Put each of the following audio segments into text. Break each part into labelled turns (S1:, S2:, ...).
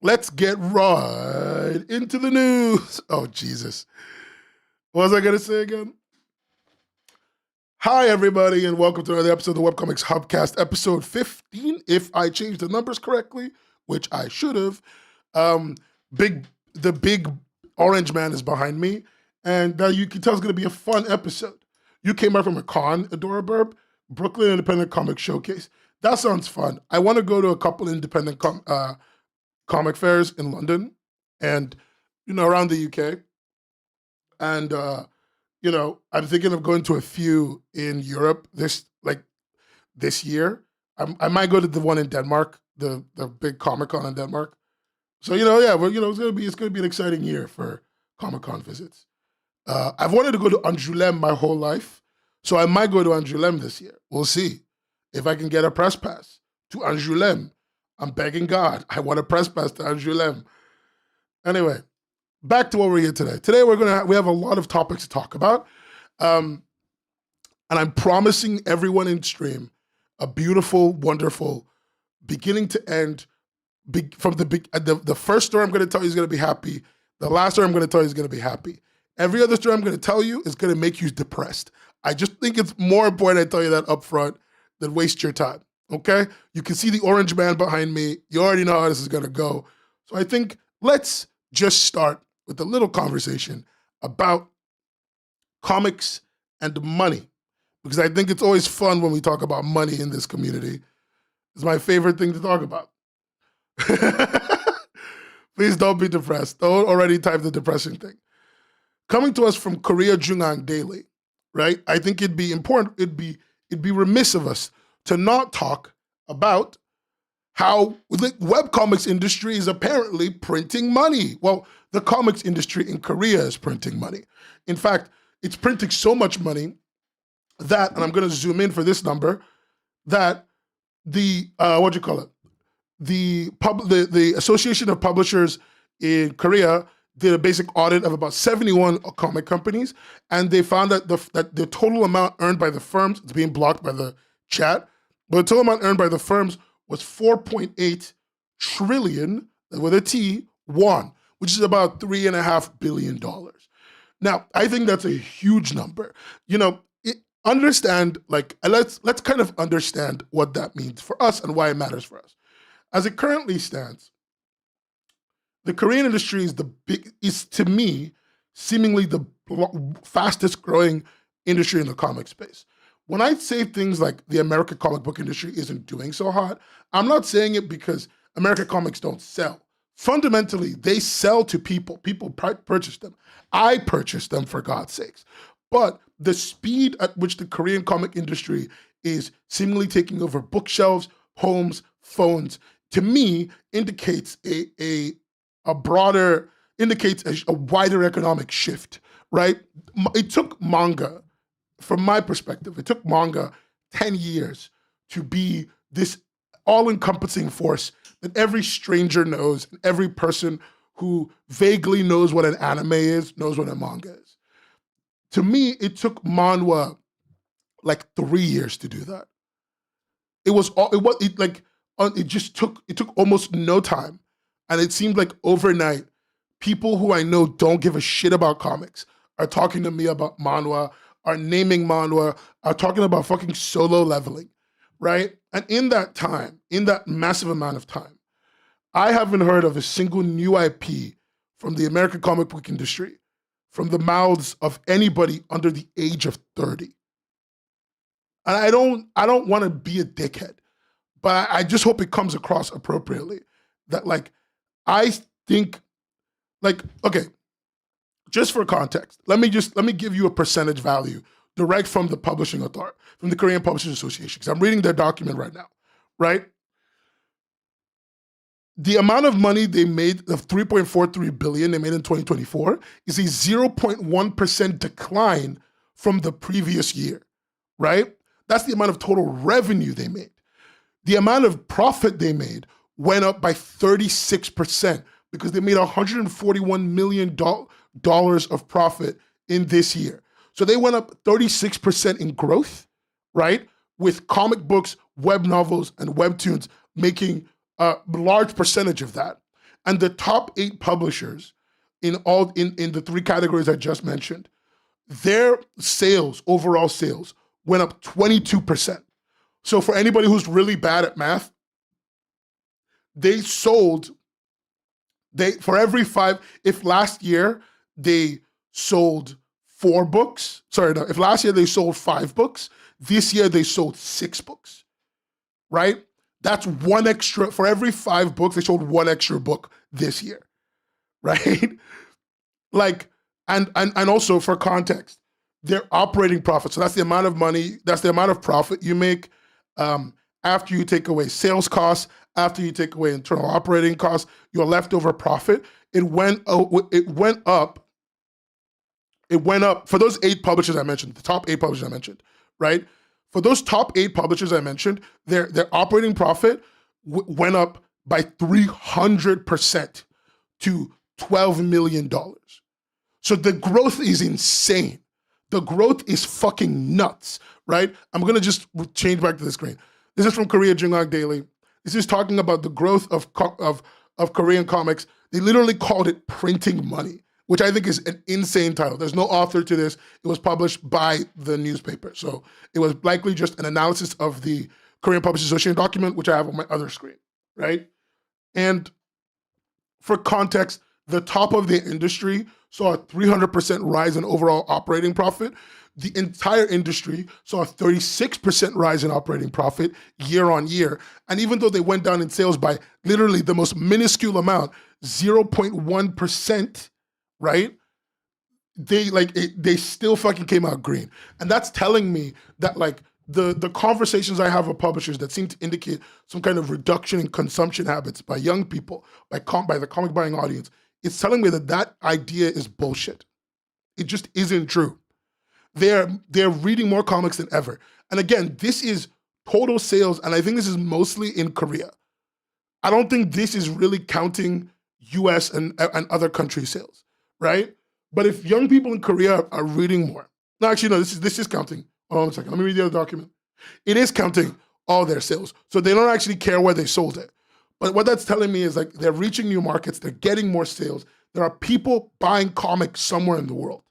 S1: let's get right into the news. Oh, Jesus. What was I going to say again? Hi, everybody, and welcome to another episode of the Webcomics Hubcast, episode 15, if I changed the numbers correctly, which I should have. The big orange man is behind me, and you can tell it's going to be a fun episode. You came out from a con, Adora Burb, Brooklyn Independent Comic Showcase. That sounds fun. I want to go to a couple independent comic fairs in London and, around the UK. And, I'm thinking of going to a few in Europe this year. I might go to the one in Denmark, the big Comic-Con in Denmark. So, it's gonna be an exciting year for Comic-Con visits. I've wanted to go to Angoulême my whole life, so I might go to Angoulême this year. We'll see if I can get a press pass to Angoulême. I'm begging God. I want a press pass to Angoulême. Anyway, back to what we're here today. Today we have a lot of topics to talk about, and I'm promising everyone in stream a beautiful, wonderful, beginning to end. The first story I'm going to tell you is going to be happy. The last story I'm going to tell you is going to be happy. Every other story I'm going to tell you is going to make you depressed. I just think it's more important I tell you that up front than waste your time. Okay? You can see the orange man behind me. You already know how this is going to go. So I think let's just start with a little conversation about comics and money, because I think it's always fun when we talk about money in this community. It's my favorite thing to talk about. Please don't be depressed. Don't already type the depressing thing. Coming to us from Korea Jungang Daily, right? I think it'd be important, it'd be remiss of us to not talk about how the webcomics industry is apparently printing money. Well, the comics industry in Korea is printing money. In fact, it's printing so much money that, and I'm going to zoom in for this number, that the the Association of Publishers in Korea did a basic audit of about 71 comic companies, and they found that the total amount earned by the firms, it's being blocked by the chat, but the total amount earned by the firms was 4.8 trillion, with a T, won, which is about $3.5 billion. Now, I think that's a huge number. Let's kind of understand what that means for us and why it matters for us. As it currently stands, the Korean industry is to me, seemingly the fastest growing industry in the comic space. When I say things like the American comic book industry isn't doing so hot, I'm not saying it because American comics don't sell. Fundamentally, they sell to people. People purchase them. I purchase them, for God's sakes. But the speed at which the Korean comic industry is seemingly taking over bookshelves, homes, phones, to me indicates a wider economic shift, right? It took manga, from my perspective, it took manga 10 years to be this all-encompassing force that every stranger knows, and every person who vaguely knows what an anime is, knows what a manga is. To me, it took manhwa like 3 years to do that. It took almost no time. And it seemed like overnight, people who I know don't give a shit about comics are talking to me about manhwa, are naming manhwa, are talking about fucking solo leveling, right? And in that time, in that massive amount of time, I haven't heard of a single new IP from the American comic book industry from the mouths of anybody under the age of 30. And I don't want to be a dickhead, but I just hope it comes across appropriately. That I think, okay, just for context, let me give you a percentage value direct from the publishing authority, from the Korean Publishers Association, because I'm reading their document right now, right? The amount of money they made, of $3.43 billion they made in 2024, is a 0.1% decline from the previous year, right? That's the amount of total revenue they made. The amount of profit they made went up by 36% because they made $141 million of profit in this year. So they went up 36% in growth, right? With comic books, web novels, and webtoons making a large percentage of that. And the top 8 publishers in the 3 categories I just mentioned, their sales, overall sales, went up 22%. So for anybody who's really bad at math, they sold, for every 5, if last year they sold 4 books, sorry, no, if last year they sold 5 books, this year they sold 6 books, right? That's one extra, for every 5 books, they sold 1 extra book this year, right? Like, and also for context, their operating profit, so that's the amount of money, that's the amount of profit you make after you take away sales costs, after you take away internal operating costs, your leftover profit, it went up for those 8 publishers I mentioned, the top 8 publishers I mentioned, right? For those top 8 publishers I mentioned, their operating profit went up by 300% to $12 million. So the growth is insane. The growth is fucking nuts, right? I'm gonna just change back to the screen. This is from Korea Jingang Daily. This is talking about the growth of Korean comics. They literally called it printing money, which I think is an insane title. There's no author to this. It was published by the newspaper. So it was likely just an analysis of the Korean Publishers Association document, which I have on my other screen, right? And for context, the top of the industry saw a 300% rise in overall operating profit. The entire industry saw a 36% rise in operating profit year on year. And even though they went down in sales by literally the most minuscule amount, 0.1%, right? They still fucking came out green. And that's telling me that like the conversations I have with publishers that seem to indicate some kind of reduction in consumption habits by young people, by the comic buying audience, it's telling me that idea is bullshit. It just isn't true. They're reading more comics than ever. And again, this is total sales, and I think this is mostly in Korea. I don't think this is really counting US and other country sales, right? But if young people in Korea are reading more, no, actually, no, this is counting. Hold on a second, let me read the other document. It is counting all their sales. So they don't actually care where they sold it. But what that's telling me is like they're reaching new markets, they're getting more sales. There are people buying comics somewhere in the world.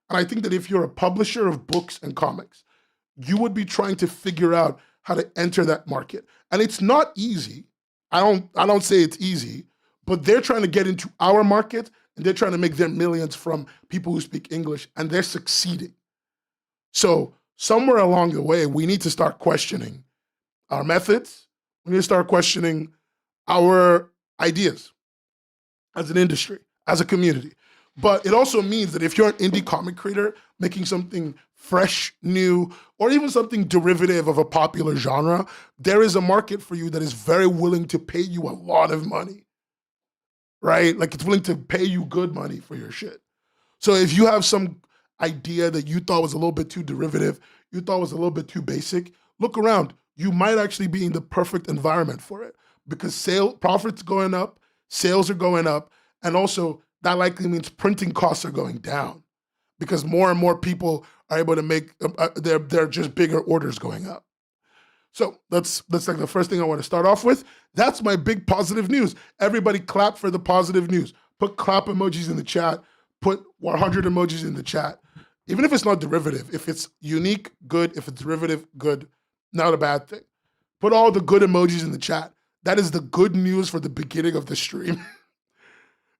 S1: And I think that if you're a publisher of books and comics, you would be trying to figure out how to enter that market. And it's not easy. I don't say it's easy, but they're trying to get into our market and they're trying to make their millions from people who speak English, and they're succeeding. So somewhere along the way, we need to start questioning our methods. We need to start questioning our ideas as an industry, as a community. But it also means that if you're an indie comic creator making something fresh, new, or even something derivative of a popular genre, there is a market for you that is very willing to pay you a lot of money, right? Like it's willing to pay you good money for your shit. So if you have some idea that you thought was a little bit too derivative, you thought was a little bit too basic, look around. You might actually be in the perfect environment for it because profits going up, sales are going up, and also that likely means printing costs are going down because more and more people are able to make they're just bigger orders going up. So that's like the first thing I want to start off with. That's my big positive news. Everybody clap for the positive news. Put clap emojis in the chat. Put 100 emojis in the chat. Even if it's not derivative, if it's unique, good. If it's derivative, good. Not a bad thing. Put all the good emojis in the chat. That is the good news for the beginning of the stream.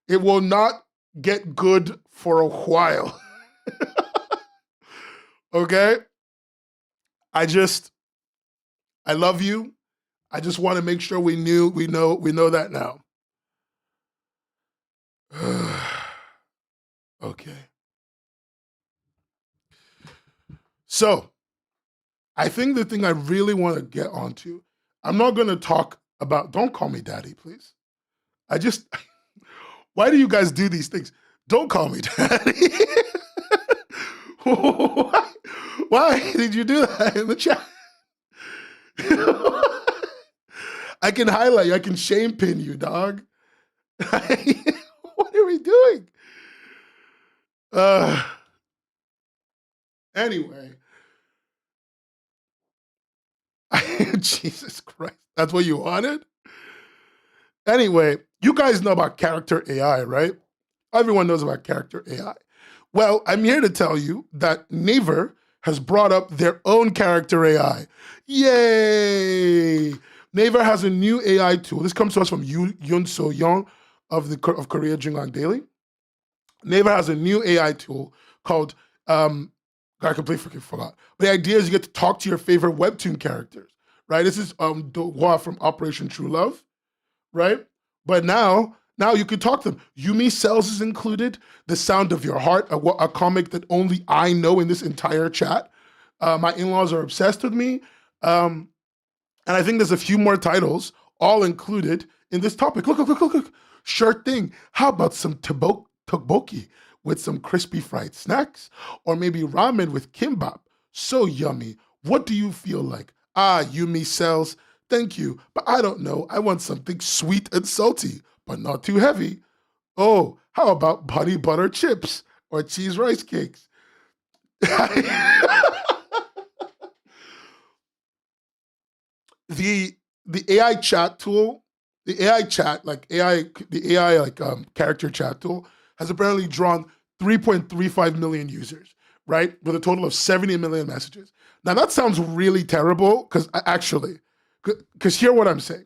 S1: It will not get good for a while. Okay? I love you. I just want to make sure we know that now. Okay. So, I think the thing I really want to get onto, I'm not going to talk about, don't call me daddy, please. Why do you guys do these things? Don't call me daddy. Why did you do that in the chat? I can highlight you. I can shame pin you, dog. What are we doing? Anyway. Jesus Christ. That's what you wanted? Anyway, You guys know about character AI, right? Everyone knows about character AI. Well, I'm here to tell you that Naver has brought up their own character AI. Yay! Naver has a new AI tool. This comes to us from Yun So Young of Korea Jingang Daily. Naver has a new AI tool called, I completely freaking forgot. But the idea is you get to talk to your favorite Webtoon characters, right? This is Do from Operation True Love, right? But now you can talk to them. Yumi Cells is included. The Sound of Your Heart, a comic that only I know in this entire chat. My in-laws are obsessed with me. And I think there's a few more titles all included in this topic. Look. Sure thing. How about some tteokbokki with some crispy fried snacks? Or maybe ramen with kimbap? So yummy. What do you feel like? Yumi Cells. Thank you, but I don't know. I want something sweet and salty, but not too heavy. Oh, how about honey butter chips or cheese rice cakes? the AI chat tool, the AI chat, like AI, the AI like character chat tool has apparently drawn 3.35 million users, right? With a total of 70 million messages. Now that sounds really terrible because hear what I'm saying.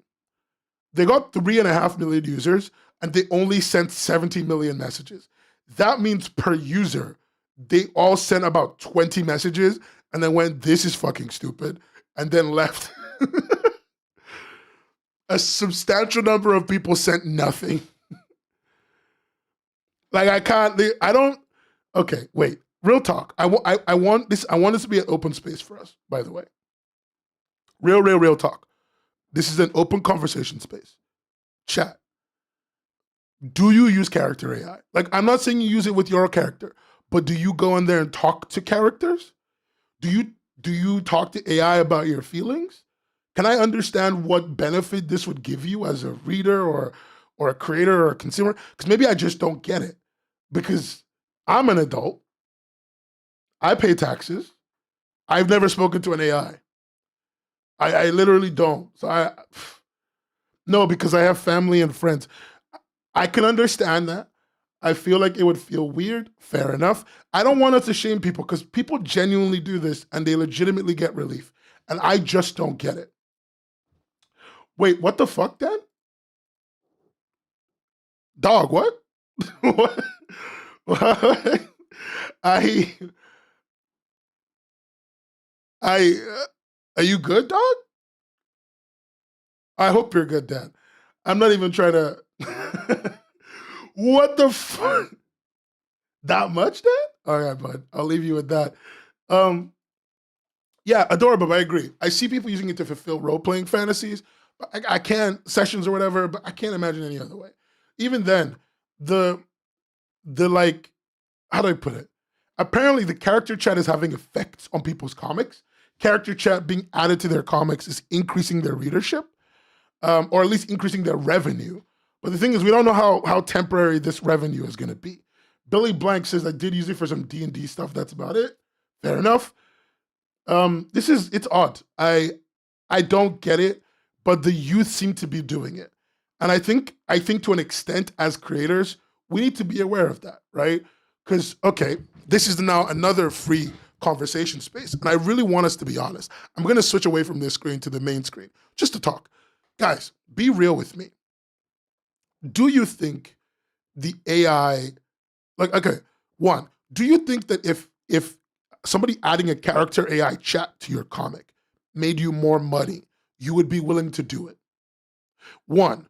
S1: They got 3.5 million users and they only sent 70 million messages. That means per user, they all sent about 20 messages and then went, this is fucking stupid, and then left. A substantial number of people sent nothing. Like I don't, okay, wait, real talk. I want this to be an open space for us, by the way. Real talk. This is an open conversation space. Chat. Do you use character AI? Like, I'm not saying you use it with your character, but do you go in there and talk to characters? Do you talk to AI about your feelings? Can I understand what benefit this would give you as a reader or a creator or a consumer? Because maybe I just don't get it. Because I'm an adult. I pay taxes. I've never spoken to an AI. I literally don't. So no, because I have family and friends. I can understand that. I feel like it would feel weird. Fair enough. I don't want us to shame people because people genuinely do this and they legitimately get relief. And I just don't get it. Wait, what the fuck, Dan? Dog, what? What? I, are you good, dog? I hope you're good, Dan. I'm not even trying to. What the fuck? That much, Dan? All right, bud. I'll leave you with that. Um, yeah, adorable. I agree. I see people using it to fulfill role playing fantasies. But I can't sessions or whatever. But I can't imagine any other way. Even then, the like, how do I put it? Apparently, the character chat is having effects on people's comics. Character chat being added to their comics is increasing their readership, or at least increasing their revenue. But the thing is, we don't know how temporary this revenue is going to be. Billy Blank says I did use it for some D&D stuff. That's about it. Fair enough. It's odd. I don't get it, but the youth seem to be doing it. And I think to an extent as creators, we need to be aware of that, right? Because, okay, this is now another free conversation space. And I really want us to be honest. I'm going to switch away from this screen to the main screen just to talk. Guys, be real with me. Do you think the AI, like, okay, one, do you think that if somebody adding a character AI chat to your comic made you more money, you would be willing to do it? One.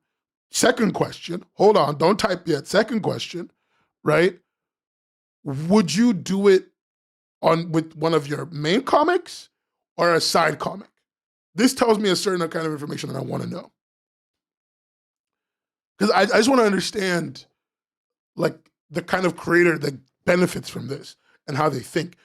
S1: Second question, hold on, don't type yet. Second question, right? Would you do it with one of your main comics or a side comic? This tells me a certain kind of information that I want to know. Because I just want to understand, like, the kind of creator that benefits from this and how they think.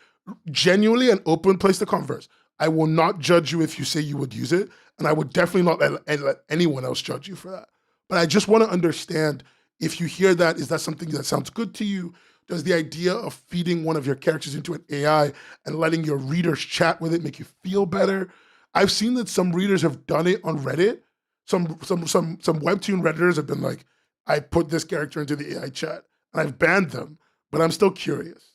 S1: Genuinely an open place to converse. I will not judge you if you say you would use it, and I would definitely not let anyone else judge you for that. But I just want to understand, if you hear that, is that something that sounds good to you? Does the idea of feeding one of your characters into an AI and letting your readers chat with it make you feel better? I've seen that some readers have done it on Reddit. Some webtoon redditors have been like, I put this character into the AI chat and I've banned them, but I'm still curious.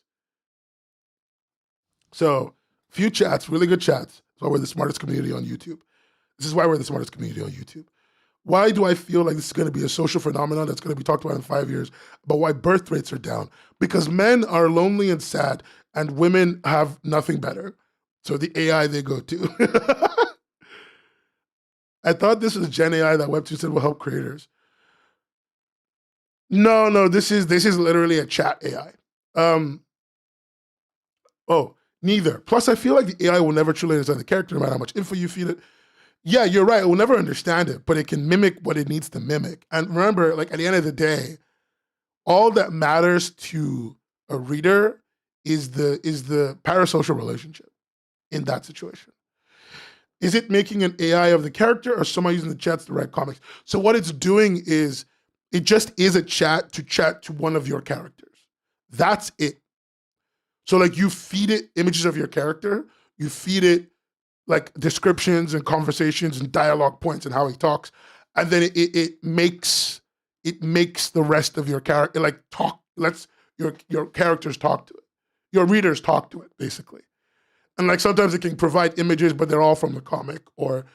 S1: So, few chats, really good chats. That's why we're the smartest community on YouTube. This is why we're the smartest community on YouTube. Why do I feel like this is going to be a social phenomenon that's going to be talked about in 5 years about why birth rates are down? Because men are lonely and sad, and women have nothing better. So the AI they go to. I thought this was Gen AI that Webtoon said will help creators. No, this is literally a chat AI. Neither. Plus, I feel like the AI will never truly understand the character no matter how much info you feed it. Yeah, you're right. It will never understand it, but it can mimic what it needs to mimic. And remember, like at the end of the day, all that matters to a reader is the parasocial relationship in that situation. Is it making an AI of the character or someone using the chats to write comics? So what it's doing is it just is a chat to one of your characters. That's it. So like you feed it images of your character, you feed it like descriptions and conversations and dialogue points and how he talks, and then it makes the rest of your character like talk. Lets your characters talk to it, your readers talk to it basically, and like sometimes it can provide images, but they're all from the comic, or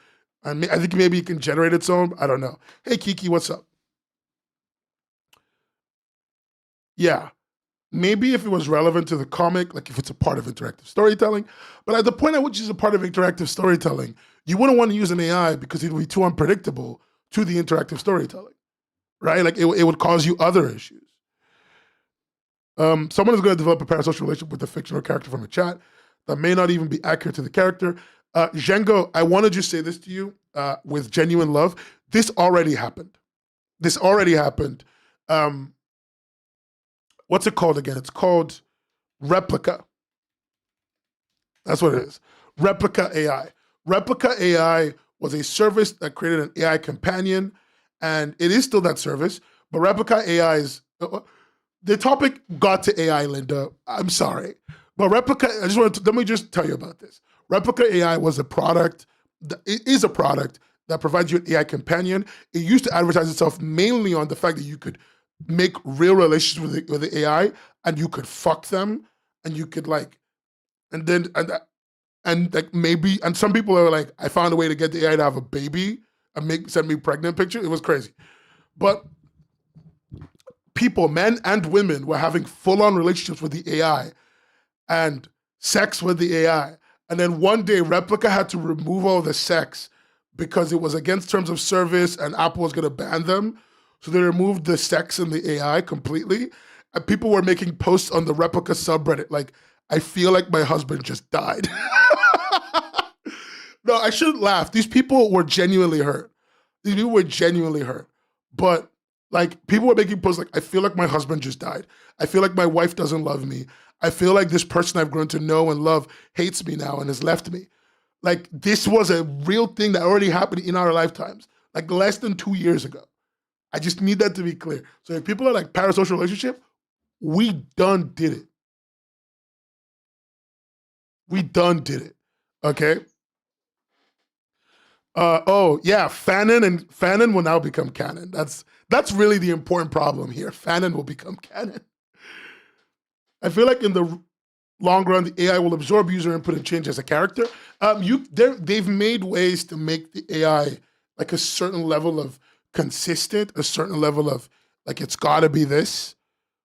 S1: I think maybe you can generate its own. I don't know. Hey Kiki, what's up? Yeah. Maybe if it was relevant to the comic, like if it's a part of interactive storytelling, but at the point at which it's a part of interactive storytelling, you wouldn't want to use an AI because it would be too unpredictable to the interactive storytelling, right? Like it would cause you other issues. Someone is going to develop a parasocial relationship with a fictional character from a chat that may not even be accurate to the character. Django, I want to just say this to you with genuine love. This already happened. This already happened. What's it called again? It's called Replica. That's what it is. Replica AI. Replica AI was a service that created an AI companion, and it is still that service, but Replica AI is... the topic got to AI, Linda. I'm sorry. But Replica, let me just tell you about this. Replica AI was a product, it is a product that provides you an AI companion. It used to advertise itself mainly on the fact that you could make real relationships with the AI, and you could fuck them, and you could like, and then like maybe, and some people are like, I found a way to get the AI to have a baby and send me pregnant picture. It was crazy, but people, men and women, were having full-on relationships with the AI and sex with the AI, and then one day Replica had to remove all the sex because it was against terms of service, and Apple was going to ban them. So they removed the sex in the AI completely. And people were making posts on the Replica subreddit like, I feel like my husband just died. No, I shouldn't laugh. These people were genuinely hurt. These people were genuinely hurt. But like people were making posts like, I feel like my husband just died. I feel like my wife doesn't love me. I feel like this person I've grown to know and love hates me now and has left me. Like this was a real thing that already happened in our lifetimes, like less than 2 years ago. I just need that to be clear. So if people are like parasocial relationship, we done did it. We done did it. Okay. Oh yeah, Fanon will now become canon. That's really the important problem here. Fanon will become canon. I feel like in the long run, the AI will absorb user input and change as a character. They've made ways to make the AI like a certain level of consistent, a certain level of like it's got to be this.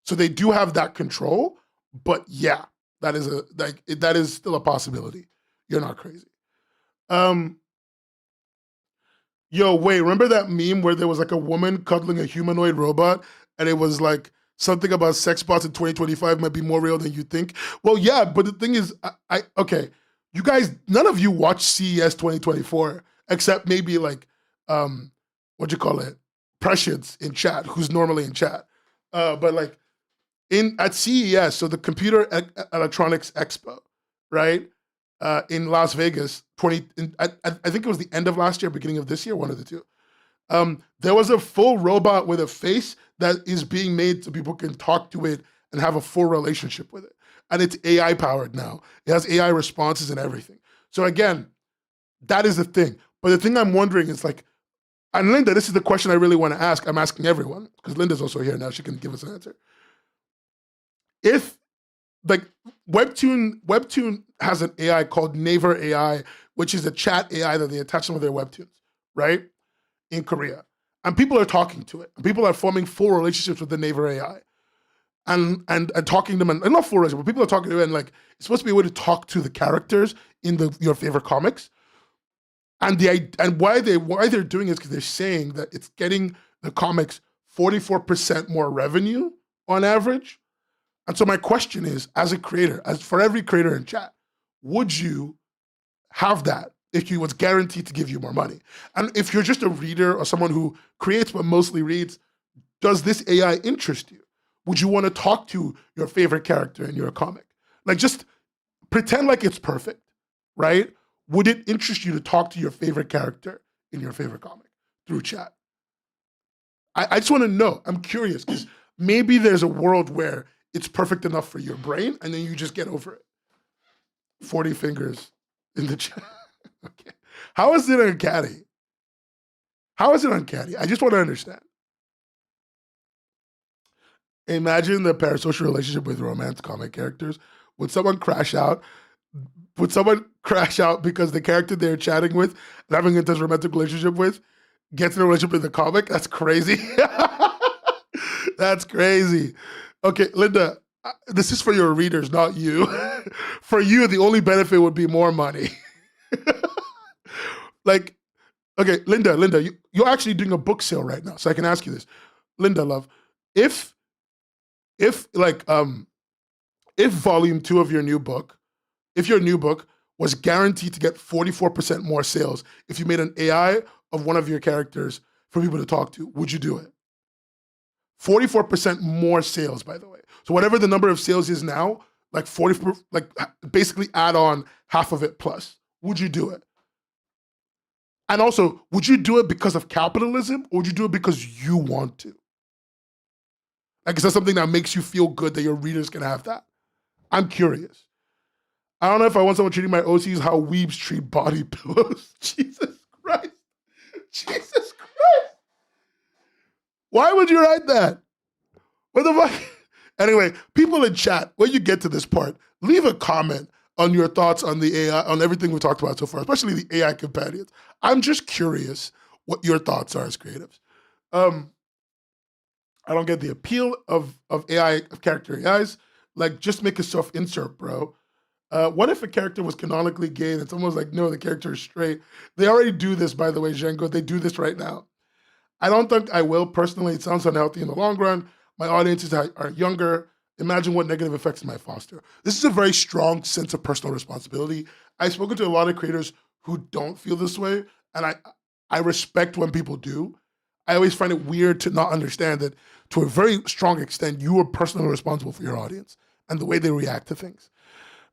S1: So they do have that control, but yeah, that is still a possibility. You're not crazy. Yo, wait, remember that meme where there was like a woman cuddling a humanoid robot and it was like something about sex bots in 2025 might be more real than you think? Well, yeah, but the thing is, okay, you guys, none of you watch CES 2024 except maybe like, what you call it, Prescience in chat, who's normally in chat. But like at CES, so the Computer Electronics Expo, right? In Las Vegas, I think it was the end of last year, beginning of this year, one of the two. There was a full robot with a face that is being made so people can talk to it and have a full relationship with it. And it's AI powered now. It has AI responses and everything. So again, that is the thing. But the thing I'm wondering is like, And Linda, this is the question I really want to ask. I'm asking everyone, because Linda's also here now. She can give us an answer. If, like, Webtoon has an AI called Naver AI, which is a chat AI that they attach some of their webtoons, right? In Korea. And people are talking to it. People are forming full relationships with the Naver AI. And talking to them, and not full relationships, but people are talking to it, and like, it's supposed to be a way to talk to the characters in your favorite comics. And why they're doing it is because they're saying that it's getting the comics 44% more revenue on average. And so my question is, as a creator, as for every creator in chat, would you have that if you was guaranteed to give you more money? And if you're just a reader or someone who creates but mostly reads, does this AI interest you? Would you want to talk to your favorite character in your comic? Like, just pretend like it's perfect, right? Would it interest you to talk to your favorite character in your favorite comic through chat? I just want to know. I'm curious, because maybe there's a world where it's perfect enough for your brain and then you just get over it. 40 fingers in the chat. Okay. How is it uncanny? How is it uncanny? I just want to understand. Imagine the parasocial relationship with romance comic characters. Would someone crash out? Would someone crash out because the character they're chatting with and having a romantic relationship with gets in a relationship in the comic? That's crazy. That's crazy. Okay, Linda, this is for your readers, not you. For you, the only benefit would be more money. Like, okay, Linda, you're actually doing a book sale right now, so I can ask you this. Linda, love, if volume 2 of your new book, if your new book was guaranteed to get 44% more sales if you made an AI of one of your characters for people to talk to, would you do it? 44% more sales, by the way. So whatever the number of sales is now, like basically add on half of it plus. Would you do it? And also, would you do it because of capitalism, or would you do it because you want to? Like, is that something that makes you feel good that your readers can have that? I'm curious. I don't know if I want someone treating my OCs how weebs treat body pillows. Jesus Christ. Jesus Christ. Why would you write that? What the fuck? Anyway, people in chat, when you get to this part, leave a comment on your thoughts on the AI, on everything we talked about so far, especially the AI companions. I'm just curious what your thoughts are as creatives. I don't get the appeal of AI, of character AIs. Like, just make a self-insert, bro. What if a character was canonically gay and someone was like, no, the character is straight? They already do this, by the way, Django. They do this right now. I don't think I will. Personally, it sounds unhealthy in the long run. My audiences are younger. Imagine what negative effects it might foster. This is a very strong sense of personal responsibility. I've spoken to a lot of creators who don't feel this way, and I respect when people do. I always find it weird to not understand that to a very strong extent, you are personally responsible for your audience and the way they react to things.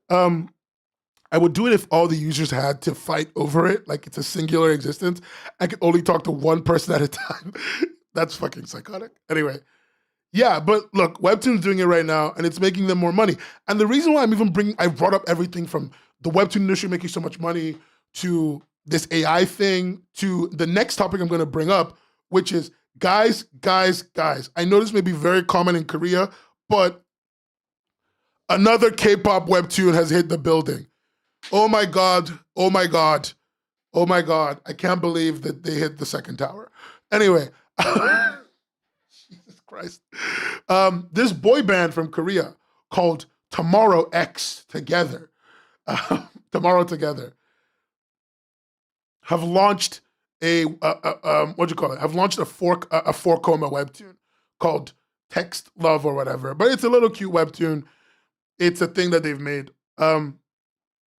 S1: I would do it if all the users had to fight over it, like it's a singular existence. I could only talk to one person at a time. That's fucking psychotic. Anyway, yeah, but look, Webtoon's doing it right now, and it's making them more money. And the reason why I brought up everything from the Webtoon industry making so much money to this AI thing to the next topic I'm gonna bring up, which is, guys, I know this may be very common in Korea, but another K-pop Webtoon has hit the building. Oh my God. I can't believe that they hit the second tower. Anyway, Jesus Christ. This boy band from Korea called Tomorrow X Together, Tomorrow Together, have launched have launched a four coma webtoon called Text Love or whatever. But it's a little cute webtoon. It's a thing that they've made.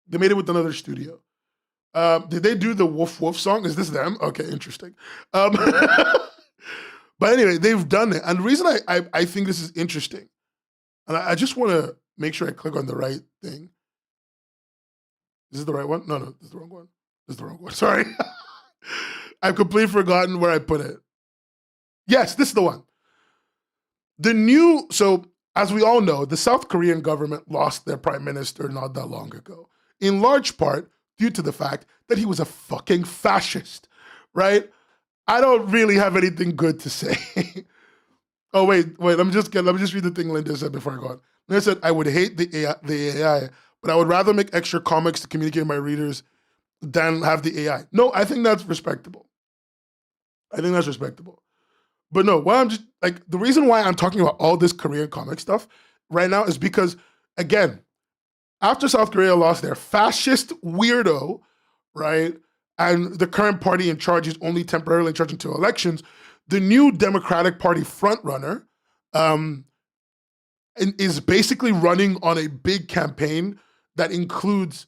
S1: They made it with another studio. Did they do the Woof Woof song? Is this them? Okay, interesting. But anyway, they've done it. And the reason I think this is interesting, and I just want to make sure I click on the right thing. Is this the right one? No, this is the wrong one. This is the wrong one. Sorry. I've completely forgotten where I put it. Yes, this is the one. So as we all know, the South Korean government lost their prime minister not that long ago, in large part due to the fact that he was a fucking fascist, right? I don't really have anything good to say. Oh wait. Let me just read the thing Linda said before I go on. Linda said, "I would hate the AI, but I would rather make extra comics to communicate with my readers than have the AI." No, I think that's respectable. I think that's respectable. But no, what I'm just like the reason why I'm talking about all this Korean comic stuff right now is because again, after South Korea lost their fascist weirdo, right, and the current party in charge is only temporarily in charge until elections, the new Democratic Party frontrunner um, is basically running on a big campaign that includes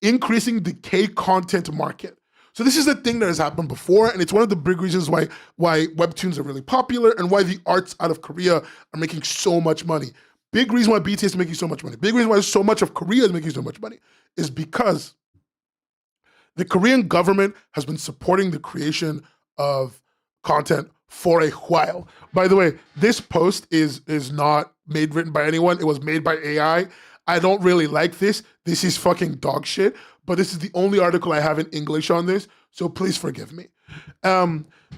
S1: increasing the K content market. So this is a thing that has happened before, and it's one of the big reasons why webtoons are really popular and why the arts out of Korea are making so much money. Big reason why BTS is making so much money. Big reason why so much of Korea is making so much money is because the Korean government has been supporting the creation of content for a while. By the way, this post is not written by anyone. It was made by AI. I don't really like this. This is fucking dog shit. But this is the only article I have in English on this, so please forgive me.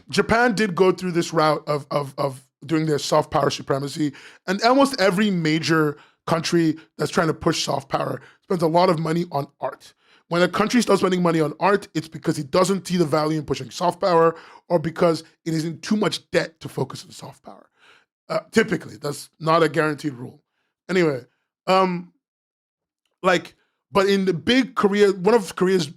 S1: Japan did go through this route of doing their soft power supremacy, and almost every major country that's trying to push soft power spends a lot of money on art. When a country starts spending money on art, it's because it doesn't see the value in pushing soft power or because it is in too much debt to focus on soft power. Typically, that's not a guaranteed rule. Anyway, but in the big Korea, one of Korea's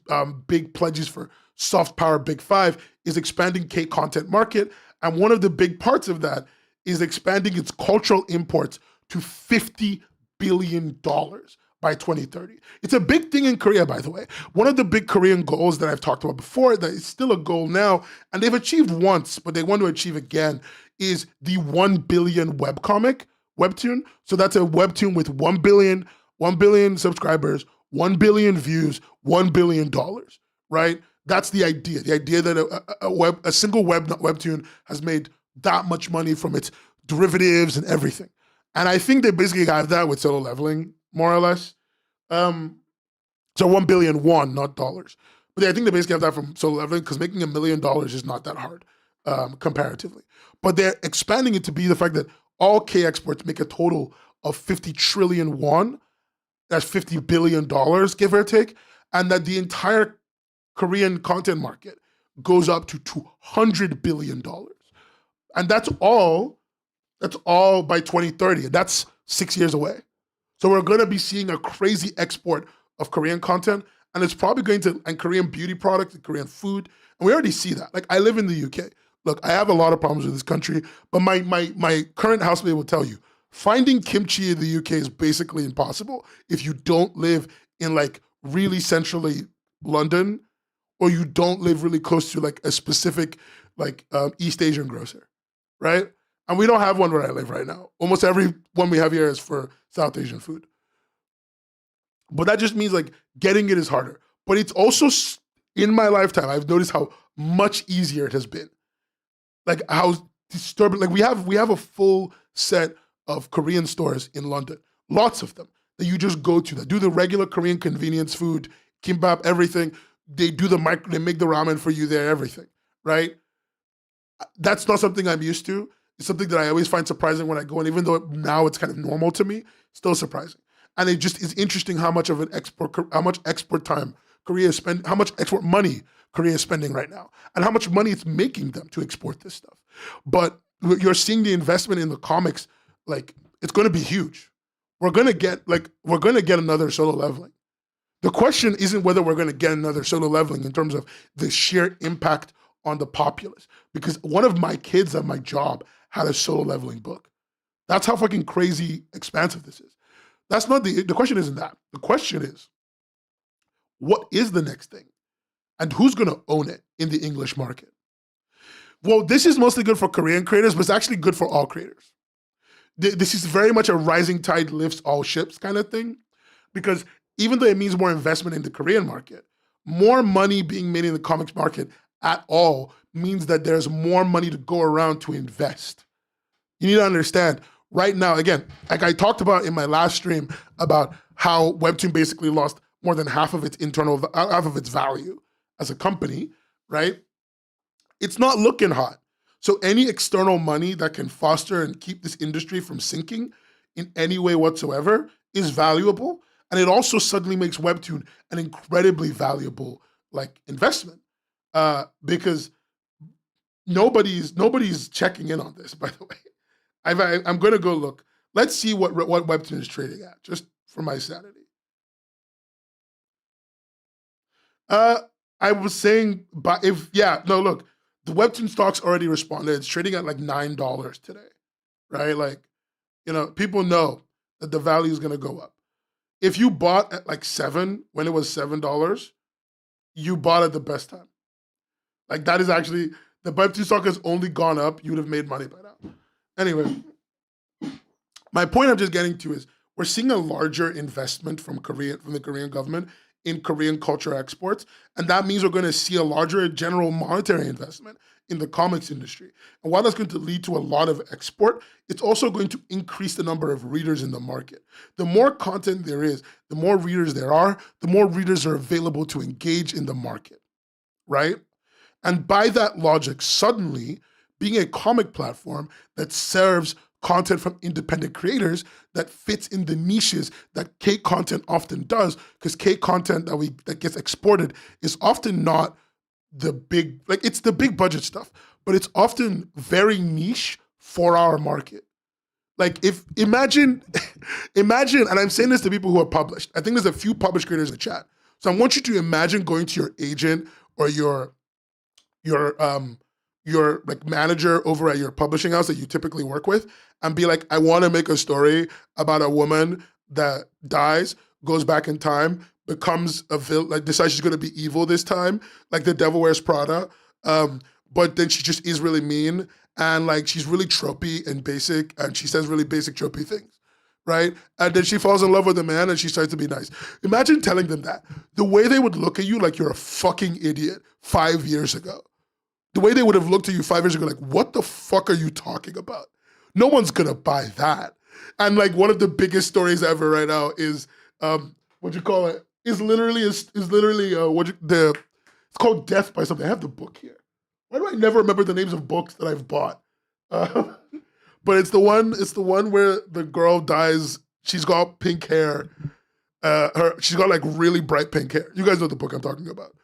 S1: big pledges for soft power big five is expanding K content market. And one of the big parts of that is expanding its cultural imports to $50 billion by 2030. It's a big thing in Korea, by the way. One of the big Korean goals that I've talked about before, that is still a goal now, and they've achieved once, but they want to achieve again, is the 1 billion webtoon. So that's a webtoon with 1 billion subscribers, 1 billion views, $1 billion, right? That's the idea. The idea that a single webtoon has made that much money from its derivatives and everything. And I think they basically have that with Solo Leveling, more or less. So 1 billion won, not dollars. But I think they basically have that from Solo Leveling because making $1 million is not that hard comparatively. But they're expanding it to be the fact that all K exports make a total of 50 trillion won. That's $50 billion, give or take. And that the entire Korean content market goes up to $200 billion. And that's all by 2030. That's 6 years away. So we're going to be seeing a crazy export of Korean content, and it's probably going to, and Korean beauty products and Korean food. And we already see that. Like, I live in the UK. Look, I have a lot of problems with this country, but my current housemate will tell you, finding kimchi in the UK is basically impossible if you don't live in like really centrally London, or you don't live really close to like a specific like East Asian grocer, right? And we don't have one where I live right now. Almost every one we have here is for South Asian food. But that just means like getting it is harder. But it's also, in my lifetime, I've noticed how much easier it has been. Like how disturbing, like we have a full set of Korean stores in London, lots of them, that you just go to that do the regular Korean convenience food, kimbap, everything. They do they make the ramen for you there, everything, right? That's not something I'm used to. It's something that I always find surprising when I go, and even though now it's kind of normal to me, still surprising. And it just is interesting how much export time Korea is spending, how much export money Korea is spending right now, and how much money it's making them to export this stuff. But you're seeing the investment in the comics, like it's going to be huge. We're going to get another Solo Leveling. The question isn't whether we're going to get another Solo Leveling in terms of the sheer impact on the populace, because one of my kids at my job had a Solo Leveling book. That's how fucking crazy expansive this is. That's not the question isn't that. The question is, what is the next thing? And who's going to own it in the English market? Well, this is mostly good for Korean creators, but it's actually good for all creators. This is very much a rising tide lifts all ships kind of thing, because even though it means more investment in the Korean market, more money being made in the comics market at all means that there's more money to go around to invest. You need to understand, right now, again, like I talked about in my last stream about how Webtoon basically lost more than half of its value as a company, right? it's not looking hot. So any external money that can foster and keep this industry from sinking in any way whatsoever is valuable. And it also suddenly makes Webtoon an incredibly valuable like investment because nobody's checking in on this. By the way, I'm going to go look. Let's see what Webtoon is trading at, just for my sanity. I was saying, but look, the Webtoon stock's already responded. It's trading at like $9 today, right? Like, people know that the value is going to go up. If you bought at like $7 when it was $7, you bought at the best time. Like that is actually, the Webtoon stock has only gone up. You would have made money by now. Anyway, my point I'm just getting to is we're seeing a larger investment from the Korean government in Korean culture exports. And that means we're going to see a larger general monetary investment in the comics industry. And while that's going to lead to a lot of export, it's also going to increase the number of readers in the market. The more content there is, the more readers there are, the more readers are available to engage in the market, right? And by that logic, suddenly, being a comic platform that serves content from independent creators that fits in the niches that K content often does, because K content that gets exported is often not the big, like it's the big budget stuff, but it's often very niche for our market. Like imagine, and I'm saying this to people who are published. I think there's a few published creators in the chat. So I want you to imagine going to your agent or your like manager over at your publishing house that you typically work with and be like, I want to make a story about a woman that dies, goes back in time, becomes a villain, like decides she's going to be evil this time, like the Devil Wears Prada. But then she just is really mean and like she's really tropey and basic and she says really basic tropey things, right? And then she falls in love with a man and she starts to be nice. Imagine telling them that. The way they would look at you like you're a fucking idiot 5 years ago. The way they would have looked at you 5 years ago, like, what the fuck are you talking about? No one's gonna buy that. And like one of the biggest stories ever right now is it's called Death by something. I have the book here. Why do I never remember the names of books that I've bought? But it's the one where the girl dies. She's got pink hair. She's got like really bright pink hair. You guys know the book I'm talking about.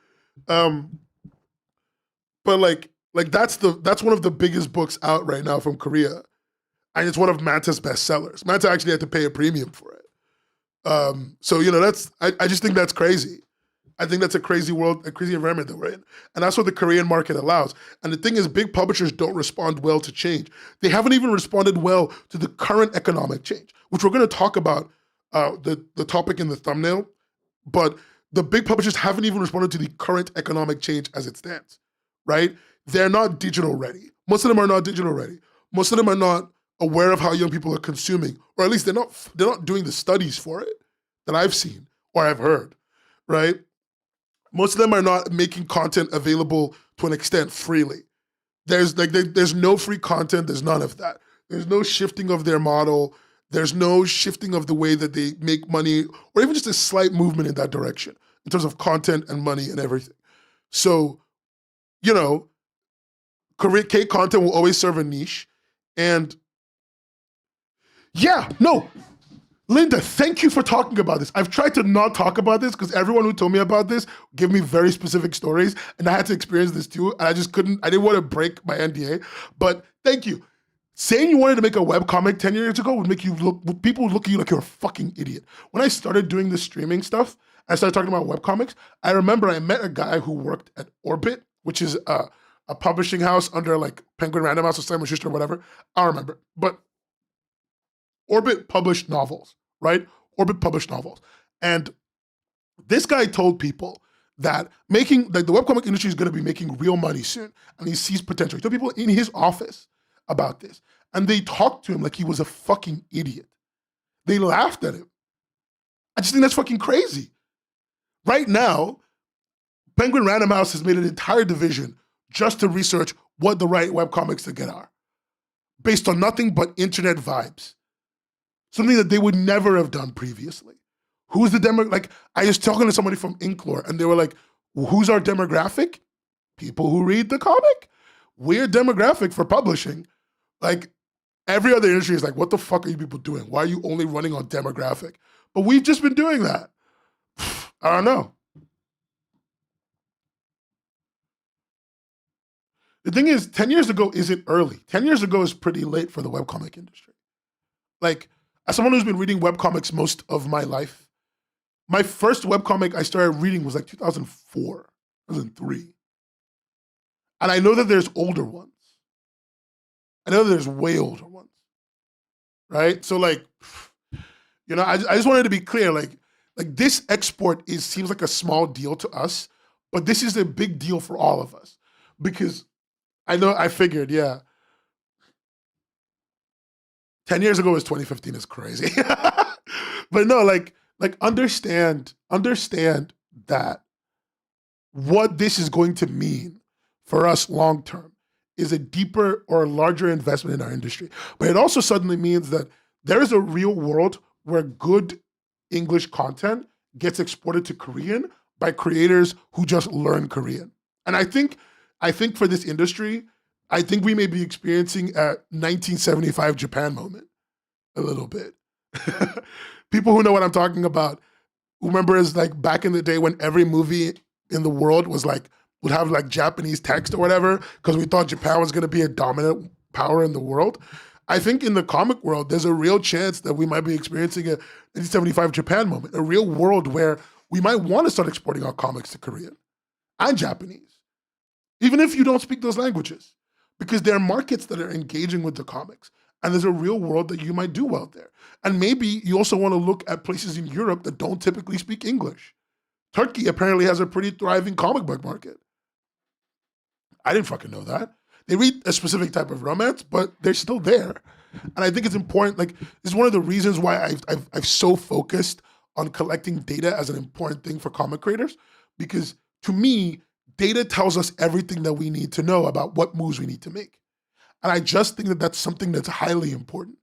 S1: But like that's one of the biggest books out right now from Korea. And it's one of Manta's bestsellers. Manta actually had to pay a premium for it. So, I just think that's crazy. I think that's a crazy world, a crazy environment that we're in. And that's what the Korean market allows. And the thing is, big publishers don't respond well to change. They haven't even responded well to the current economic change, which we're going to talk about the topic in the thumbnail. But the big publishers haven't even responded to the current economic change as it stands, right? They're not digital ready. Most of them are not digital ready. Most of them are not aware of how young people are consuming, or at least they're not doing the studies for it that I've seen or I've heard, right? Most of them are not making content available to an extent freely. There's no free content, there's none of that. There's no shifting of their model, there's no shifting of the way that they make money, or even just a slight movement in that direction in terms of content and money and everything. So, Korean K content will always serve a niche. And Linda, thank you for talking about this. I've tried to not talk about this because everyone who told me about this gave me very specific stories, and I had to experience this too, and I didn't want to break my NDA, but thank you. Saying you wanted to make a webcomic 10 years ago would make people would look at you like you're a fucking idiot. When I started doing the streaming stuff, I started talking about webcomics, I remember I met a guy who worked at Orbit, which is a publishing house under like Penguin Random House or Simon Schuster or whatever. I don't remember, but Orbit published novels, right? Orbit published novels. And this guy told people that the webcomic industry is going to be making real money soon. And he sees potential. He told people in his office about this. And they talked to him like he was a fucking idiot. They laughed at him. I just think that's fucking crazy. Right now, Penguin Random House has made an entire division just to research what the right webcomics to get are, based on nothing but internet vibes. Something that they would never have done previously. Who's the like, I was talking to somebody from Inklore and they were like, who's our demographic? People who read the comic. weird demographic for publishing. Like every other industry is like, what the fuck are you people doing? Why are you only running on demographic? But we've just been doing that. I don't know. The thing is, 10 years ago isn't early. 10 years ago is pretty late for the webcomic industry. Like, as someone who's been reading webcomics most of my life, my first webcomic I started reading was like 2004, 2003. And I know that there's older ones. I know that there's way older ones, right? So like, I just wanted to be clear, like this export seems like a small deal to us, but this is a big deal for all of us because I figured, yeah. 10 years ago was 2015 is crazy. But no, like understand that what this is going to mean for us long term is a deeper or larger investment in our industry. But it also suddenly means that there is a real world where good English content gets exported to Korean by creators who just learn Korean. And I think for this industry, I think we may be experiencing a 1975 Japan moment a little bit. People who know what I'm talking about remember is like back in the day when every movie in the world would have like Japanese text or whatever because we thought Japan was going to be a dominant power in the world. I think in the comic world, there's a real chance that we might be experiencing a 1975 Japan moment, a real world where we might want to start exporting our comics to Korean and Japanese, even if you don't speak those languages, because there are markets that are engaging with the comics. And there's a real world that you might do well there. And maybe you also want to look at places in Europe that don't typically speak English. Turkey apparently has a pretty thriving comic book market. I didn't fucking know that. They read a specific type of romance, but they're still there. And I think it's important, like, this is one of the reasons why I've so focused on collecting data as an important thing for comic creators, because to me, data tells us everything that we need to know about what moves we need to make. And I just think that that's something that's highly important.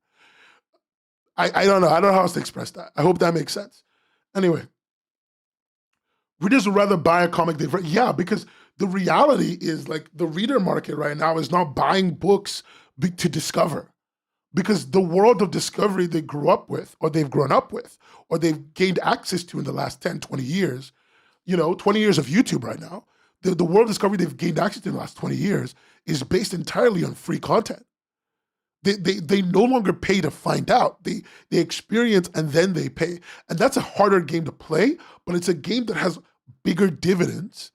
S1: I don't know. I don't know how else to express that. I hope that makes sense. Anyway, readers would rather buy a comic they've read. Yeah, because the reality is like the reader market right now is not buying books to discover. Because the world of discovery they grew up with, or they've grown up with, or they've gained access to in the last 10, 20 years, 20 years of YouTube right now, the world of discovery they've gained access to in the last 20 years is based entirely on free content. They no longer pay to find out. They experience and then they pay. And that's a harder game to play, but it's a game that has bigger dividends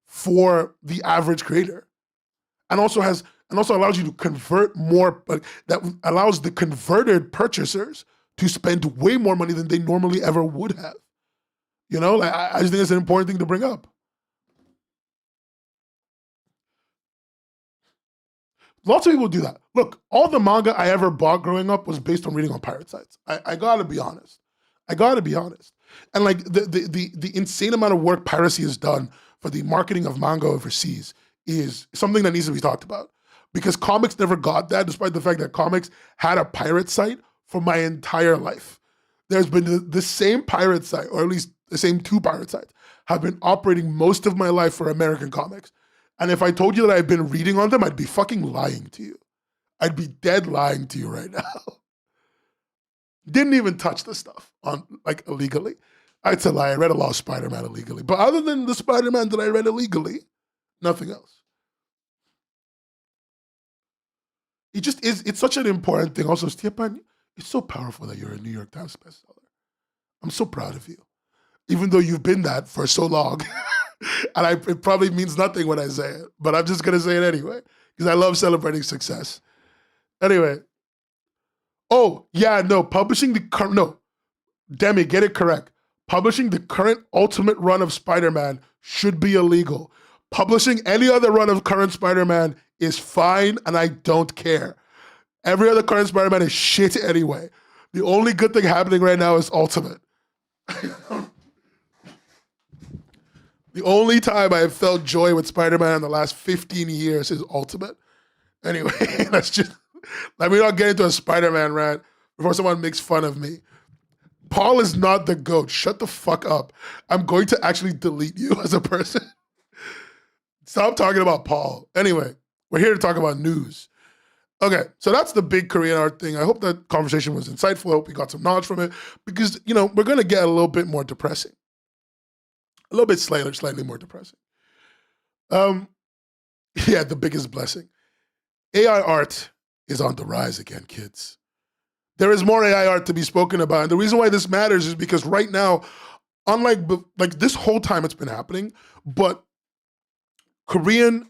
S1: for the average creator. And also allows you to convert more, but that allows the converted purchasers to spend way more money than they normally ever would have. I just think it's an important thing to bring up. Lots of people do that. Look, all the manga I ever bought growing up was based on reading on pirate sites. I gotta be honest. And like the insane amount of work piracy has done for the marketing of manga overseas is something that needs to be talked about. Because comics never got that, despite the fact that comics had a pirate site for my entire life. There's been the same pirate site, or at least the same two pirate sites, have been operating most of my life for American comics. And if I told you that I've been reading on them, I'd be fucking lying to you. I'd be dead lying to you right now. Didn't even touch the stuff illegally. It's a lie. I read a lot of Spider-Man illegally. But other than the Spider-Man that I read illegally, nothing else. It just is, it's such an important thing. Also, Stepan, it's so powerful that you're a New York Times bestseller. I'm so proud of you. Even though you've been that for so long. And it probably means nothing when I say it, but I'm just going to say it anyway, because I love celebrating success. Anyway. Oh, yeah, no, Demi, get it correct. Publishing the current Ultimate run of Spider-Man should be illegal. Publishing any other run of current Spider-Man is fine, and I don't care. Every other current Spider-Man is shit anyway. The only good thing happening right now is Ultimate. The only time I have felt joy with Spider-Man in the last 15 years is Ultimate. Anyway, let me not get into a Spider-Man rant before someone makes fun of me. Paul is not the GOAT. Shut the fuck up. I'm going to actually delete you as a person. Stop talking about Paul. Anyway, We're here to talk about news. Okay, so that's the big Korean art thing. I hope that conversation was insightful. I hope you got some knowledge from it because, we're going to get a little bit more depressing. A little bit slightly more depressing. Yeah, the biggest blessing. AI art is on the rise again, kids. There is more AI art to be spoken about. And the reason why this matters is because right now, unlike like this whole time it's been happening, but Korean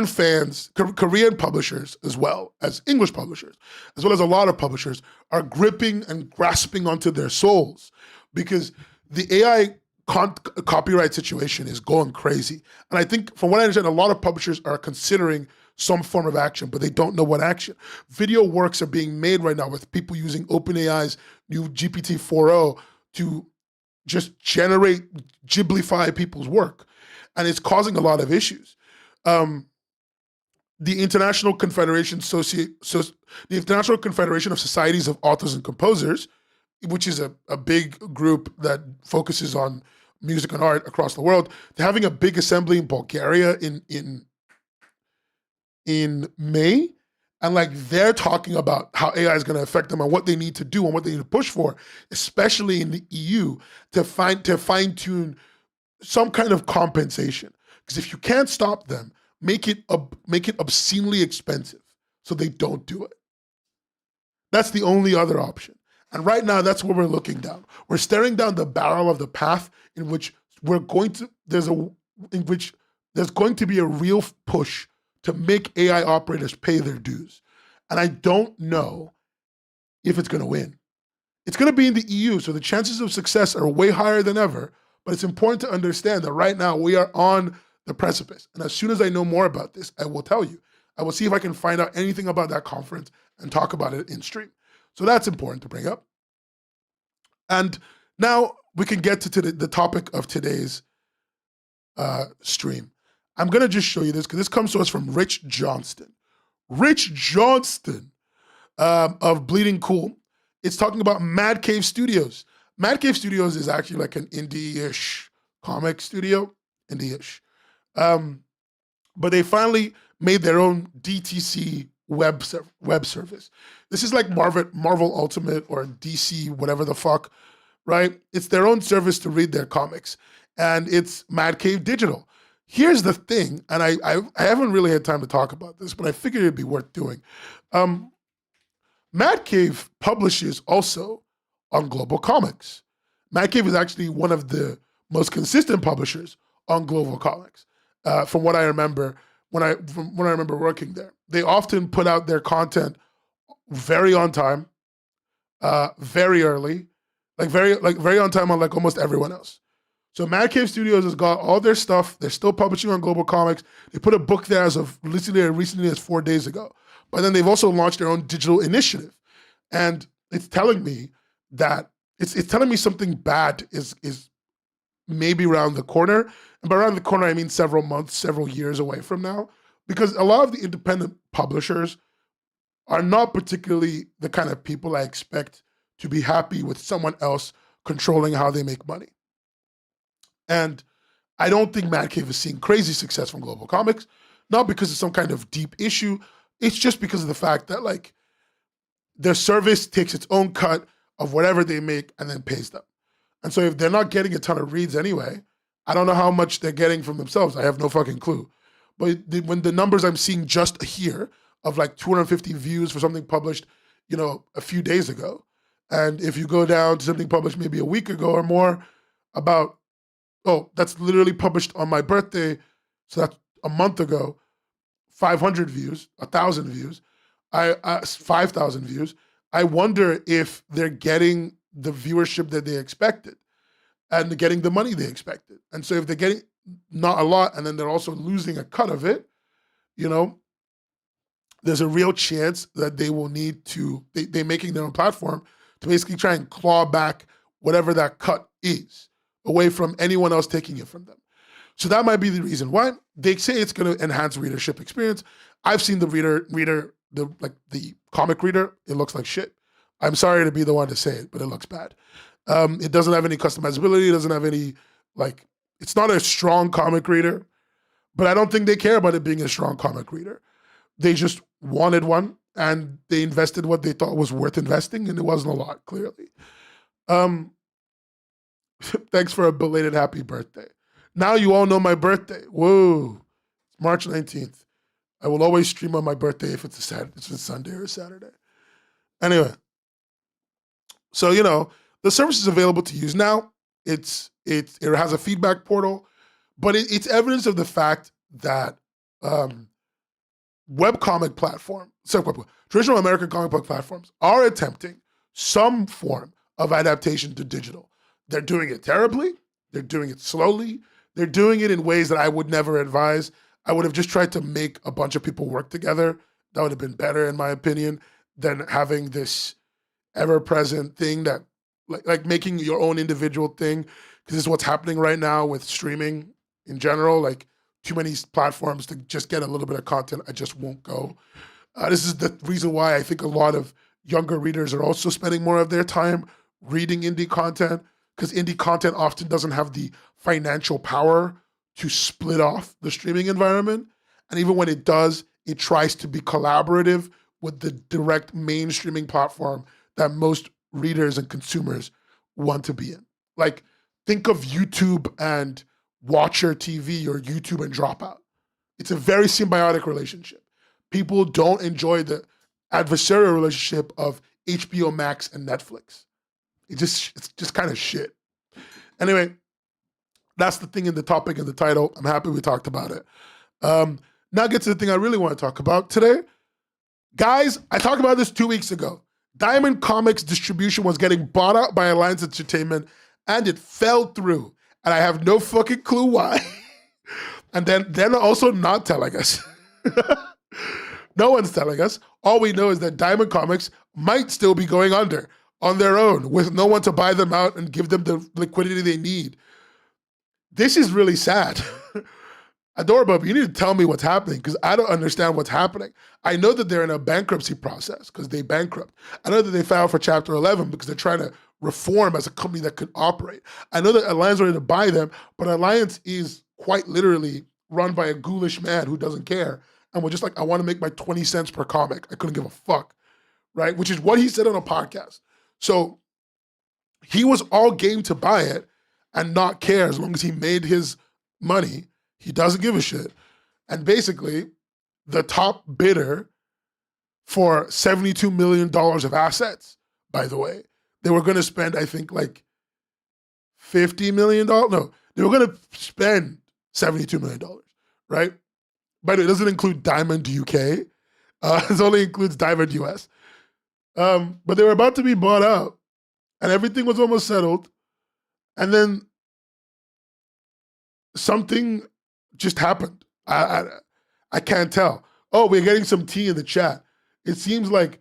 S1: fans, Korean publishers, as well as English publishers, as well as a lot of publishers, are gripping and grasping onto their souls because the AI copyright situation is going crazy. And I think, from what I understand, a lot of publishers are considering some form of action, but they don't know what action. Video works are being made right now with people using OpenAI's new GPT-4o to just generate, Ghiblify people's work. And it's causing a lot of issues. The International Confederation the International Confederation of Societies of Authors and Composers, which is a big group that focuses on music and art across the world, they're having a big assembly in Bulgaria in May, and like they're talking about how AI is going to affect them and what they need to do and what they need to push for, especially in the EU, to fine tune some kind of compensation. Because if you can't stop them, make it obscenely expensive so they don't do it. That's the only other option. And right now, that's where we're looking down. We're staring down the barrel of the path in which there's going to be a real push to make AI operators pay their dues. And I don't know if it's going to win. It's going to be in the EU, so the chances of success are way higher than ever, but it's important to understand that right now we are on the precipice. And as soon as I know more about this, I will tell you. I will see if I can find out anything about that conference and talk about it in stream. So that's important to bring up. And now we can get to the topic of today's stream. I'm going to just show you this because this comes to us from Rich Johnston. Rich Johnston of Bleeding Cool. It's talking about Mad Cave Studios. Mad Cave Studios is actually like an indie-ish comic studio. Indie-ish. But they finally made their own DTC web service. This is like Marvel Ultimate or DC, whatever the fuck, right? It's their own service to read their comics. And it's Mad Cave Digital. Here's the thing, and I haven't really had time to talk about this, but I figured it'd be worth doing. Mad Cave publishes also on Global Comics. Mad Cave is actually one of the most consistent publishers on Global Comics, from what I remember when I remember working there. They often put out their content very on time, very early, very on time, unlike almost everyone else. So Mad Cave Studios has got all their stuff. They're still publishing on Global Comics. They put a book there as of recently as 4 days ago. But then they've also launched their own digital initiative. And it's telling me that, it's telling me something bad is maybe around the corner. And by around the corner, I mean several months, several years away from now. Because a lot of the independent publishers are not particularly the kind of people I expect to be happy with someone else controlling how they make money. And I don't think Mad Cave is seeing crazy success from Global Comics, not because of some kind of deep issue. It's just because of the fact that like their service takes its own cut of whatever they make and then pays them. And so if they're not getting a ton of reads anyway, I don't know how much they're getting from themselves. I have no fucking clue. But when the numbers I'm seeing just here of like 250 views for something published, a few days ago, and if you go down to something published maybe a week ago or more, that's literally published on my birthday, so that's a month ago, 500 views, 1,000 views, 5,000 views. I wonder if they're getting the viewership that they expected and getting the money they expected. And so if they're getting not a lot and then they're also losing a cut of it, there's a real chance that they will need to, they're making their own platform to basically try and claw back whatever that cut is away from anyone else taking it from them. So that might be the reason why. They say it's going to enhance readership experience. I've seen the the comic reader. It looks like shit. I'm sorry to be the one to say it, but it looks bad. It doesn't have any customizability. It doesn't have any, it's not a strong comic reader. But I don't think they care about it being a strong comic reader. They just wanted one, and they invested what they thought was worth investing, and it wasn't a lot, clearly. Thanks for a belated happy birthday. Now you all know my birthday. Whoa. March 19th. I will always stream on my birthday if it's a Sunday or a Saturday. Anyway. So, the service is available to use now. It has a feedback portal, but it's evidence of the fact that webcomic traditional American comic book platforms are attempting some form of adaptation to digital. They're doing it terribly. They're doing it slowly. They're doing it in ways that I would never advise. I would have just tried to make a bunch of people work together. That would have been better, in my opinion, than having this ever-present thing that, like making your own individual thing, because this is what's happening right now with streaming in general. Like, too many platforms to just get a little bit of content. I just won't go. This is the reason why I think a lot of younger readers are also spending more of their time reading indie content, because indie content often doesn't have the financial power to split off the streaming environment. And even when it does, it tries to be collaborative with the direct mainstreaming platform that most readers and consumers want to be in. Like, think of YouTube and Watcher TV or YouTube and Dropout. It's a very symbiotic relationship. People don't enjoy the adversarial relationship of HBO Max and Netflix. It's just kind of shit. Anyway, that's the thing in the topic and the title. I'm happy we talked about it. Now get to the thing I really want to talk about today. Guys, I talked about this 2 weeks ago. Diamond Comics distribution was getting bought out by Alliance Entertainment, and it fell through. And I have no fucking clue why. And then they're also not telling us. No one's telling us. All we know is that Diamond Comics might still be going under on their own with no one to buy them out and give them the liquidity they need. This is really sad. Adorable, you need to tell me what's happening, because I don't understand what's happening. I know that they're in a bankruptcy process because they bankrupt. I know that they filed for Chapter 11 because they're trying to reform as a company that could operate. I know that Alliance wanted to buy them, but Alliance is quite literally run by a ghoulish man who doesn't care. And we're just like, I want to make my 20 cents per comic. I couldn't give a fuck, right? Which is what he said on a podcast. So he was all game to buy it and not care as long as he made his money. He doesn't give a shit. And basically, the top bidder for $72 million of assets, by the way, they were going to spend, I think, like $50 million. No, they were going to spend $72 million, right? But it doesn't include Diamond UK. It only includes Diamond US. But they were about to be bought out, and everything was almost settled. And then something just happened. I can't tell. Oh, we're getting some tea in the chat. It seems like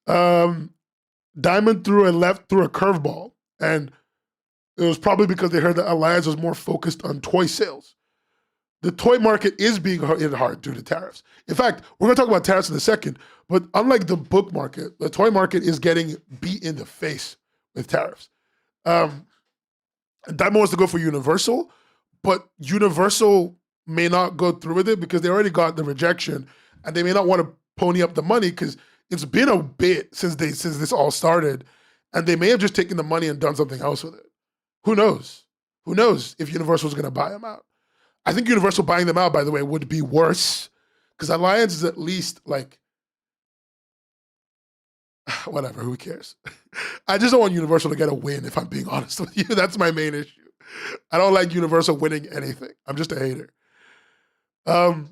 S1: Diamond threw a curveball, and it was probably because they heard that Alliance was more focused on toy sales. The toy market is being hit hard due to tariffs. In fact, we're going to talk about tariffs in a second, but unlike the book market, the toy market is getting beat in the face with tariffs. Diamond wants to go for Universal, but Universal may not go through with it because they already got the rejection, and they may not want to pony up the money because it's been a bit since this all started, and they may have just taken the money and done something else with it. Who knows? Who knows if Universal's going to buy them out? I think Universal buying them out, by the way, would be worse, because Alliance is at least like, whatever, who cares? I just don't want Universal to get a win, if I'm being honest with you. That's my main issue. I don't like Universal winning anything. I'm just a hater. But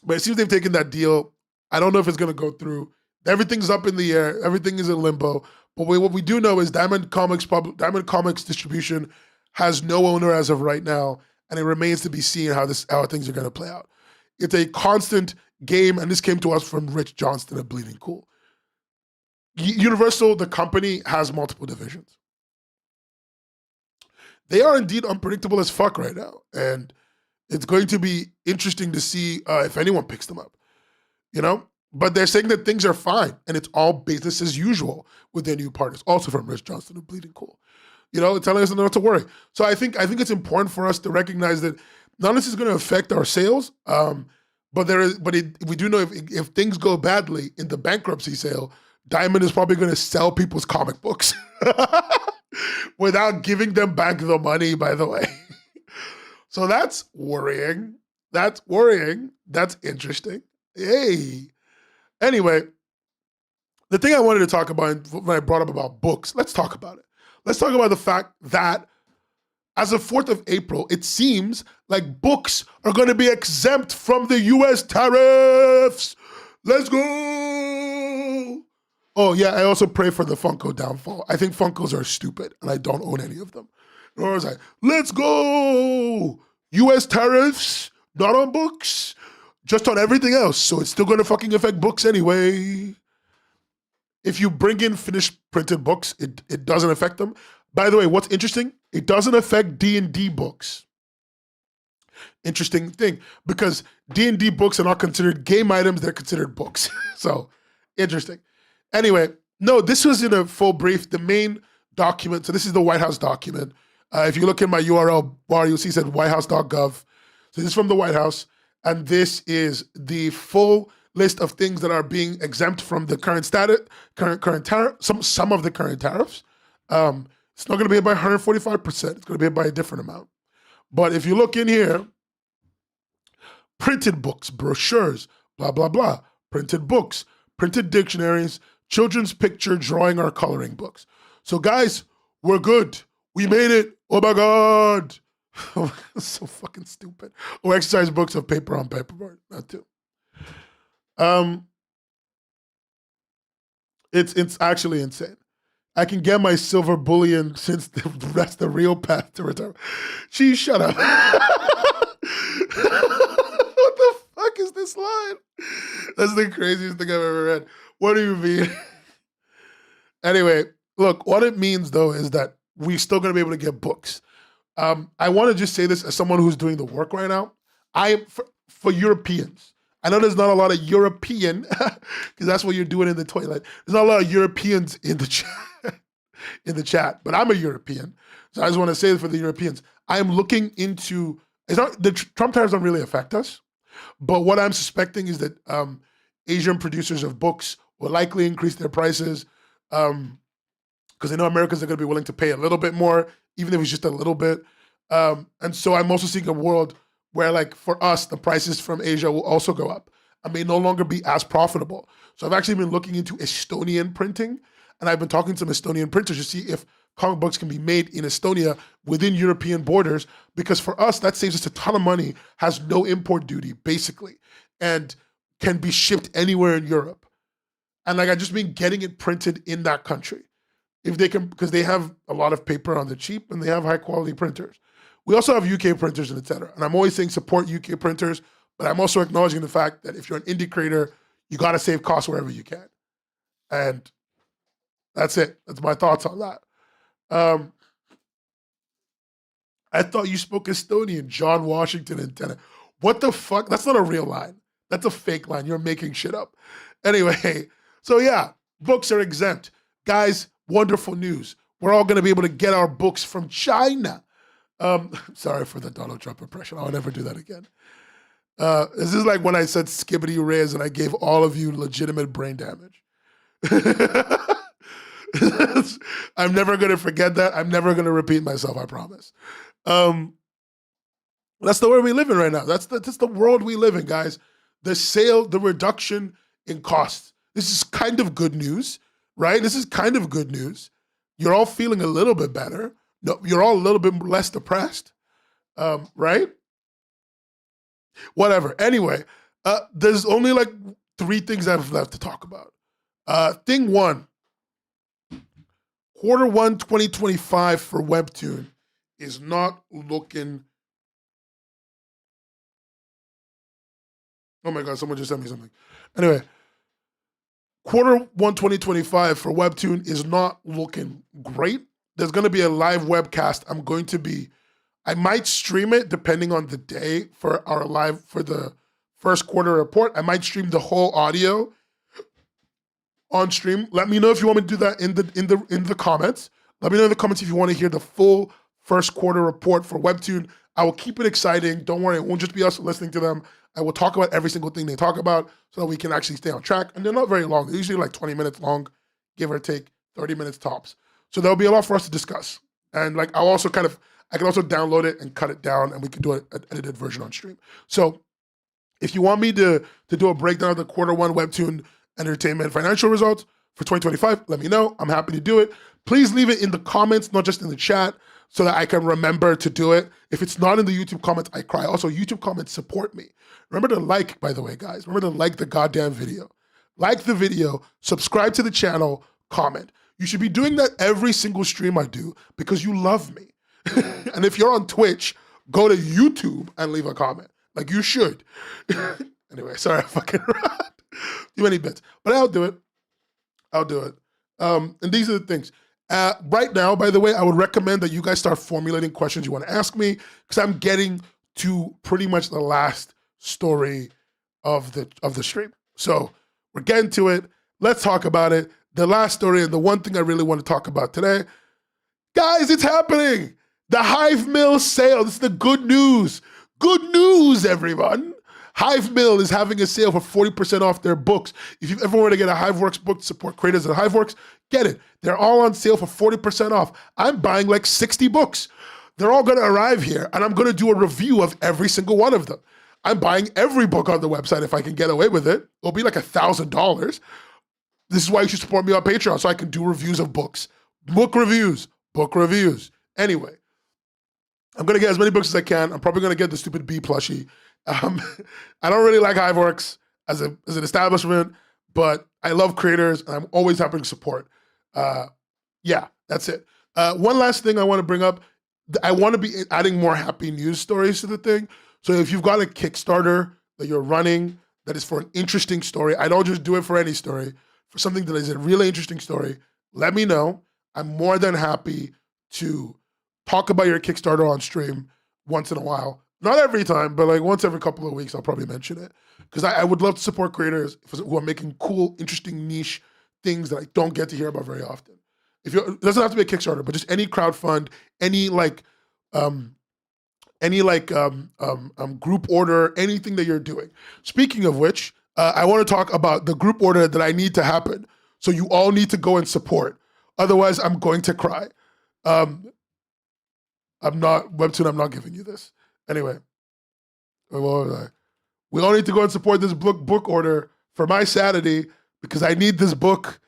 S1: it seems they've taken that deal. I don't know if it's going to go through. Everything's up in the air. Everything is in limbo. But what we do know is Diamond Comics distribution has no owner as of right now, and it remains to be seen how things are going to play out. It's a constant game, and this came to us from Rich Johnston at Bleeding Cool. Universal, the company, has multiple divisions. They are indeed unpredictable as fuck right now, and it's going to be interesting to see if anyone picks them up, But they're saying that things are fine, and it's all business as usual with their new partners, also from Rich Johnston of Bleeding Cool. Telling us not to worry. So I think it's important for us to recognize that None of this is going to affect our sales. But we do know if things go badly in the bankruptcy sale, Diamond is probably going to sell people's comic books without giving them back the money, by the way. So that's worrying. That's worrying. That's interesting. Hey. Anyway, the thing I wanted to talk about when I brought up about books, let's talk about it. Let's talk about the fact that as of 4th of April, it seems like books are going to be exempt from the US tariffs. Let's go. Oh, yeah, I also pray for the Funko downfall. I think Funkos are stupid, and I don't own any of them. And I was like, let's go. US tariffs, not on books, just on everything else. So it's still going to fucking affect books anyway. If you bring in finished printed books, it doesn't affect them. By the way, what's interesting, it doesn't affect D&D books. Interesting thing, because D&D books are not considered game items, they're considered books. So, interesting. Anyway, no, this was in a full brief. The main document, so this is the White House document. If you look in my URL bar, you'll see it said whitehouse.gov. So this is from the White House, and this is the full list of things that are being exempt from the current tariff, some of the current tariffs. It's not going to be hit by 145%. It's going to be hit by a different amount. But if you look in here, printed books, brochures, blah, blah, blah, printed books, printed dictionaries, children's picture, drawing, or coloring books. So guys, we're good. We made it. Oh my God. So fucking stupid. Or exercise books of paper on paperboard. That too. It's actually insane. I can get my silver bullion since that's the real path to retirement. Gee, shut up. What the fuck is this line? That's the craziest thing I've ever read. What do you mean? Anyway, look, what it means though is that we're still going to be able to get books. I want to just say this as someone who's doing the work right now. For Europeans, I know there's not a lot of European, because that's what you're doing in the toilet. There's not a lot of Europeans in the chat, but I'm a European. So I just want to say for the Europeans, I am looking into, the Trump tariffs don't really affect us, but what I'm suspecting is that Asian producers of books will likely increase their prices because they know Americans are going to be willing to pay a little bit more, even if it's just a little bit. And so I'm also seeing a world where, like, for us, the prices from Asia will also go up and may no longer be as profitable. So I've actually been looking into Estonian printing, and I've been talking to some Estonian printers to see if comic books can be made in Estonia within European borders, because for us, that saves us a ton of money, has no import duty, basically, and can be shipped anywhere in Europe. And like, I've just been getting it printed in that country. If they can, because they have a lot of paper on the cheap and they have high quality printers. We also have UK printers and et cetera. And I'm always saying support UK printers, but I'm also acknowledging the fact that if you're an indie creator, you got to save costs wherever you can. And that's it. That's my thoughts on that. I thought you spoke Estonian, John Washington antenna. What the fuck? That's not a real line. That's a fake line. You're making shit up. Anyway, so yeah, books are exempt. Guys, wonderful news. We're all going to be able to get our books from China. Sorry for the Donald Trump impression. I'll never do that again. This is like when I said skibbity riz and I gave all of you legitimate brain damage. I'm never going to forget that. I'm never going to repeat myself, I promise. That's the world we live in right now. That's the world we live in, guys. The reduction in costs. This is kind of good news, right? This is kind of good news. You're all feeling a little bit better. No, you're all a little bit less depressed, right? Whatever. Anyway, there's only like 3 things I've left to talk about. Thing 1, Q1 2025 for Webtoon is not looking. Oh my God, someone just sent me something. Anyway, Q1 2025 for Webtoon is not looking great. There's going to be a live webcast. I might stream it depending on the day for the first quarter report. I might stream the whole audio on stream. Let me know if you want me to do that in the comments. Let me know in the comments if you want to hear the full first quarter report for Webtoon. I will keep it exciting. Don't worry, it won't just be us listening to them. I will talk about every single thing they talk about so that we can actually stay on track. And they're not very long. They're usually like 20 minutes long, give or take 30 minutes tops. So there'll be a lot for us to discuss. And like I can also download it and cut it down, and we can do an edited version on stream. So if you want me to do a breakdown of the Q1 Webtoon Entertainment financial results for 2025, let me know. I'm happy to do it. Please leave it in the comments, not just in the chat, so that I can remember to do it. If it's not in the YouTube comments, I cry. Also, YouTube comments support me. Remember to like, by the way, guys. Remember to like the goddamn video. Like the video, subscribe to the channel, comment. You should be doing that every single stream I do because you love me. And if you're on Twitch, go to YouTube and leave a comment. Like you should. Anyway, sorry, I fucking too many bits. But I'll do it. And these are the things. Right now, by the way, I would recommend that you guys start formulating questions you want to ask me because I'm getting to pretty much the last story of the stream. So we're getting to it. Let's talk about it. The last story and the one thing I really want to talk about today. Guys, it's happening. The Hive Mill sale. This is the good news. Good news, everyone. Hive Mill is having a sale for 40% off their books. If you've ever wanted to get a Hiveworks book to support creators at Hiveworks, get it. They're all on sale for 40% off. I'm buying like 60 books. They're all going to arrive here, and I'm going to do a review of every single one of them. I'm buying every book on the website if I can get away with it. It'll be like $1,000. This is why you should support me on Patreon, so I can do reviews of books. Book reviews. Anyway, I'm going to get as many books as I can. I'm probably going to get the stupid Bee plushie. I don't really like Hiveworks as an establishment, but I love creators, and I'm always happy to support. Yeah, that's it. One last thing I want to bring up. I want to be adding more happy news stories to the thing. So if you've got a Kickstarter that you're running that is for an interesting story, I don't just do it for any story, for something that is a really interesting story, let me know. I'm more than happy to talk about your Kickstarter on stream once in a while. Not every time, but like once every couple of weeks, I'll probably mention it. Because I would love to support creators who are making cool, interesting, niche things that I don't get to hear about very often. It doesn't have to be a Kickstarter, but just any crowdfund, any group order, anything that you're doing. Speaking of which, I want to talk about the group order that I need to happen. So you all need to go and support. Otherwise, I'm going to cry. Webtoon, I'm not giving you this. Anyway, we all need to go and support this book order for my sanity because I need this book.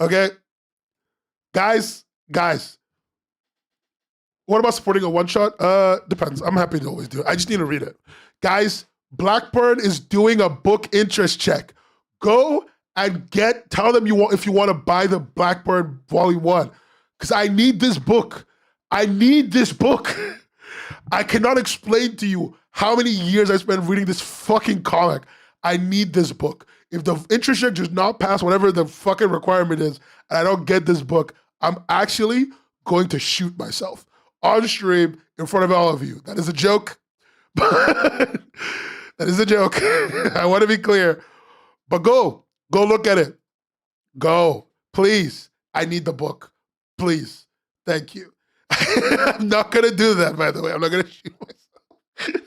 S1: Okay? Guys, what about supporting a one-shot? Depends. I'm happy to always do it. I just need to read it. Guys, Blackburn is doing a book interest check. Go and tell them if you want to buy the Blackburn Volume 1. Because I need this book. I cannot explain to you how many years I spent reading this fucking comic. I need this book. If the interest check does not pass whatever the fucking requirement is, and I don't get this book, I'm actually going to shoot myself on stream in front of all of you. That is a joke. That is a joke. I want to be clear. But go look at it. Go. Please. I need the book. Please. Thank you. I'm not going to do that, by the way. I'm not going to shoot myself.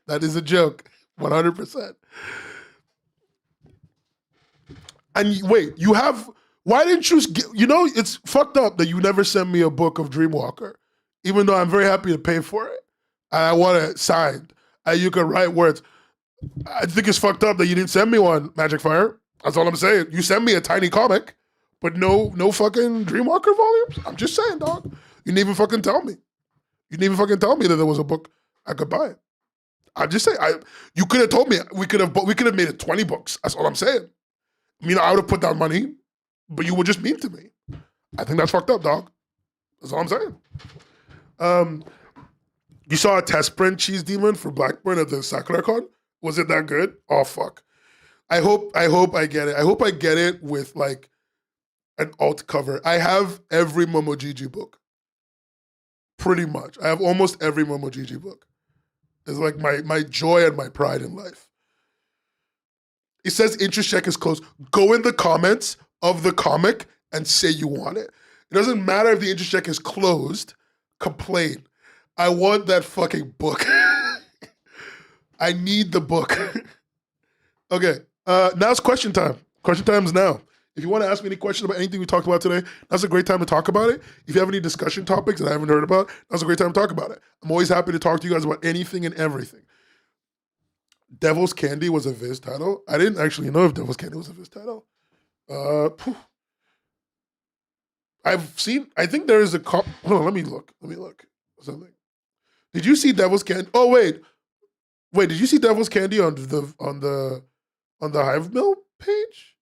S1: That is a joke. 100%. And wait, why didn't you, it's fucked up that you never sent me a book of Dreamwalker, even though I'm very happy to pay for it. And I want it signed. And you can write words. I think it's fucked up that you didn't send me one, Magic Fire. That's all I'm saying. You sent me a tiny comic, but no fucking Dreamwalker volumes. I'm just saying, dog. You didn't even fucking tell me. You didn't even fucking tell me that there was a book I could buy. I'm just saying. You could have told me. We could have made it 20 books. That's all I'm saying. I mean, I would have put down money, but you were just mean to me. I think that's fucked up, dog. That's all I'm saying. You saw a test print Cheese Demon for Blackburn at the SakuraiCon? Was it that good? Oh, fuck. I hope I get it. I hope I get it with like an alt cover. I have every Momojiji book. Pretty much. I have almost every Momojiji book. It's like my joy and my pride in life. It says interest check is closed. Go in the comments of the comic and say you want it. It doesn't matter if the interest check is closed. Complain. I want that fucking book. I need the book. Okay, now it's question time. Question time is now. If you want to ask me any questions about anything we talked about today, that's a great time to talk about it. If you have any discussion topics that I haven't heard about, that's a great time to talk about it. I'm always happy to talk to you guys about anything and everything. Devil's Candy was a Viz title. I didn't actually know if Devil's Candy was a Viz title. I think there is a hold on, let me look. Something. Did you see Devil's Candy? Oh, wait, did you see Devil's Candy on the Hive Mill page?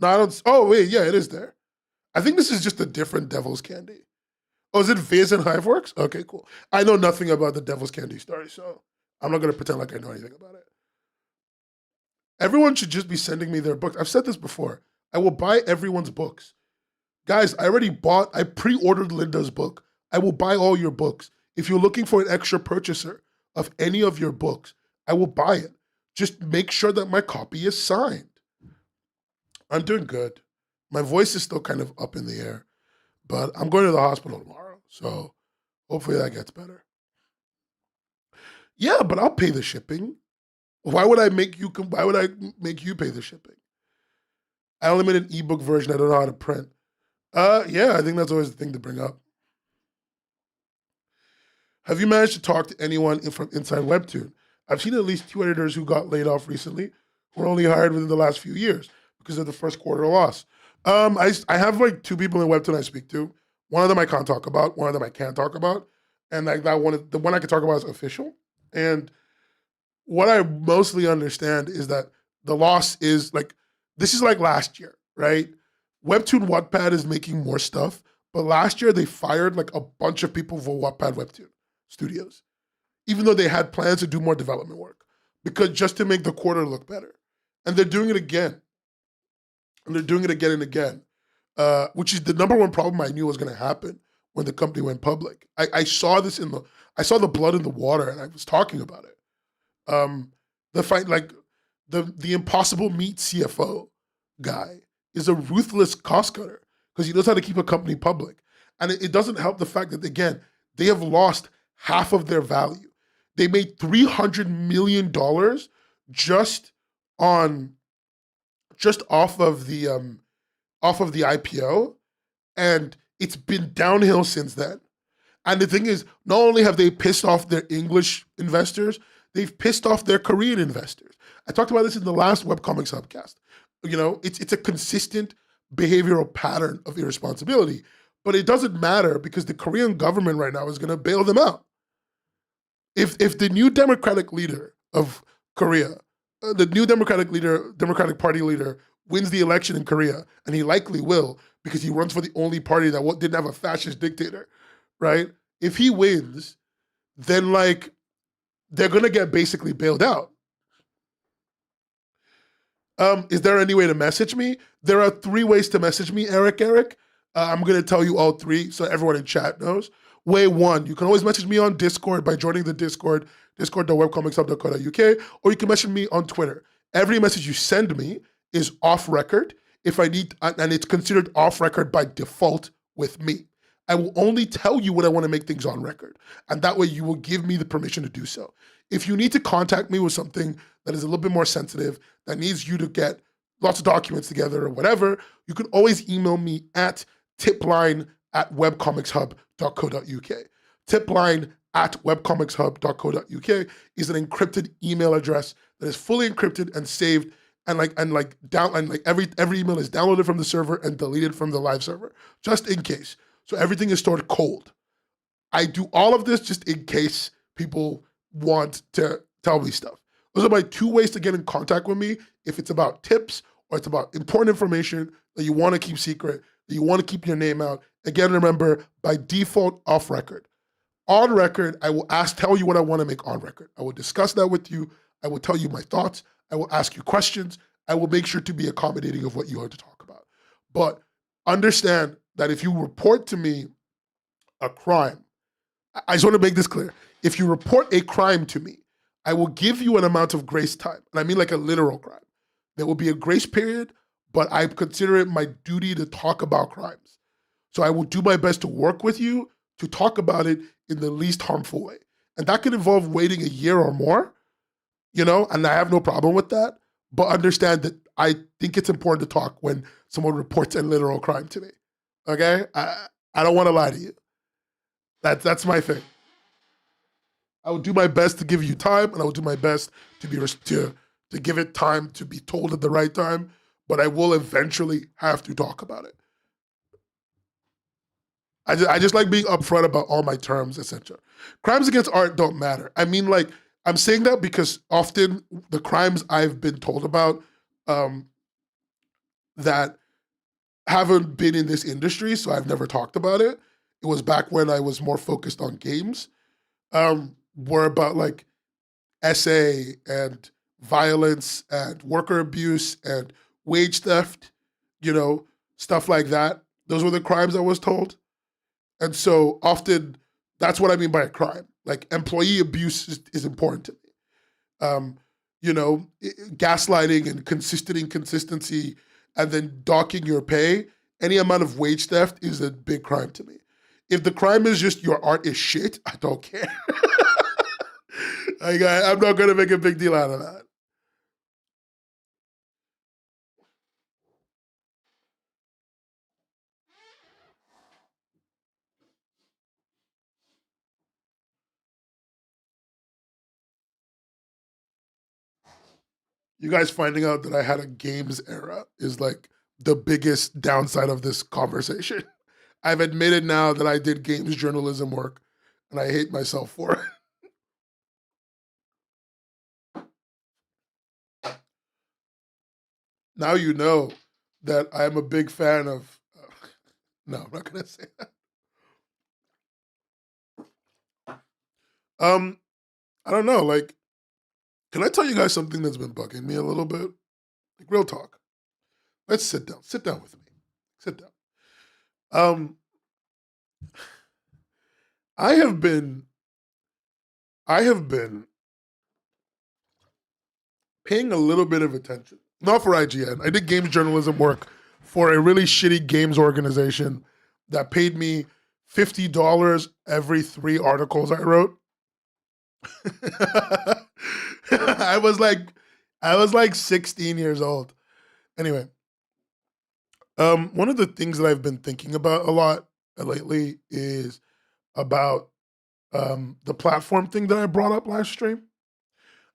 S1: No, I don't. Oh, wait, yeah, it is there. I think this is just a different Devil's Candy. Oh, is it Viz and Hiveworks? Okay, cool. I know nothing about the Devil's Candy story, so I'm not going to pretend like I know anything about it. Everyone should just be sending me their books. I've said this before. I will buy everyone's books. Guys, I pre-ordered Linda's book. I will buy all your books. If you're looking for an extra purchaser of any of your books, I will buy it. Just make sure that my copy is signed. I'm doing good. My voice is still kind of up in the air, but I'm going to the hospital tomorrow, so hopefully that gets better. Yeah, but I'll pay the shipping. Why would I make you pay the shipping? I only made an ebook version. I don't know how to print. Yeah, I think that's always the thing to bring up. Have you managed to talk to anyone from inside Webtoon? I've seen at least 2 editors who got laid off recently who were only hired within the last few years because of the first quarter loss. I have like 2 people in Webtoon I speak to. One of them I can't talk about. One of them I can talk about. And like the one I can talk about is official. And what I mostly understand is that the loss is like, this is like last year, right? Webtoon Wattpad is making more stuff, but last year they fired like a bunch of people for Wattpad Webtoon studios, even though they had plans to do more development work, because just to make the quarter look better. And they're doing it again. And they're doing it again and again, which is the number one problem I knew was going to happen when the company went public. I saw this I saw the blood in the water, and I was talking about it. The Impossible Meat CFO guy is a ruthless cost cutter because he knows how to keep a company public. And it doesn't help the fact that, again, they have lost half of their value. They made $300 million just off of the IPO, and it's been downhill since then. And the thing is, not only have they pissed off their English investors, they've pissed off their Korean investors. I talked about this in the last Webcomics Hubcast. You know, it's a consistent behavioral pattern of irresponsibility, but it doesn't matter because the Korean government right now is going to bail them out. If the new Democratic leader of Korea, the new Democratic Party leader wins the election in Korea, and he likely will because he runs for the only party that didn't have a fascist dictator, right? If he wins, then like they're going to get basically bailed out. Is there any way to message me? There are 3 ways to message me, Eric. I'm going to tell you all 3 so everyone in chat knows. Way 1, you can always message me on Discord by joining the Discord, discord.webcomicshub.co.uk, or you can message me on Twitter. Every message you send me is off record if I need, and it's considered off record by default with me. I will only tell you when I want to make things on record, and that way you will give me the permission to do so. If you need to contact me with something that is a little bit more sensitive, that needs you to get lots of documents together or whatever, you can always email me at tipline@webcomicshub.co.uk. Tipline@webcomicshub.co.uk is an encrypted email address that is fully encrypted and saved, and every email is downloaded from the server and deleted from the live server, just in case. So everything is stored cold. I do all of this just in case people want to tell me stuff. Those are my 2 ways to get in contact with me if it's about tips or it's about important information that you want to keep secret, that you want to keep your name out. Again, remember, by default, off record. On record, I will tell you what I want to make on record. I will discuss that with you. I will tell you my thoughts. I will ask you questions. I will make sure to be accommodating of what you want to talk about. But understand that if you report to me a crime, I just want to make this clear. If you report a crime to me, I will give you an amount of grace time. And I mean like a literal crime. There will be a grace period, but I consider it my duty to talk about crimes. So I will do my best to work with you to talk about it in the least harmful way. And that could involve waiting a year or more, and I have no problem with that. But understand that I think it's important to talk when someone reports a literal crime to me. Okay? I don't want to lie to you. That's my thing. I will do my best to give you time, and I will do my best to give it time to be told at the right time, but I will eventually have to talk about it. I just like being upfront about all my terms, etc. Crimes against art don't matter. I mean, like, I'm saying that because often the crimes I've been told about that haven't been in this industry, so I've never talked about it. It was back when I was more focused on games, were about like SA and violence and worker abuse and wage theft, stuff like that. Those were the crimes I was told. And so often that's what I mean by a crime. Like employee abuse is important to me. Gaslighting and consistent inconsistency and then docking your pay, any amount of wage theft is a big crime to me. If the crime is just your art is shit, I don't care. Like, I'm not going to make a big deal out of that. You guys finding out that I had a games era is like the biggest downside of this conversation. I've admitted now that I did games journalism work, and I hate myself for it. Now you know that I'm a big fan of. No, I'm not gonna say that. I don't know. Like, can I tell you guys something that's been bugging me a little bit? Like, real talk. Let's sit down. Sit down with me. Sit down. Um, I have been paying a little bit of attention. Not for IGN. I did games journalism work for a really shitty games organization that paid me $50 every 3 articles I wrote. I was like 16 years old. Anyway, one of the things that I've been thinking about a lot lately is about the platform thing that I brought up last stream.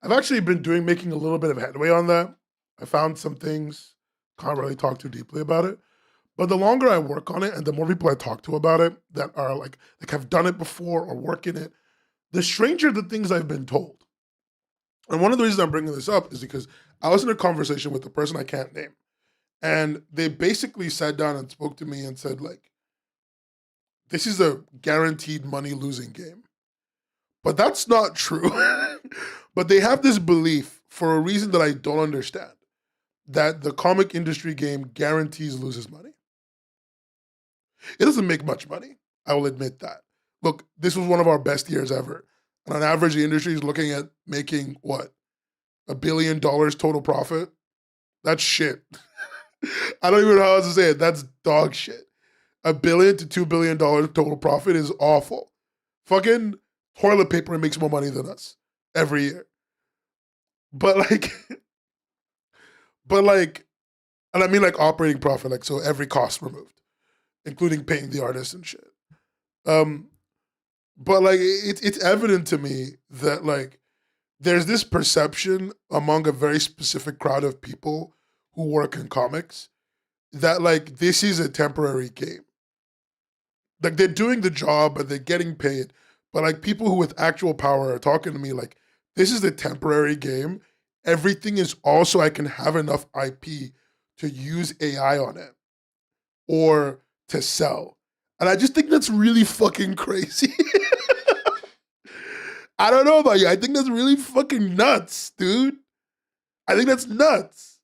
S1: I've actually been making a little bit of headway on that. I found some things, can't really talk too deeply about it. But the longer I work on it and the more people I talk to about it that are like have done it before or work in it, the stranger the things I've been told. And one of the reasons I'm bringing this up is because I was in a conversation with a person I can't name. And they basically sat down and spoke to me and said, like, this is a guaranteed money losing game. But that's not true. But they have this belief for a reason that I don't understand, that the comic industry game guarantees loses money. It doesn't make much money. I will admit that. Look, this was one of our best years ever. And on average, the industry is looking at making what? $1 billion total profit? That's shit. I don't even know how else to say it. That's dog shit. $1 billion to $2 billion total profit is awful. Fucking toilet paper makes more money than us every year. But and I mean like operating profit, like so every cost removed, including paying the artists and shit. But like it's evident to me that like there's this perception among a very specific crowd of people who work in comics that like this is a temporary game. Like they're doing the job and they're getting paid, but like people who with actual power are talking to me like this is a temporary game. Everything is also I can have enough IP to use AI on it or to sell. And I just think that's really fucking crazy. I don't know about you. I think that's really fucking nuts, dude. I think that's nuts.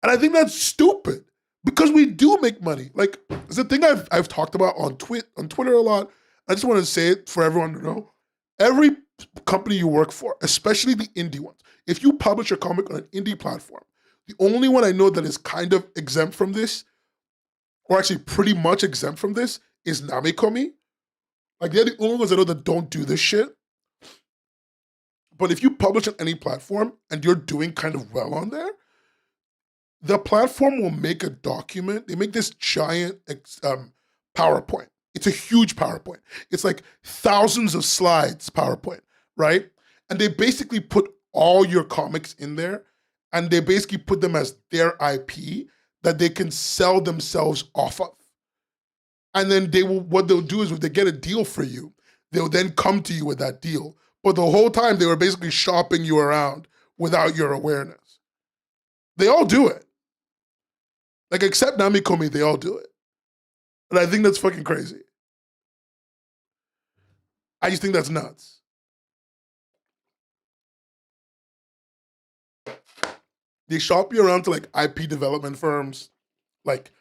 S1: And I think that's stupid because we do make money. Like, it's a thing I've talked about on Twitter a lot. I just want to say it for everyone to know. Every company you work for, especially the indie ones, if you publish a comic on an indie platform, the only one I know that is kind of exempt from this, or actually pretty much exempt from this, is Namekomi. Like they're the only ones I know that don't do this shit. But if you publish on any platform and you're doing kind of well on there, the platform will make a document. They make this giant PowerPoint. It's a huge PowerPoint. It's like thousands of slides PowerPoint, right? And they basically put all your comics in there, and they basically put them as their IP that they can sell themselves off of. And then what they'll do is if they get a deal for you, they'll then come to you with that deal. But the whole time they were basically shopping you around without your awareness. They all do it. Like, except Namikomi, they all do it. And I think that's fucking crazy. I just think that's nuts. They shop you around to like IP development firms, like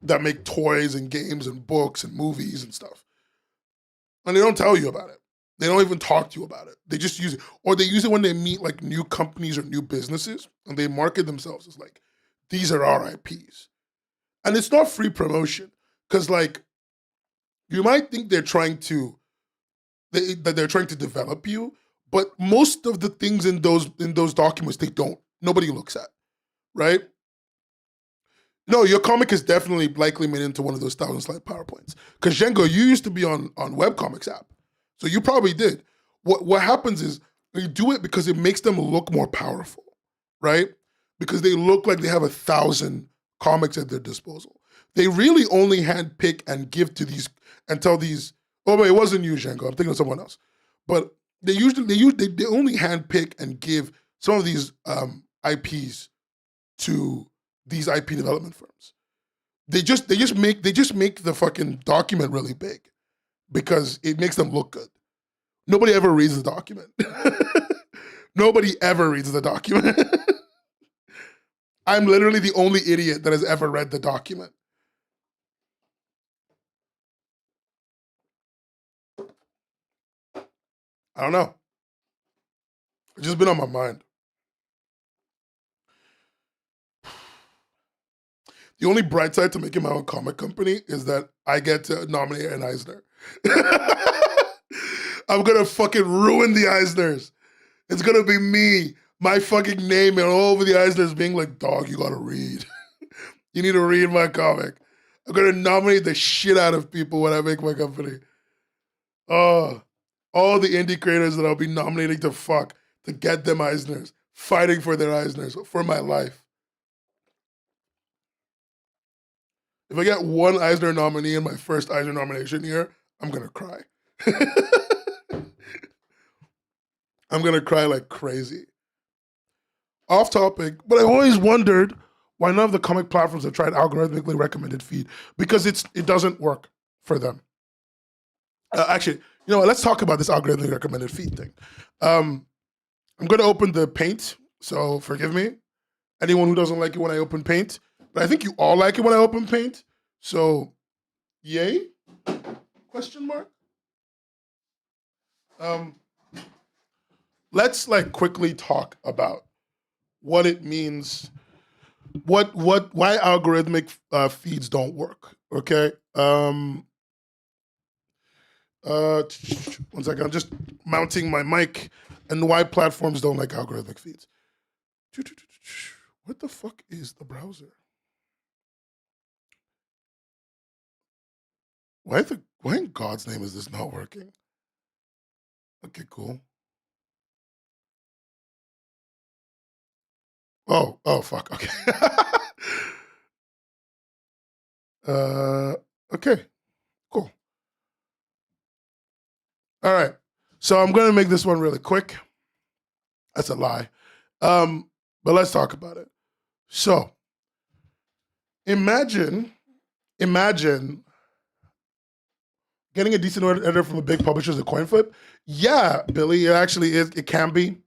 S1: that make toys and games and books and movies and stuff. And they don't tell you about it. They don't even talk to you about it. They just use it. Or they use it when they meet like new companies or new businesses and they market themselves as like, these are our IPs. And it's not free promotion. Because like, you might think they're trying to develop you, but most of the things in those documents nobody looks at, right? No, your comic is definitely likely made into one of those 1,000-slide PowerPoints. Because Django, you used to be on Webcomics app, so you probably did. What happens is they do it because it makes them look more powerful, right? Because they look like they have 1,000 comics at their disposal. They really only handpick and give to these and tell these. Oh wait, it wasn't you, Django. I'm thinking of someone else. But they only handpick and give some of these IPs to these IP development firms. They just make the fucking document really big because it makes them look good. Nobody ever reads the document. Nobody ever reads the document. I'm literally the only idiot that has ever read the document. I don't know. It's just been on my mind. The only bright side to making my own comic company is that I get to nominate an Eisner. I'm gonna fucking ruin the Eisners. It's gonna be me, my fucking name, and all over the Eisners being like, dog, you gotta read. You need to read my comic. I'm gonna nominate the shit out of people when I make my company. Oh, all the indie creators that I'll be nominating to get them Eisners, fighting for their Eisners for my life. If I get one Eisner nominee in my first Eisner nomination year, I'm gonna cry. I'm gonna cry like crazy. Off topic, but I've always wondered why none of the comic platforms have tried algorithmically recommended feed because it doesn't work for them. Actually, you know what? Let's talk about this algorithmically recommended feed thing. I'm gonna open the Paint, so forgive me. Anyone who doesn't like it when I open Paint, but I think you all like it when I open Paint. So, yay? Question mark. Let's like quickly talk about what it means, why algorithmic feeds don't work. Okay. One second. I'm just mounting my mic, and why platforms don't like algorithmic feeds. What the fuck is the browser? Why in God's name is this not working? Okay, cool. Oh, fuck. Okay. Okay, cool. All right. So I'm gonna make this one really quick. That's a lie. But let's talk about it. So imagine getting a decent editor from a big publisher is a coin flip. Yeah, Billy, it actually is. It can be.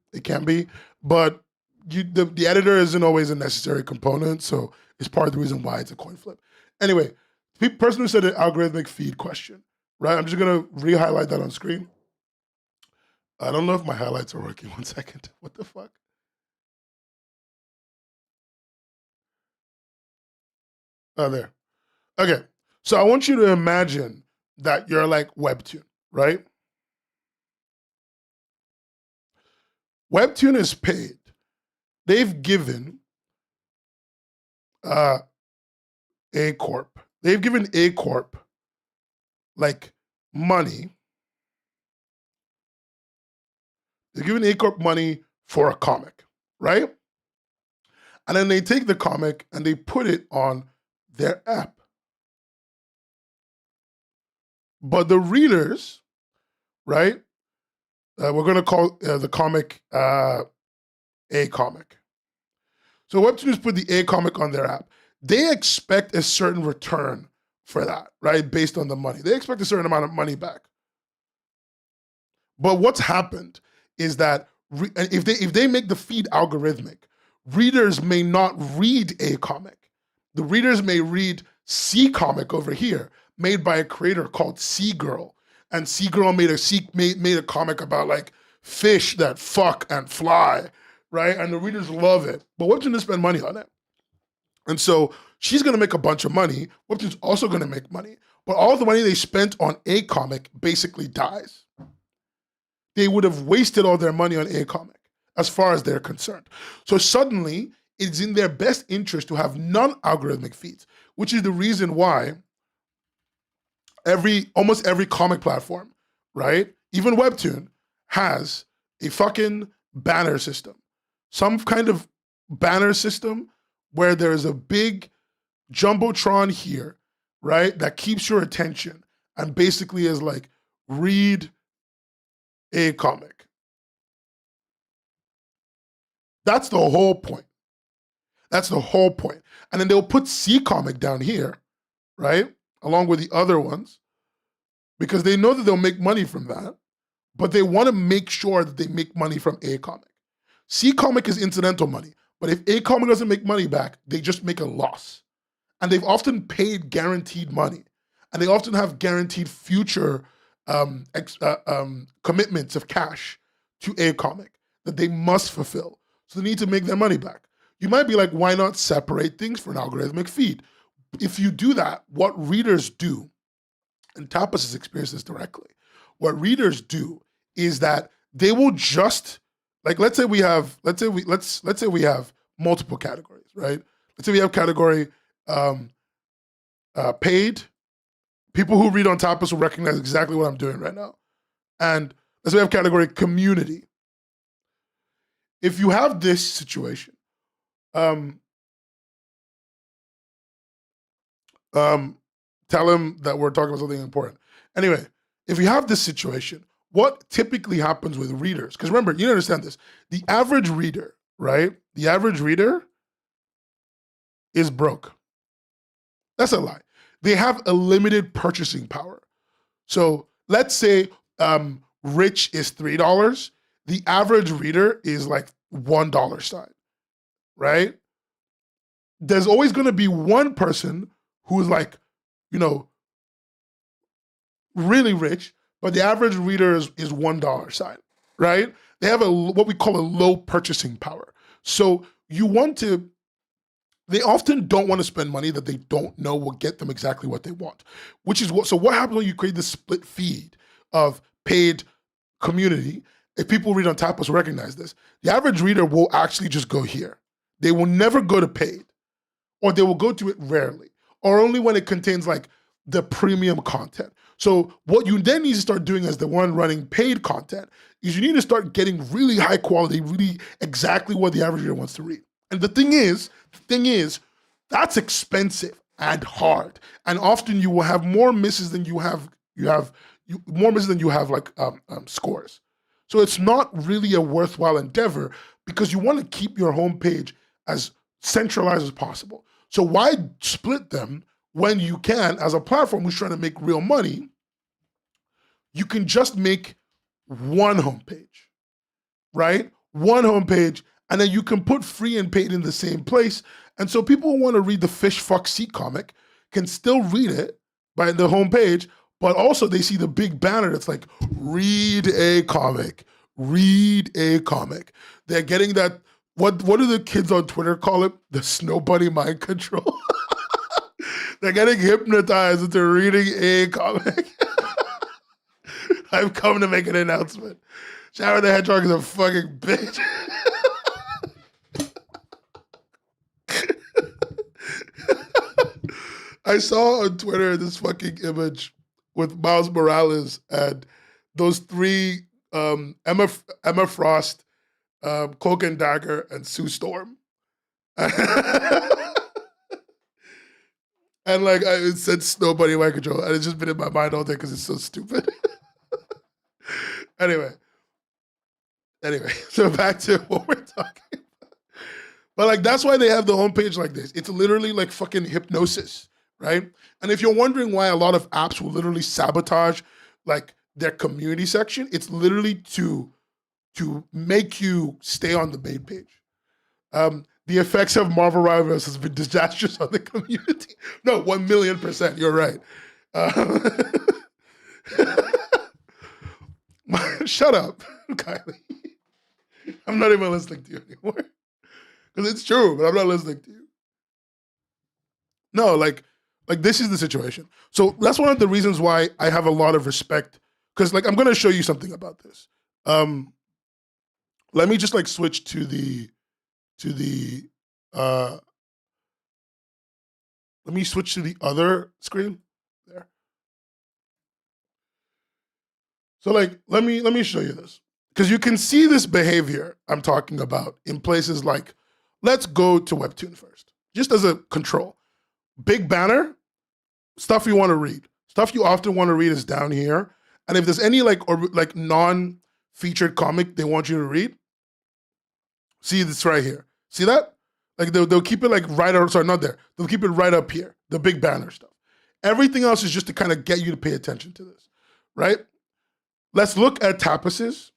S1: But the editor isn't always a necessary component, so it's part of the reason why it's a coin flip. Anyway, the person who said an algorithmic feed question, right? I'm just gonna re-highlight that on screen. I don't know if my highlights are working. 1 second. What the fuck? Oh, there. Okay. So I want you to imagine that you're like Webtoon, right? Webtoon is paid. They've given A Corp. They've given A Corp like money. They're giving A Corp money for a comic, right? And then they take the comic and they put it on their app. But the readers, right? We're going to call the comic A Comic. So Webtoons put the A Comic on their app. They expect a certain return for that, right? Based on the money. They expect a certain amount of money back. But what's happened is that if they make the feed algorithmic, readers may not read A Comic. The readers may read C Comic over here, made by a creator called C Girl. And C Girl made a comic about like fish that fuck and fly, right? And the readers love it. But Webtoon didn't spend money on it. And so she's gonna make a bunch of money. Webtoon's also gonna make money. But all the money they spent on A Comic basically dies. They would have wasted all their money on A Comic, as far as they're concerned. So suddenly, it's in their best interest to have non-algorithmic feeds, which is the reason why almost every comic platform, right, even Webtoon, has a fucking banner system. Some kind of banner system where there's a big jumbotron here, right, that keeps your attention and basically is like, read A Comic. That's the whole point. That's the whole point. And then they'll put C Comic down here, right, along with the other ones, because they know that they'll make money from that, but they want to make sure that they make money from A Comic. C Comic is incidental money, but if A Comic doesn't make money back, they just make a loss. And they've often paid guaranteed money, and they often have guaranteed future commitments of cash to A Comic that they must fulfill. So they need to make their money back. You might be like, why not separate things for an algorithmic feed? If you do that, what readers do, and Tapas has experienced this directly, what readers do is that they will just, like, let's say we have multiple categories, right? Let's say we have category paid. People who read on Tapas will recognize exactly what I'm doing right now. And let's say we have category community. If you have this situation, tell him that we're talking about something important. Anyway, if you have this situation, what typically happens with readers, because remember, you understand this, the average reader, right? The average reader is broke. That's a lie. They have a limited purchasing power. So let's say rich is $3. The average reader is like $1 sign, right? There's always going to be one person who's like, you know, really rich, but the average reader is $1 sign, right? They have what we call a low purchasing power. So they often don't want to spend money that they don't know will get them exactly what they want, so what happens when you create this split feed of paid community? If people read on Tapas will recognize this, the average reader will actually just go here. They will never go to paid, or they will go to it rarely, or only when it contains like the premium content. So what you then need to start doing as the one running paid content is you need to start getting really high quality, really exactly what the average reader wants to read. And the thing is, that's expensive and hard. And often you will have more misses than you have like scores. So it's not really a worthwhile endeavor because you want to keep your homepage as centralized as possible. So why split them when you can, as a platform who's trying to make real money? You can just make one homepage, right? One homepage, and then you can put free and paid in the same place. And so people who want to read the Fish Fuck C comic can still read it by the homepage, but also they see the big banner that's like, read A Comic, read A Comic. They're getting that, what do the kids on Twitter call it? The snow bunny mind control. They're getting hypnotized into reading A Comic. I've come to make an announcement. Shower the Hedgehog is a fucking bitch. I saw on Twitter this fucking image with Miles Morales and those three Emma Frost, Cloak and Dagger, and Sue Storm. And like it said Snow Bunny Mind Control, and it's just been in my mind all day because it's so stupid. Anyway, so back to what we're talking about. But like that's why they have the homepage like this. It's literally like fucking hypnosis, right? And if you're wondering why a lot of apps will literally sabotage like their community section, it's literally to make you stay on the main page. The effects of Marvel Rivals has been disastrous on the community. No, 1,000,000%. You're right. Shut up, Kylie. I'm not even listening to you anymore. Because it's true, but I'm not listening to you. No, like this is the situation. So that's one of the reasons why I have a lot of respect. Because like I'm gonna show you something about this. Let me just like switch to the let me switch to the other screen there. So like let me show you this. Because you can see this behavior I'm talking about in places like, let's go to Webtoon first, just as a control. Big banner, stuff you want to read. Stuff you often want to read is down here. And if there's any like non-featured comic they want you to read, see this right here. See that? Like they'll keep it like right up, sorry, not there. They'll keep it right up here, the big banner stuff. Everything else is just to kind of get you to pay attention to this, right? Let's look at Tapas's.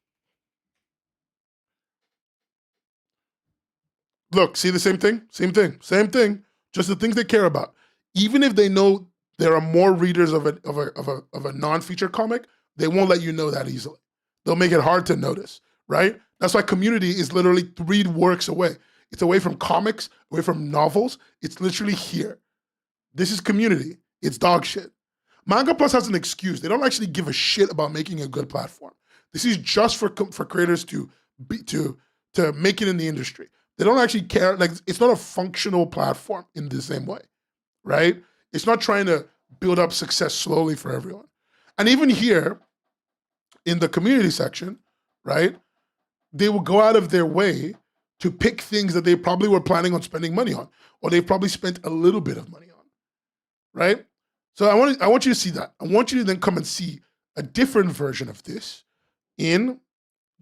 S1: Look, see the same thing? Same thing. Just the things they care about. Even if they know there are more readers of a non-featured comic, they won't let you know that easily. They'll make it hard to notice, right? That's why Community is literally 3 works away. It's away from comics, away from novels. It's literally here. This is Community. It's dog shit. Manga Plus has an excuse. They don't actually give a shit about making a good platform. This is just for creators to make it in the industry. They don't actually care. Like it's not a functional platform in the same way, right? It's not trying to build up success slowly for everyone. And even here in the community section, right? They will go out of their way to pick things that they probably were planning on spending money on, or they probably spent a little bit of money on, right? So I want you to see that. I want you to then come and see a different version of this in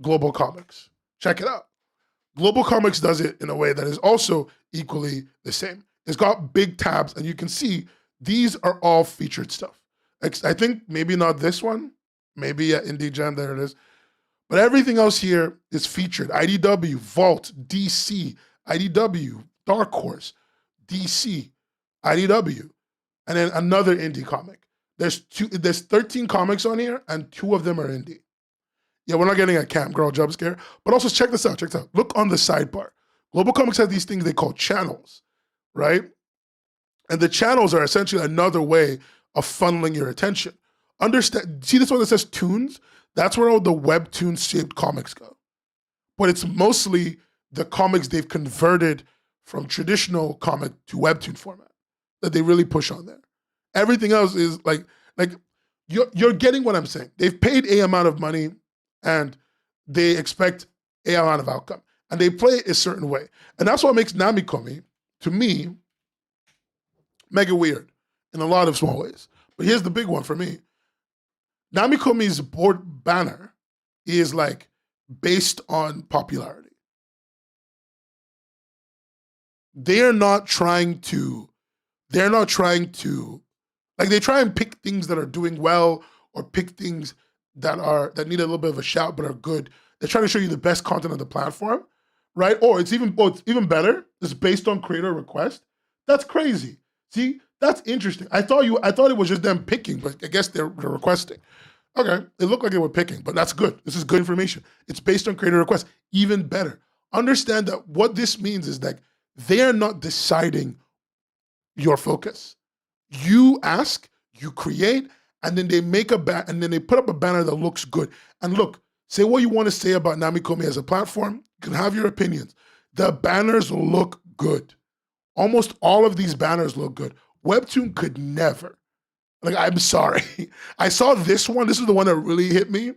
S1: Global Comics. Check it out. Global Comics does it in a way that is also equally the same. It's got big tabs, and you can see these are all featured stuff. I think maybe not this one, maybe at Indie Jam, there it is. But everything else here is featured. IDW, Vault, DC, IDW, Dark Horse, DC, IDW, and then another indie comic. There's 13 comics on here, and 2 of them are indie. Yeah, we're not getting a Cam Girl jump scare. But also check this out. Look on the sidebar. Global Comics has these things they call channels, right? And the channels are essentially another way of funneling your attention. See this one that says Toons? That's where all the Webtoon-shaped comics go. But it's mostly the comics they've converted from traditional comic to Webtoon format that they really push on there. Everything else is like you're getting what I'm saying. They've paid a amount of money and they expect a amount of outcome. And they play it a certain way. And that's what makes Namikomi, to me, mega weird in a lot of small ways. But here's the big one for me. Namikomi's board banner is like based on popularity. They're not trying to, like they try and pick things that are doing well or pick things that need a little bit of a shout but are good. They're trying to show you the best content on the platform, right? Or it's even better. It's based on creator request. That's crazy. See, that's interesting. I thought it was just them picking, but I guess they're requesting. Okay, it looked like they were picking, but that's good. This is good information. It's based on creator request. Even better. Understand that what this means is that they are not deciding your focus. You ask, you create, and then they make and then they put up a banner that looks good. And look, say what you want to say about Namikomi as a platform. You can have your opinions. The banners look good. Almost all of these banners look good. Webtoon could never. Like, I'm sorry. I saw this one. This is the one that really hit me.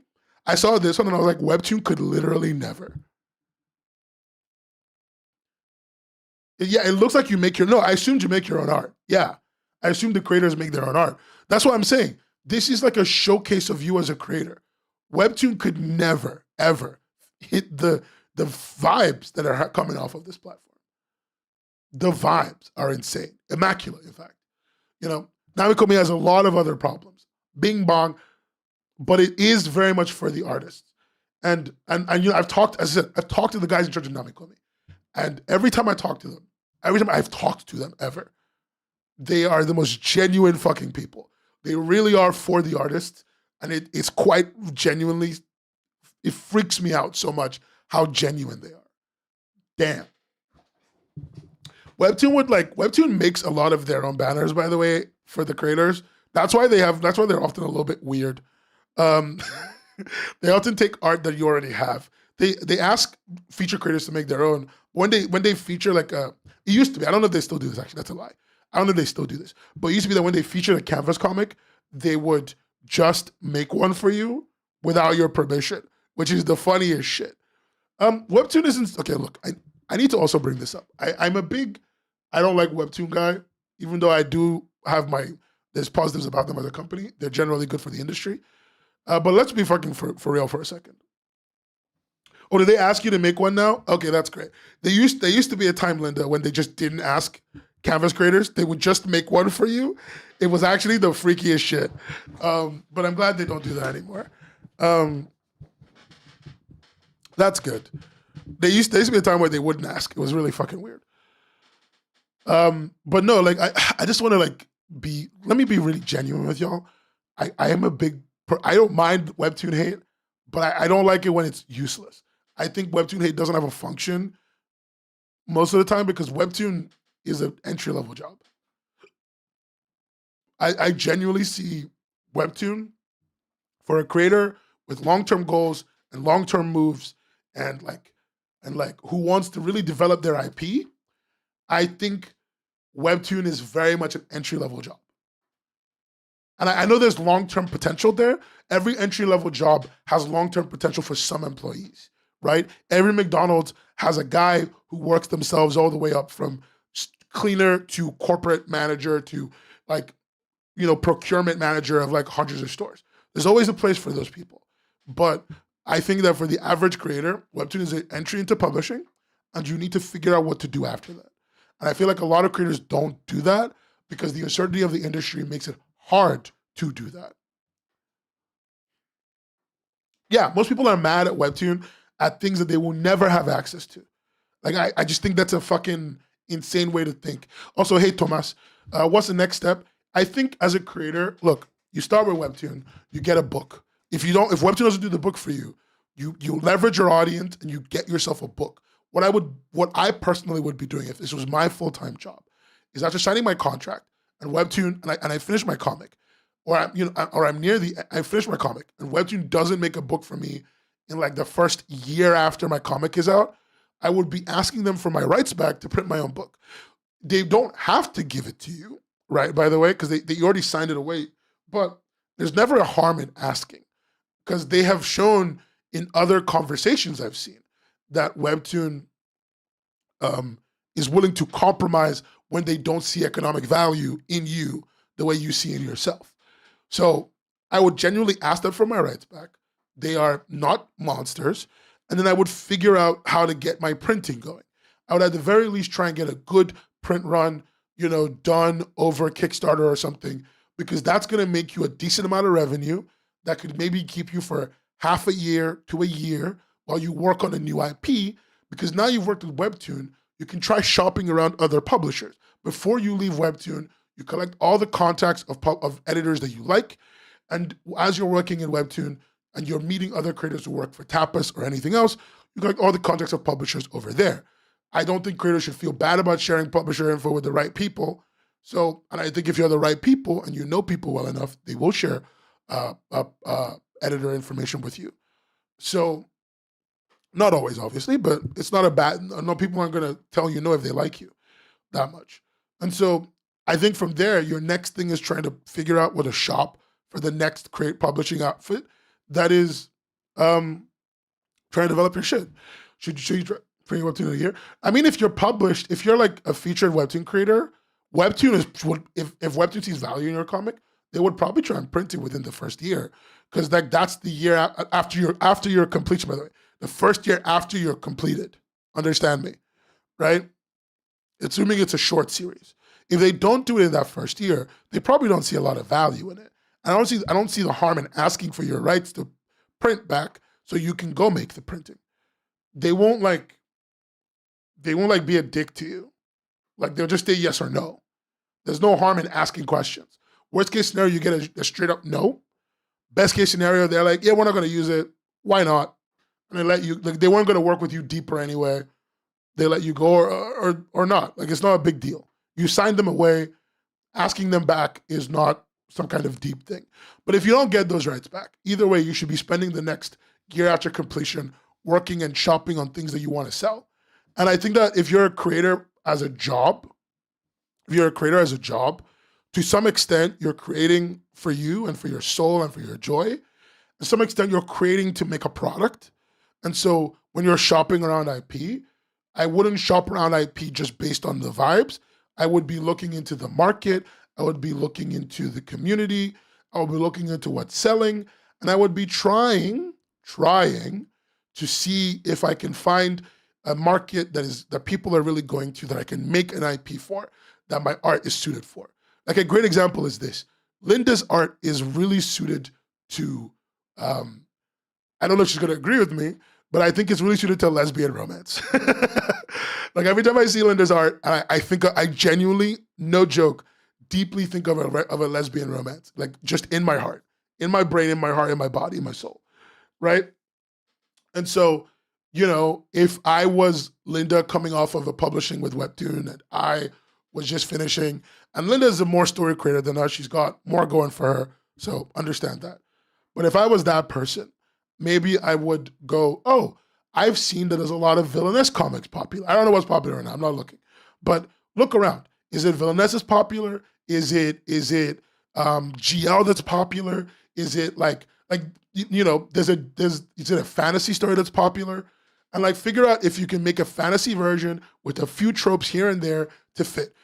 S1: I saw this one and I was like, Webtoon could literally never. Yeah, it looks like you make I assumed you make your own art. Yeah. I assume the creators make their own art. That's what I'm saying. This is like a showcase of you as a creator. Webtoon could never, ever hit the vibes that are coming off of this platform. The vibes are insane. Immaculate, in fact. You know, Namikomi has a lot of other problems. Bing bong. But it is very much for the artists. And you know, I've talked to the guys in charge of Namikomi. And every time I talk to them, every time I've talked to them ever, they are the most genuine fucking people. They really are for the artists. And it's quite genuinely, it freaks me out so much how genuine they are. Damn. Webtoon makes a lot of their own banners, by the way, for the creators. That's why they're often a little bit weird. They often take art that you already have. They ask feature creators to make their own. When they feature it used to be, I don't know if they still do this actually, that's a lie. I don't know if they still do this. But it used to be that when they featured a canvas comic, they would just make one for you without your permission, which is the funniest shit. Webtoon isn't, okay, look, I need to also bring this up. I don't like Webtoon guy, even though I do have there's positives about them as a company. They're generally good for the industry. But let's be fucking for real for a second. Oh, did they ask you to make one now? Okay, that's great. There used to be a time, Linda, when they just didn't ask canvas creators. They would just make one for you. It was actually the freakiest shit. But I'm glad they don't do that anymore. That's good. There used to be a time where they wouldn't ask. It was really fucking weird. But no, like I just want to let me be really genuine with y'all. I am I don't mind Webtoon hate, but I don't like it when it's useless. I think Webtoon hate doesn't have a function most of the time because Webtoon is an entry-level job. I genuinely see Webtoon for a creator with long-term goals and long-term moves and who wants to really develop their IP. I think Webtoon is very much an entry-level job. And I know there's long-term potential there. Every entry-level job has long-term potential for some employees, right? Every McDonald's has a guy who works themselves all the way up from cleaner to corporate manager to procurement manager of hundreds of stores. There's always a place for those people. But I think that for the average creator, Webtoon is an entry into publishing, and you need to figure out what to do after that. And I feel like a lot of creators don't do that because the uncertainty of the industry makes it hard to do that. Yeah, most people are mad at Webtoon at things that they will never have access to. I just think that's a fucking insane way to think. Also, hey, Tomas, what's the next step? I think as a creator, look, you start with Webtoon, you get a book. If Webtoon doesn't do the book for you, you leverage your audience and you get yourself a book. What I personally would be doing if this was my full-time job is after signing my contract and Webtoon and I finish my comic, I finish my comic and Webtoon doesn't make a book for me in the first year after my comic is out, I would be asking them for my rights back to print my own book. They don't have to give it to you, right? By the way, because they already signed it away. But there's never a harm in asking because they have shown in other conversations I've seen that Webtoon is willing to compromise when they don't see economic value in you the way you see in yourself. So I would genuinely ask them for my rights back. They are not monsters. And then I would figure out how to get my printing going. I would at the very least try and get a good print run, done over Kickstarter or something, because that's going to make you a decent amount of revenue that could maybe keep you for half a year to a year while you work on a new IP, because now you've worked with Webtoon, you can try shopping around other publishers. Before you leave Webtoon, you collect all the contacts of editors that you like, and as you're working in Webtoon and you're meeting other creators who work for Tapas or anything else, you collect all the contacts of publishers over there. I don't think creators should feel bad about sharing publisher info with the right people. So, and I think if you're the right people and you know people well enough, they will share editor information with you. So not always, obviously, but it's not a bad. No, people aren't going to tell you no if they like you that much. And so I think from there, your next thing is trying to figure out what a shop for the next create publishing outfit that is trying to develop your shit. Should you try bring Webtoon in a year? I mean, if you're published, if you're like a featured Webtoon creator, Webtoon is if Webtoon sees value in your comic, they would probably try and print it within the first year, because like that's the year after your completion. By the way, the first year after you're completed. Understand me, right? Assuming it's a short series. If they don't do it in that first year, they probably don't see a lot of value in it. And I don't see the harm in asking for your rights to print back so you can go make the printing. They won't be a dick to you. Like they'll just say yes or no. There's no harm in asking questions. Worst case scenario, you get a straight up no. Best case scenario, they're like, yeah, we're not going to use it. Why not? And they let you, like they weren't going to work with you deeper anyway. They let you go or not. Like it's not a big deal. You signed them away. Asking them back is not some kind of deep thing. But if you don't get those rights back, either way, you should be spending the next year after completion working and shopping on things that you want to sell. And I think that if you're a creator as a job, to some extent, you're creating for you and for your soul and for your joy. To some extent, you're creating to make a product. And so when you're shopping around IP, I wouldn't shop around IP just based on the vibes. I would be looking into the market. I would be looking into the community. I would be looking into what's selling. And I would be trying to see if I can find a market that people are really going to, that I can make an IP for, that my art is suited for. Like a great example is this. Linda's art is really suited to, I don't know if she's gonna agree with me, but I think it's really suited to lesbian romance. Like every time I see Linda's art, I genuinely, no joke, deeply think of a lesbian romance, like just in my heart, in my brain, in my heart, in my body, in my soul, right? And so, if I was Linda coming off of a publishing with Webtoon and I was just finishing, and Linda's a more story creator than us, she's got more going for her, so understand that. But if I was that person, maybe I would go, oh, I've seen that there's a lot of villainess comics popular. I don't know what's popular right now, I'm not looking. But look around. Is it villainess is popular? Is it GL that's popular? Is it is it a fantasy story that's popular? And like figure out if you can make a fantasy version with a few tropes here and there to fit.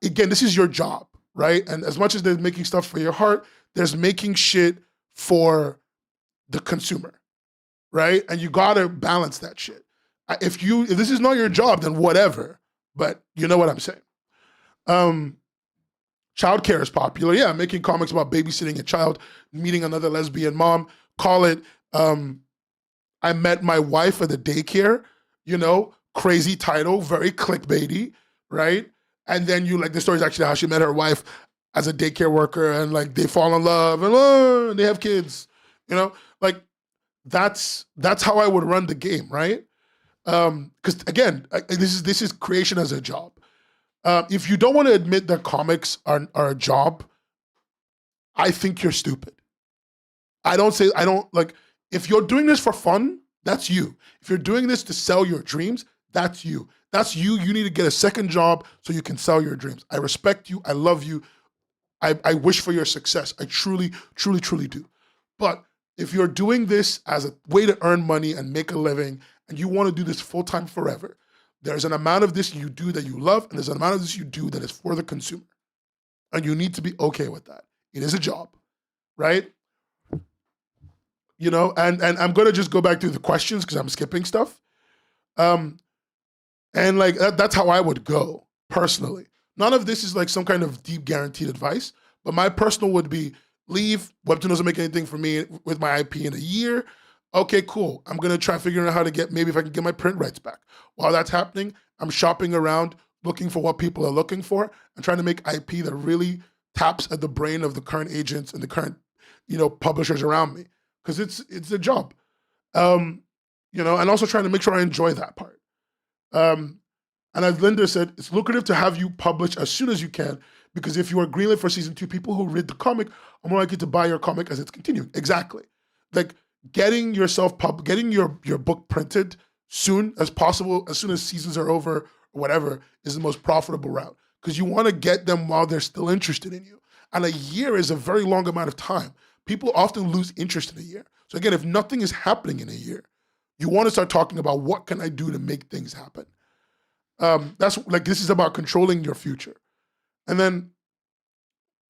S1: Again, this is your job, right? And as much as there's making stuff for your heart, there's making shit for the consumer, right? And you gotta balance that shit. If this is not your job, then whatever. But you know what I'm saying. Childcare is popular. Yeah, making comics about babysitting a child, meeting another lesbian mom. Call it, I met my wife at the daycare, crazy title, very clickbaity, right? And then the story is actually how she met her wife as a daycare worker, and like they fall in love and they have kids, like that's how I would run the game, right? Because again, this is creation as a job. If you don't want to admit that comics are a job, I think you're stupid. If you're doing this for fun, that's you. If you're doing this to sell your dreams, that's you. That's you. You need to get a second job so you can sell your dreams. I respect you. I love you. I wish for your success. I truly, truly, truly do. But if you're doing this as a way to earn money and make a living, and you want to do this full-time forever, there's an amount of this you do that you love, and there's an amount of this you do that is for the consumer. And you need to be okay with that. It is a job, right? And I'm going to just go back to the questions because I'm skipping stuff. And that's how I would go personally. None of this is like some kind of deep guaranteed advice, but my personal would be leave. Webtoon doesn't make anything for me with my IP in a year. Okay, cool. I'm going to try figuring out how to maybe if I can get my print rights back. While that's happening, I'm shopping around, looking for what people are looking for and trying to make IP that really taps at the brain of the current agents and the current, publishers around me. Because it's a job, and also trying to make sure I enjoy that part. And as Linda said, it's lucrative to have you publish as soon as you can Because if you are greenlit for season 2, people who read the comic are more likely to buy your comic as it's continuing. Exactly. Like getting getting your book printed soon as possible, as soon as seasons are over or whatever, is the most profitable route. Because you want to get them while they're still interested in you. And a year is a very long amount of time. People often lose interest in a year. So again, if nothing is happening in a year, you want to start talking about what can I do to make things happen. That's like, this is about controlling your future. And then,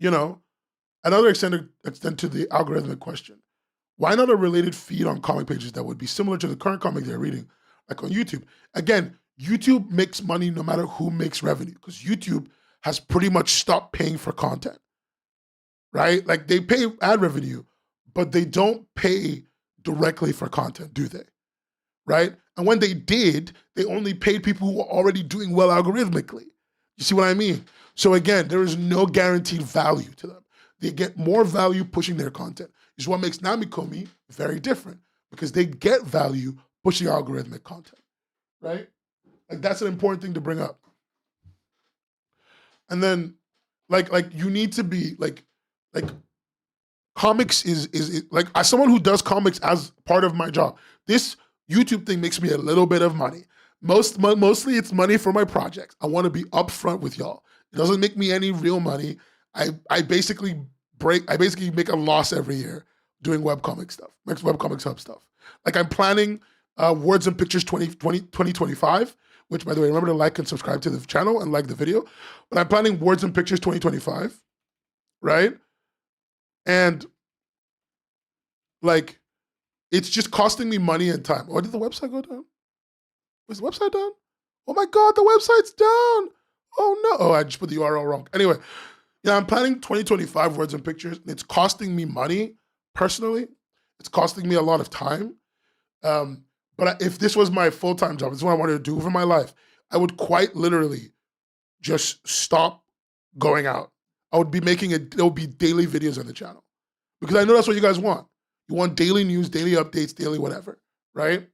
S1: another extent to the algorithmic question. Why not a related feed on comic pages that would be similar to the current comic they're reading, like on YouTube? Again, YouTube makes money no matter who makes revenue, because YouTube has pretty much stopped paying for content, right? Like they pay ad revenue, but they don't pay directly for content, do they? Right? And when they did, they only paid people who were already doing well algorithmically. You see what I mean? So again, there is no guaranteed value to them. They get more value pushing their content. This is what makes Namikomi very different, because they get value pushing algorithmic content, right? Like that's an important thing to bring up. And then, like you need to be like comics is like, as someone who does comics as part of my job, this YouTube thing makes me a little bit of money. Mostly it's money for my projects. I want to be upfront with y'all. It doesn't make me any real money. I basically make a loss every year doing webcomic stuff, Webcomics Hub stuff. Like I'm planning Words and Pictures 2025, which, by the way, remember to like and subscribe to the channel and like the video. But I'm planning Words and Pictures 2025, right? And like, it's just costing me money and time. Oh, did the website go down? Was the website down? Oh my God, the website's down. Oh no. Oh, I just put the URL wrong. Anyway, I'm planning 2025 Words and Pictures, and it's costing me money personally. It's costing me a lot of time. But if this was my full-time job, this is what I wanted to do for my life, I would quite literally just stop going out. I would be there would be daily videos on the channel, because I know that's what you guys want. You want daily news, daily updates, daily whatever, right?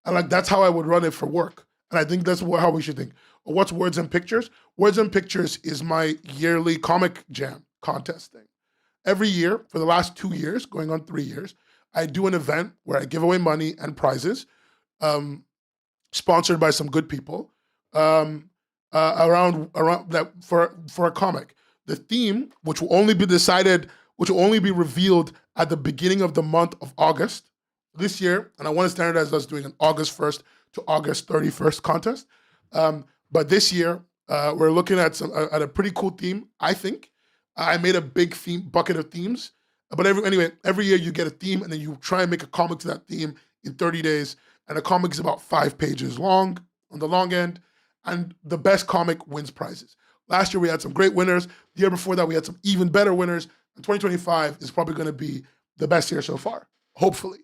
S1: And like, that's how I would run it for work. And I think that's how we should think. What's Words and Pictures? Words and Pictures is my yearly comic jam contest thing. Every year, for the last 2 years, going on 3 years, I do an event where I give away money and prizes, sponsored by some good people, around that for a comic. The theme, which will only be revealed at the beginning of the month of August this year, and I want to standardize us doing an August 1st to August 31st contest. But this year, we're looking at a pretty cool theme, I think. I made a big bucket of themes. But every year you get a theme, and then you try and make a comic to that theme in 30 days. And the comic is about 5 pages long on the long end. And the best comic wins prizes. Last year we had some great winners. The year before that we had some even better winners. And 2025 is probably going to be the best year so far, hopefully.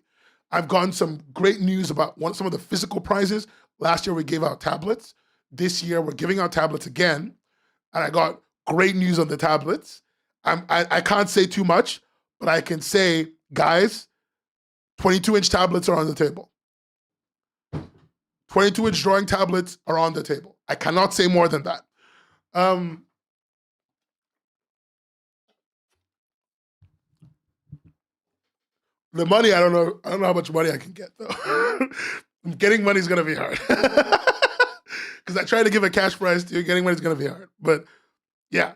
S1: I've gotten some great news about some of the physical prizes. Last year we gave out tablets. This year we're giving out tablets again. And I got great news on the tablets. I can't say too much, but I can say, guys, 22-inch tablets are on the table. 22-inch drawing tablets are on the table. I cannot say more than that. The money, I don't know how much money I can get, though. Getting money is going to be hard. Because I try to give a cash prize to you. Getting money is going to be hard. But yeah.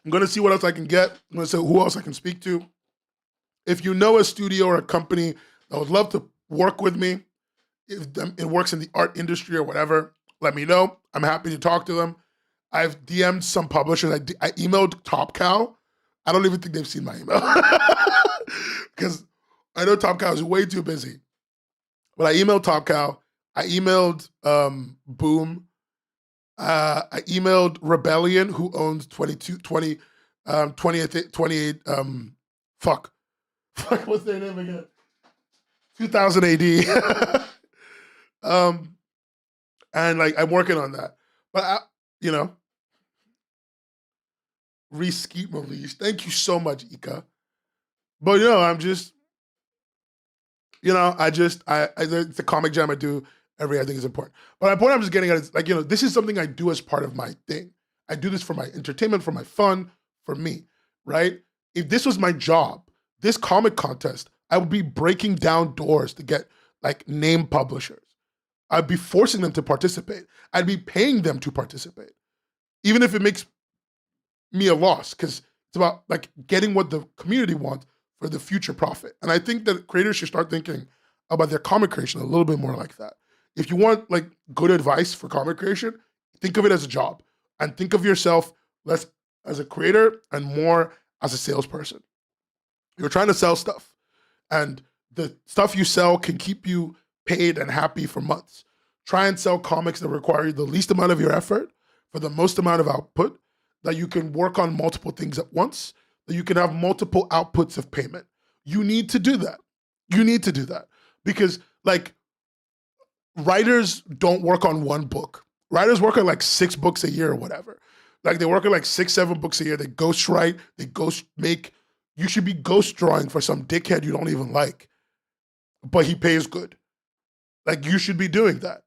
S1: I'm going to see what else I can get. I'm going to see who else I can speak to. If you know a studio or a company that would love to work with me, if it works in the art industry or whatever, let me know. I'm happy to talk to them. I've DM'd some publishers. I emailed Top Cow. I don't even think they've seen my email. Because I know Top Cow is way too busy. But I emailed Top Cow. I emailed Boom. I emailed Rebellion, who owns 28, fuck, what's their name again? 2000 AD. And like, I'm working on that. But Reskeet release. Thank you so much, Ika. But I'm just, it's a comic jam I do I think is important. But the point I'm just getting at is like, this is something I do as part of my thing. I do this for my entertainment, for my fun, for me, right? If this was my job, this comic contest, I would be breaking down doors to get like name publishers. I'd be forcing them to participate. I'd be paying them to participate, even if it makes me a loss, because it's about like getting what the community wants for the future profit. And I think that creators should start thinking about their comic creation a little bit more like that. If you want like good advice for comic creation, think of it as a job and think of yourself less as a creator and more as a salesperson. You're trying to sell stuff, and the stuff you sell can keep you paid and happy for months. Try and sell comics that require the least amount of your effort for the most amount of output, that you can work on multiple things at once, that you can have multiple outputs of payment. You need to do that. You need to do that because like writers don't work on one book. Writers work on like 6 books a year or whatever. Like they work on like 6, 7 books a year. They ghost write, they ghost make. You should be ghost drawing for some dickhead you don't even like, but he pays good. Like you should be doing that,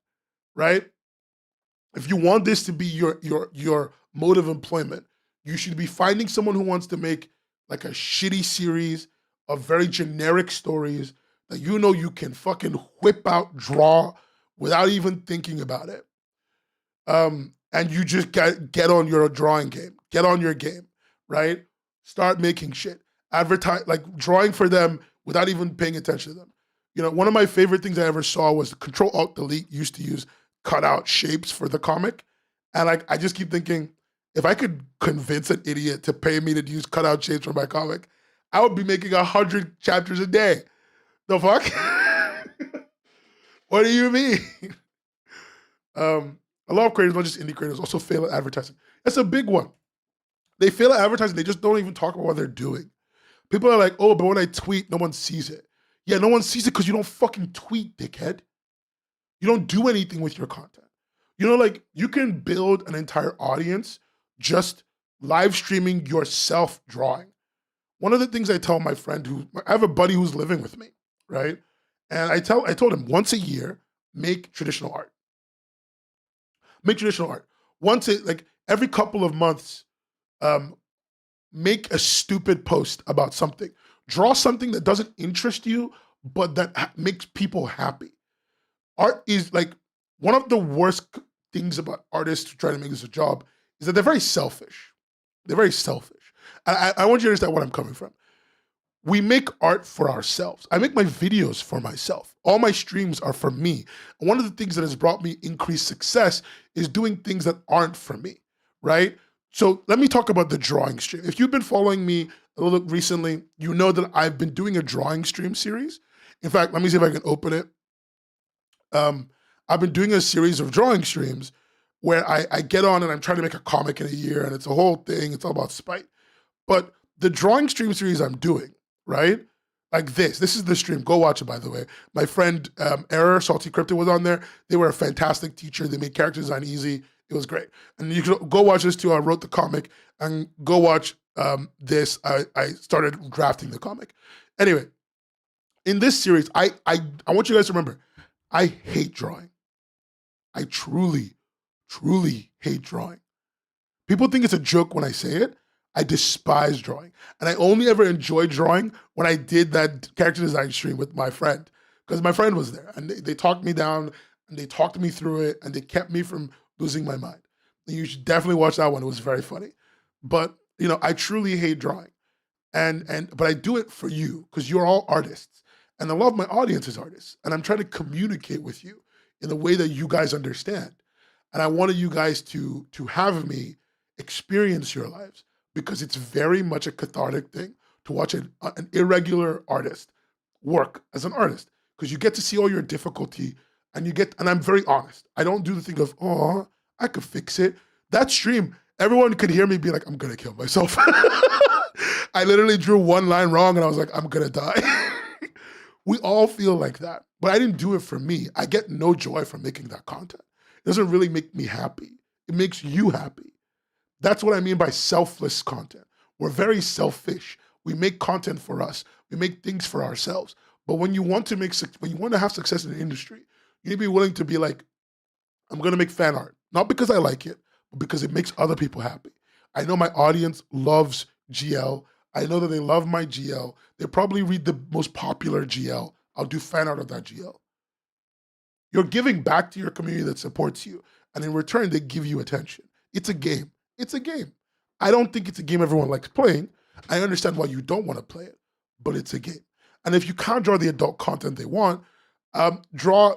S1: right? If you want this to be your mode of employment, you should be finding someone who wants to make like a shitty series of very generic stories that you can fucking whip out, draw without even thinking about it. And you just get on your drawing game, get on your game, right? Start making shit. Advertise, like drawing for them without even paying attention to them. One of my favorite things I ever saw was Control-Alt-Delete used to use cutout shapes for the comic. And I just keep thinking, if I could convince an idiot to pay me to use cutout shapes for my comic, I would be making 100 chapters a day. The fuck? What do you mean? A lot of creators, not just indie creators, also fail at advertising. That's a big one. They fail at advertising. They just don't even talk about what they're doing. People are like, oh, but when I tweet, no one sees it. Yeah, no one sees it because you don't fucking tweet, dickhead. You don't do anything with your content. Like you can build an entire audience just live streaming yourself drawing. One of the things I tell my friend I have a buddy who's living with me, right? And I told him once a year, make traditional art. Make traditional art. Every couple of months, make a stupid post about something. Draw something that doesn't interest you, but that makes people happy. Art is like one of the worst things about artists who try to make this a job is that they're very selfish. They're very selfish. I want you to understand where I'm coming from. We make art for ourselves. I make my videos for myself. All my streams are for me. And one of the things that has brought me increased success is doing things that aren't for me, right? So let me talk about the drawing stream. If you've been following me a little recently, you know that I've been doing a drawing stream series. In fact, let me see if I can open it. I've been doing a series of drawing streams where I get on and I'm trying to make a comic in a year, and it's a whole thing. It's all about spite. But the drawing stream series I'm doing, right? Like this is the stream. Go watch it, by the way. My friend Error, Salty Crypto was on there. They were a fantastic teacher. They made character design easy. It was great. And you can go watch this too. I wrote the comic, and go watch this. I started drafting the comic. Anyway, in this series, I want you guys to remember, I hate drawing. I truly, truly hate drawing. People think it's a joke when I say it. I despise drawing. And I only ever enjoyed drawing when I did that character design stream with my friend, because my friend was there and they talked me down and they talked me through it and they kept me from losing my mind. And you should definitely watch that one. It was very funny. But, I truly hate drawing. But I do it for you because you're all artists. And a lot of my audience is artists. And I'm trying to communicate with you in the way that you guys understand. And I wanted you guys to have me experience your lives, because it's very much a cathartic thing to watch an irregular artist work as an artist, because you get to see all your difficulty and I'm very honest. I don't do the thing of, oh, I could fix it. That stream, everyone could hear me be like, I'm gonna kill myself. I literally drew one line wrong and I was like, I'm gonna die. We all feel like that, but I didn't do it for me. I get no joy from making that content. It doesn't really make me happy. It makes you happy. That's what I mean by selfless content. We're very selfish. We make content for us. We make things for ourselves. But when you want to have success in the industry, You need to be willing to be like, I'm gonna make fan art, not because I like it, but because it makes other people happy. I know my audience loves GL. I know that they love my GL. They probably read the most popular GL. I'll do fan art of that GL. You're giving back to your community that supports you, and in return, they give you attention. It's a game. It's a game. I don't think it's a game everyone likes playing. I understand why you don't want to play it, but it's a game. And if you can't draw the adult content they want, draw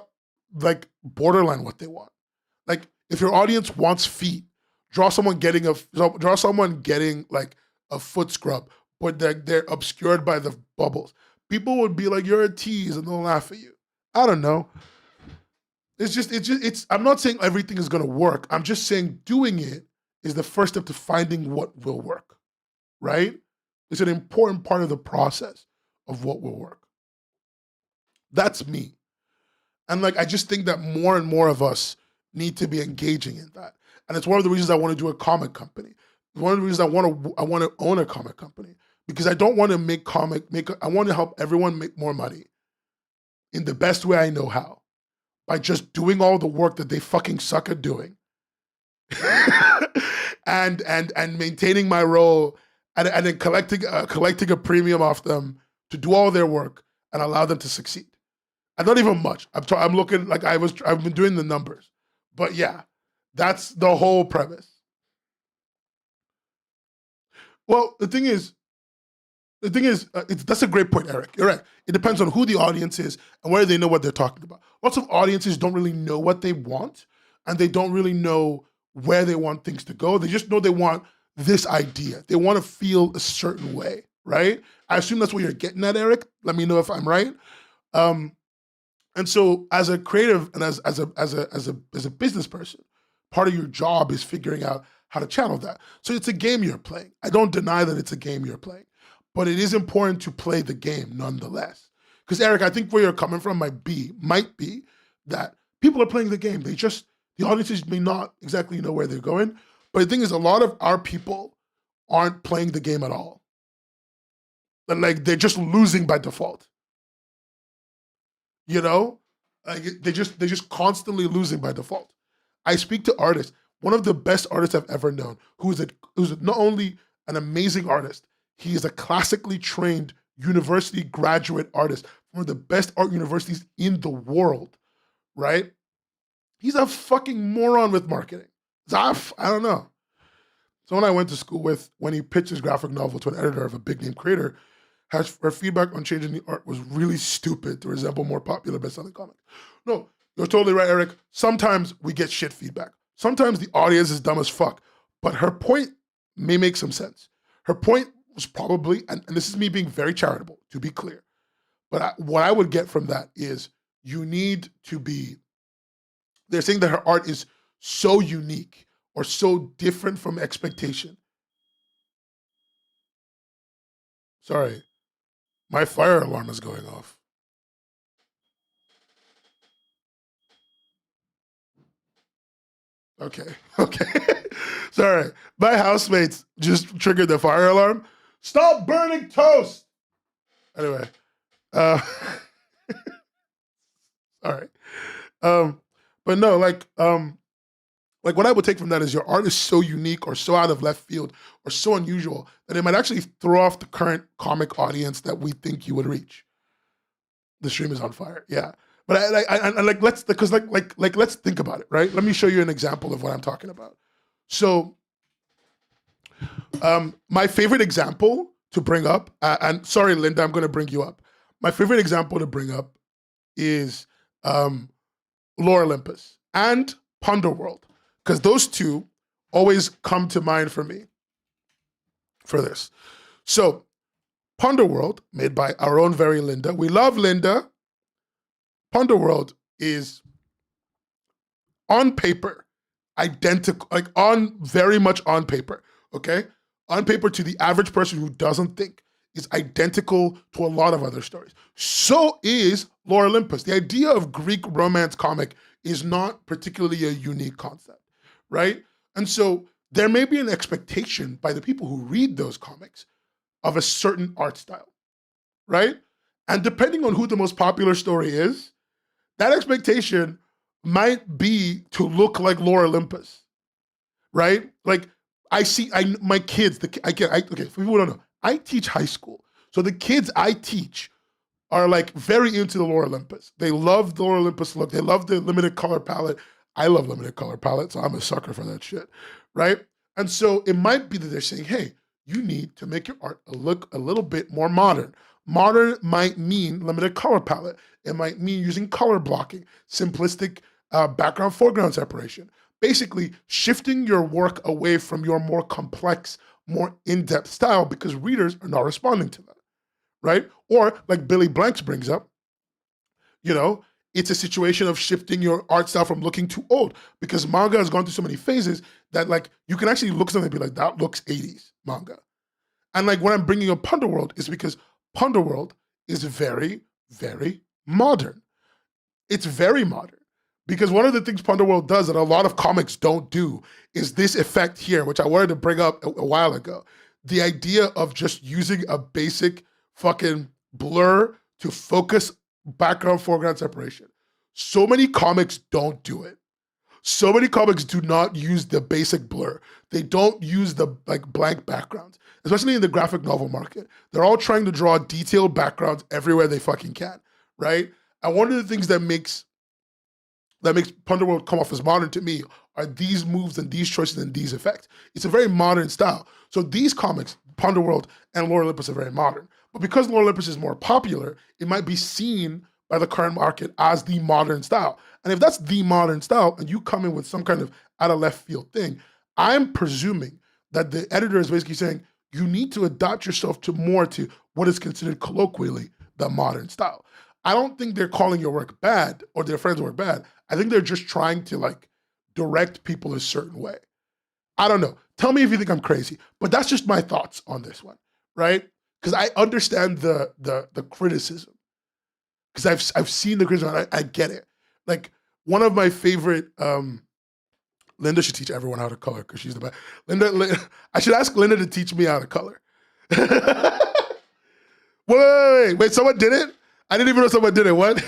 S1: like borderline what they want. Like if your audience wants feet, draw someone getting like a foot scrub, but they're obscured by the bubbles. People would be like, "You're a tease," and they'll laugh at you. I don't know. I'm not saying everything is gonna work. I'm just saying doing it is the first step to finding what will work, right? It's an important part of the process of what will work. That's me. And like, I just think that more and more of us need to be engaging in that. And it's one of the reasons I want to do a comic company. One of the reasons I want to own a comic company, because I don't want to I want to help everyone make more money in the best way I know how, by just doing all the work that they fucking suck at doing. and maintaining my role and then collecting a premium off them to do all their work and allow them to succeed. And not even much. I'm looking like I've been doing the numbers. But yeah, that's the whole premise. Well, the thing is, that's a great point, Eric. You're right. It depends on who the audience is and whether they know what they're talking about. Lots of audiences don't really know what they want, and they don't really know where they want things to go. They just know they want this idea. They want to feel a certain way, right? I assume that's what you're getting at, Eric. Let me know if I'm right. And so, as a creative and as a business person, part of your job is figuring out how to channel that. So it's a game you're playing. I don't deny that it's a game you're playing, but it is important to play the game nonetheless. Because Eric, I think where you're coming from might be that people are playing the game. The audiences may not exactly know where they're going. But the thing is, a lot of our people aren't playing the game at all. And like, they're just losing by default. You know, like they're just constantly losing by default. I speak to artists. One of the best artists I've ever known, who's not only an amazing artist, he is a classically trained university graduate artist from one of the best art universities in the world, right? He's a fucking moron with marketing. I don't know. Someone I went to school with, when he pitched his graphic novel to an editor of a big name creator, her feedback on changing the art was really stupid to resemble more popular best-selling comics. No, you're totally right, Eric. Sometimes we get shit feedback. Sometimes the audience is dumb as fuck. But her point may make some sense. Her point was probably, and this is me being very charitable, to be clear, but what I would get from that is you need to be, they're saying that her art is so unique or so different from expectation. Sorry. My fire alarm is going off. Okay. Sorry. My housemates just triggered the fire alarm. Stop burning toast! Anyway. Sorry. But no, like what I would take from that is your art is so unique or so out of left field or so unusual that it might actually throw off the current comic audience that we think you would reach. The stream is on fire. Yeah. But let's think about it, right? Let me show you an example of what I'm talking about. So my favorite example to bring up, and sorry, Linda, I'm going to bring you up. My favorite example to bring up is Lore Olympus and Ponderworld, because those two always come to mind for me for this. So Ponderworld, made by our own very Linda. We love Linda. Ponderworld is on paper identical, like very much on paper, okay? On paper to the average person who doesn't think, is identical to a lot of other stories. So is Lore Olympus. The idea of Greek romance comic is not particularly a unique concept, right? And so there may be an expectation by the people who read those comics of a certain art style, right? And depending on who the most popular story is, that expectation might be to look like Lore Olympus, right? Like my kids, okay, for people who don't know, I teach high school. So the kids I teach are like very into the Lore Olympus. They love the Lore Olympus look. They love the limited color palette. I love limited color palette, so I'm a sucker for that shit, right? And so it might be that they're saying, hey, you need to make your art look a little bit more modern. Modern might mean limited color palette. It might mean using color blocking, simplistic background foreground separation. Basically, shifting your work away from your more complex, more in-depth style because readers are not responding to that, right? Or like Billy Blanks brings up, you know, it's a situation of shifting your art style from looking too old because manga has gone through so many phases that like you can actually look at something and be like, that looks 80s manga. And like when I'm bringing up Underworld is because Underworld is very, very modern. It's very modern because one of the things Underworld does that a lot of comics don't do is this effect here, which I wanted to bring up a while ago. The idea of just using a basic fucking blur to focus background foreground separation. So many comics don't do it. So many comics do not use the basic blur. They don't use the like blank backgrounds, especially in the graphic novel market. They're all trying to draw detailed backgrounds everywhere they fucking can, right? And one of the things that makes Underworld come off as modern to me are these moves and these choices and these effects. It's a very modern style. So these comics, Underworld and Lore Olympus, are very modern. But because Lore Olympus is more popular, it might be seen by the current market as the modern style. And if that's the modern style and you come in with some kind of out of left field thing, I'm presuming that the editor is basically saying you need to adapt yourself to more to what is considered colloquially the modern style. I don't think they're calling your work bad or their friends' work bad. I think they're just trying to like direct people a certain way. I don't know. Tell me if you think I'm crazy, but that's just my thoughts on this one, right? Because I understand the criticism. Because I've seen the criticism, I get it. Like one of my favorite, Linda should teach everyone how to color because she's the best. I should ask Linda to teach me how to color. Wait, someone did it? I didn't even know someone did it. What?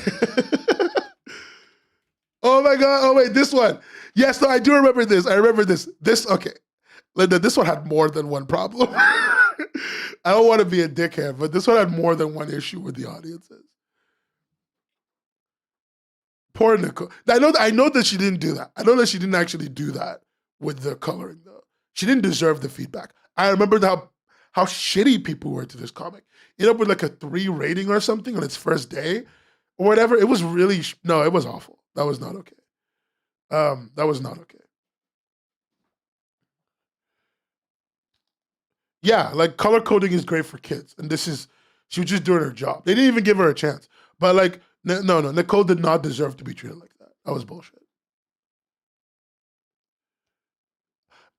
S1: Oh my God. Oh wait, this one. Yes, no, I do remember this. I remember this. Okay. Linda, this one had more than one problem. I don't want to be a dickhead, but this one had more than one issue with the audiences. Poor Nicole. I know that she didn't do that. I know that she didn't actually do that with the coloring though. She didn't deserve the feedback. I remember how shitty people were to this comic. It ended up with like a 3 rating or something on its first day or whatever. It was really no, it was awful. That was not okay. That was not okay. Yeah, like color coding is great for kids, and she was just doing her job. They didn't even give her a chance. But like, no, Nicole did not deserve to be treated like that. That was bullshit.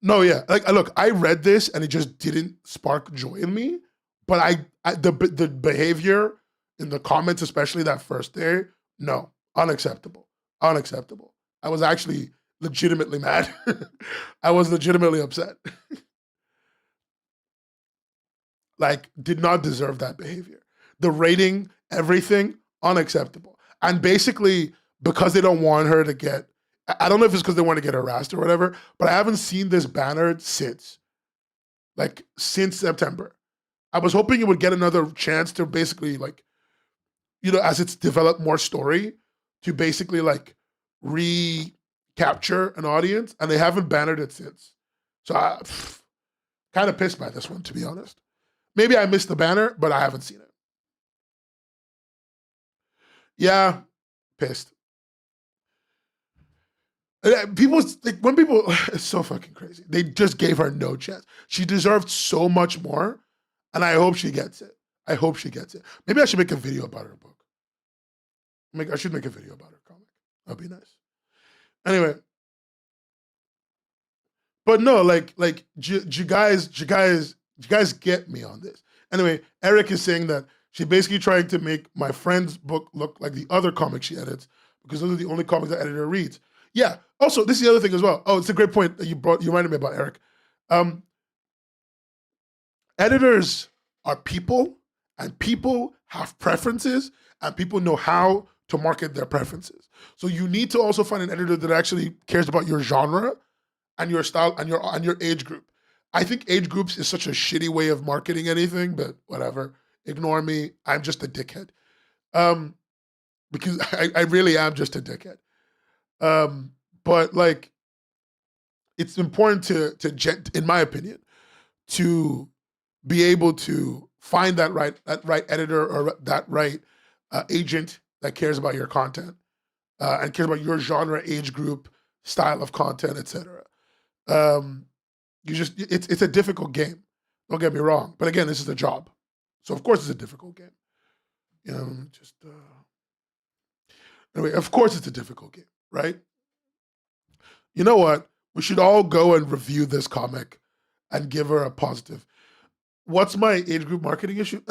S1: No, yeah, like look, I read this and it just didn't spark joy in me. But the behavior in the comments, especially that first day, no, unacceptable, unacceptable. I was actually legitimately mad. I was legitimately upset. Like, did not deserve that behavior. The rating, everything, unacceptable. And basically, because they don't want her to get, I don't know if it's because they want to get harassed or whatever, but I haven't seen this banner since September. I was hoping it would get another chance to basically like, as it's developed more story, to basically like recapture an audience, and they haven't bannered it since. So I kind of pissed by this one, to be honest. Maybe I missed the banner, but I haven't seen it. Yeah, pissed. People like when people it's so fucking crazy. They just gave her no chance. She deserved so much more, and I hope she gets it. I hope she gets it. Maybe I should make a video about her book. I should make a video about her comic. That'd be nice. Anyway, but no, like you guys get me on this. Anyway, Eric is saying that she basically trying to make my friend's book look like the other comics she edits because those are the only comics that editor reads. Yeah. Also, this is the other thing as well. Oh, it's a great point that you reminded me about, Eric. Um, Editors are people, and people have preferences, and people know how to market their preferences. So you need to also find an editor that actually cares about your genre and your style and your age group. I think age groups is such a shitty way of marketing anything, but whatever. Ignore me. I'm just a dickhead. Um, because I really am just a dickhead. But like, it's important in my opinion, to be able to find that right editor or that right agent that cares about your content and cares about your genre, age group, style of content, etc. It's a difficult game. Don't get me wrong, but again, this is a job, so of course it's a difficult game. You know, anyway, of course it's a difficult game, right? You know what? We should all go and review this comic and give her a positive. What's my age group marketing issue?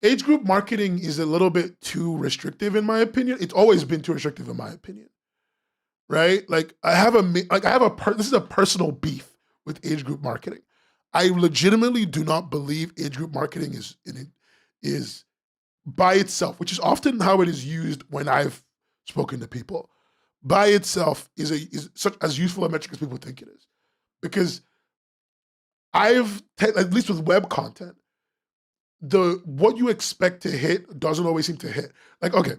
S1: Age group marketing is a little bit too restrictive in my opinion. It's always been too restrictive in my opinion, right? Like this is a personal beef with age group marketing. I legitimately do not believe age group marketing is by itself, which is often how it is used when I've spoken to people. By itself is such as useful a metric as people think it is, because at least with web content, what you expect to hit doesn't always seem to hit. Like, okay,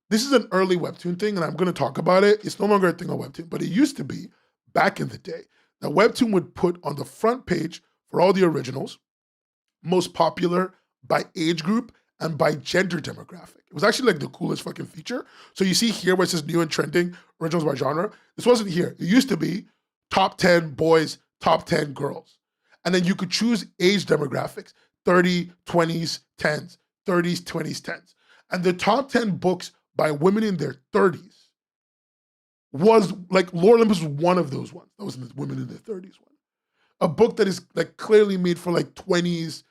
S1: this is an early Webtoon thing, and I'm going to talk about it. It's no longer a thing on Webtoon, but it used to be back in the day that Webtoon would put on the front page for all the originals, most popular by age group and by gender demographic. It was actually like the coolest fucking feature. So you see here where it says new and trending, originals by genre. This wasn't here. It used to be top 10 boys, top 10 girls. And then you could choose age demographics, 30, 20s, 10s, 30s, 20s, 10s. And the top 10 books by women in their 30s was like Lore Olympus was one of those ones. That was the women in their 30s one. A book that is like clearly made for like 20s,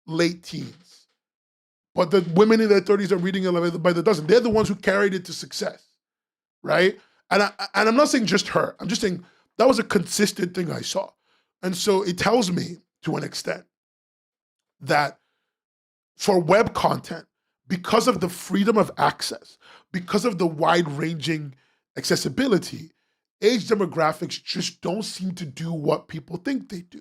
S1: late teens. But the women in their 30s are reading it by the dozen. They're the ones who carried it to success, right? And I'm not saying just her. I'm just saying that was a consistent thing I saw. And so it tells me, to an extent, that for web content, because of the freedom of access, because of the wide-ranging accessibility, age demographics just don't seem to do what people think they do.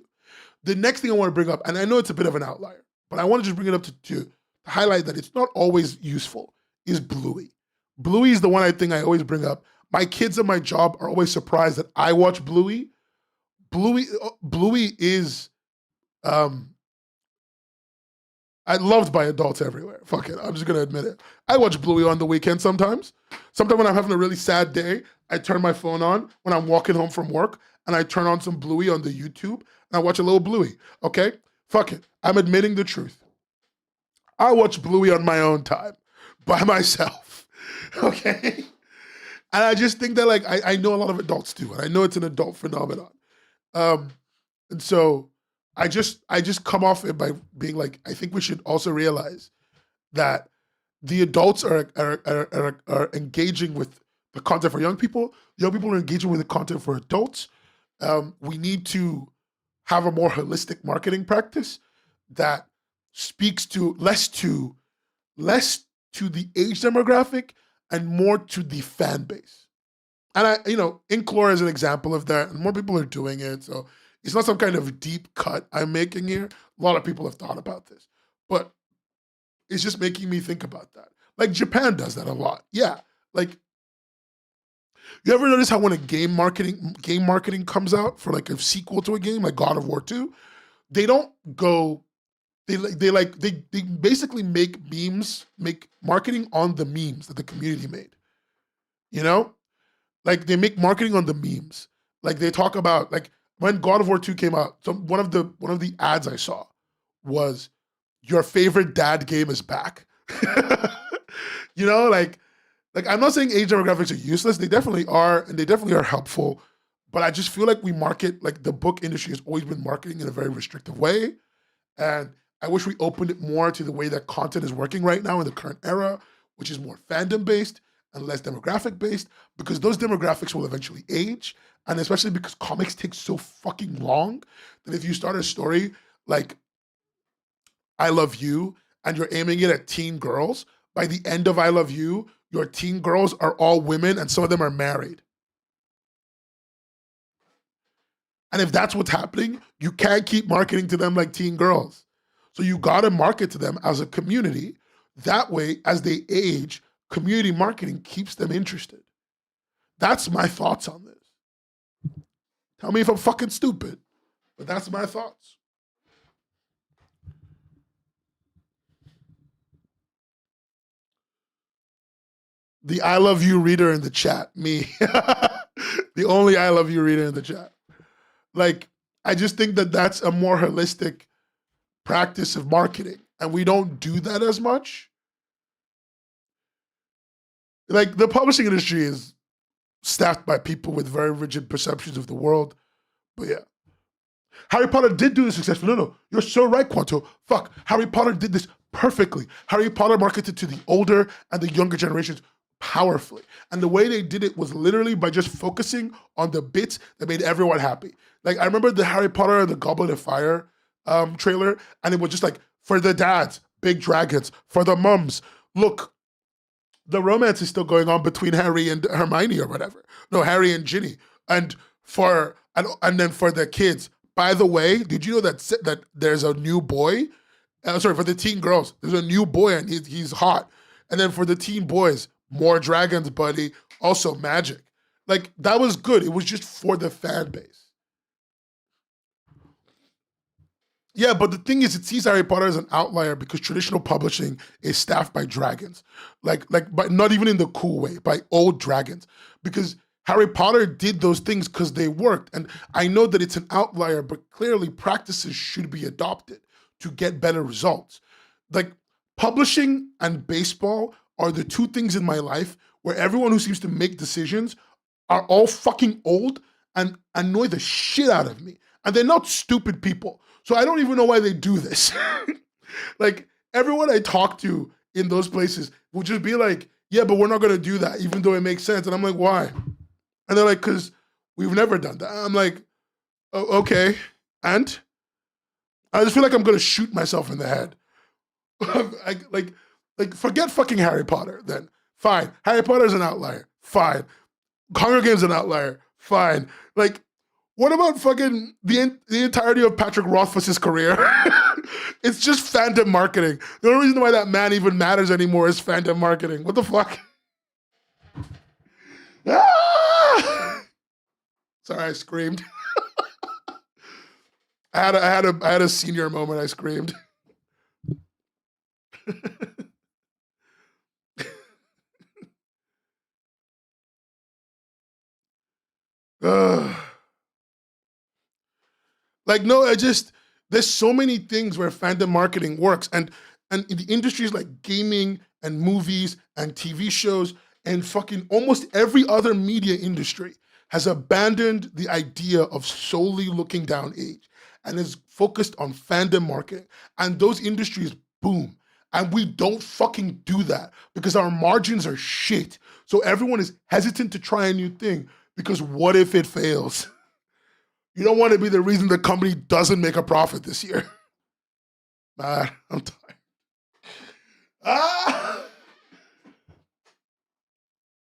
S1: The next thing I want to bring up, and I know it's a bit of an outlier, but I want to just bring it up to highlight that it's not always useful, is Bluey. Bluey is the one I think I always bring up. My kids at my job are always surprised that I watch Bluey. Bluey is I loved by adults everywhere. Fuck it, I'm just gonna admit it. I watch Bluey on the weekend sometimes. Sometimes when I'm having a really sad day, I turn my phone on when I'm walking home from work and I turn on some Bluey on the YouTube and I watch a little Bluey, okay? Fuck it, I'm admitting the truth. I watch Bluey on my own time, by myself, okay? And I just think that like, I know a lot of adults do, and I know it's an adult phenomenon. And so I just come off it by being like, I think we should also realize that the adults are engaging with the content for young people. Young people are engaging with the content for adults. We need to have a more holistic marketing practice that speaks less to the age demographic and more to the fan base. And Inklore is an example of that, and more people are doing it. So it's not some kind of deep cut I'm making here. A lot of people have thought about this, but it's just making me think about that. Like Japan does that a lot. Yeah. Like, you ever notice how when a game marketing comes out for like a sequel to a game, like God of War 2, they don't go, they basically make marketing on the memes that the community made. You know? Like they make marketing on the memes. Like they talk about, like when God of War 2 came out, one of the ads I saw was, your favorite dad game is back. Like I'm not saying age demographics are useless. They definitely are, and they definitely are helpful. But I just feel like we market, like the book industry has always been marketing in a very restrictive way. And I wish we opened it more to the way that content is working right now in the current era, which is more fandom-based and less demographic-based, because those demographics will eventually age. And especially because comics take so fucking long that if you start a story like I Love You and you're aiming it at teen girls, by the end of I Love You, your teen girls are all women and some of them are married. And if that's what's happening, you can't keep marketing to them like teen girls. So you gotta market to them as a community. That way, as they age, community marketing keeps them interested. That's my thoughts on this. Tell me if I'm fucking stupid, but that's my thoughts. The I love you reader in the chat, me. The only I love you reader in the chat. Like, I just think that that's a more holistic practice of marketing, and we don't do that as much. Like, the publishing industry is staffed by people with very rigid perceptions of the world. But yeah. Harry Potter did do this successfully. No, you're so right, Quanto. Fuck, Harry Potter did this perfectly. Harry Potter marketed to the older and the younger generations powerfully. And the way they did it was literally by just focusing on the bits that made everyone happy. Like, I remember the Harry Potter and the Goblet of Fire trailer, and it was just like, for the dads, big dragons. For the mums, look, the romance is still going on between Harry and Hermione or whatever. No, Harry and Ginny. And then for the kids, by the way, did you know that there's a new boy? For the teen girls, there's a new boy and he's hot. And then for the teen boys, more dragons, buddy. Also magic. Like, that was good. It was just for the fan base. Yeah, but the thing is, it sees Harry Potter as an outlier because traditional publishing is staffed by dragons. But not even in the cool way, by old dragons. Because Harry Potter did those things because they worked. And I know that it's an outlier, but clearly practices should be adopted to get better results. Like, publishing and baseball are the two things in my life where everyone who seems to make decisions are all fucking old and annoy the shit out of me. And they're not stupid people. So I don't even know why they do this. Like, everyone I talk to in those places will just be like, yeah, but we're not gonna do that, even though it makes sense. And I'm like, why? And they're like, because we've never done that. I'm like, oh, okay. And I just feel like I'm gonna shoot myself in the head. like, forget fucking Harry Potter then. Fine. Harry Potter's an outlier. Fine. Hunger Games an outlier. Fine. Like, what about fucking the entirety of Patrick Rothfuss's career? It's just fandom marketing. The only reason why that man even matters anymore is fandom marketing. What the fuck? Ah! Sorry, I screamed. I had a senior moment. I screamed. Like, no, there's so many things where fandom marketing works. And in the industries like gaming and movies and TV shows and fucking almost every other media industry has abandoned the idea of solely looking down age and is focused on fandom marketing. And those industries boom. And we don't fucking do that because our margins are shit. So everyone is hesitant to try a new thing because what if it fails? You don't want to be the reason the company doesn't make a profit this year. Man, I'm tired. Ah!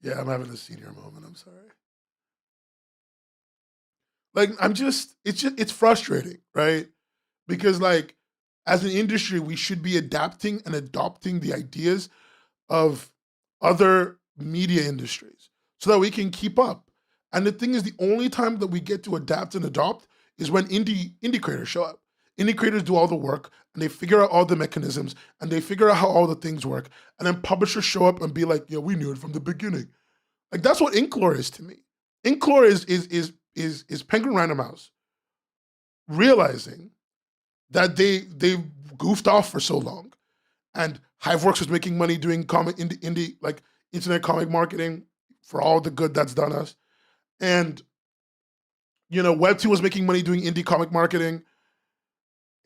S1: Yeah, I'm having a senior moment. I'm sorry. Like, it's frustrating, right? Because, like, as an industry, we should be adapting and adopting the ideas of other media industries so that we can keep up. And the thing is, the only time that we get to adapt and adopt is when indie creators show up. Indie creators do all the work and they figure out all the mechanisms and they figure out how all the things work. And then publishers show up and be like, yeah, we knew it from the beginning. Like, that's what Inklore is to me. Inklore is Penguin Random House realizing that they goofed off for so long. And Hiveworks was making money doing indie like internet comic marketing for all the good that's done us. And, you know, Webtoon was making money doing indie comic marketing.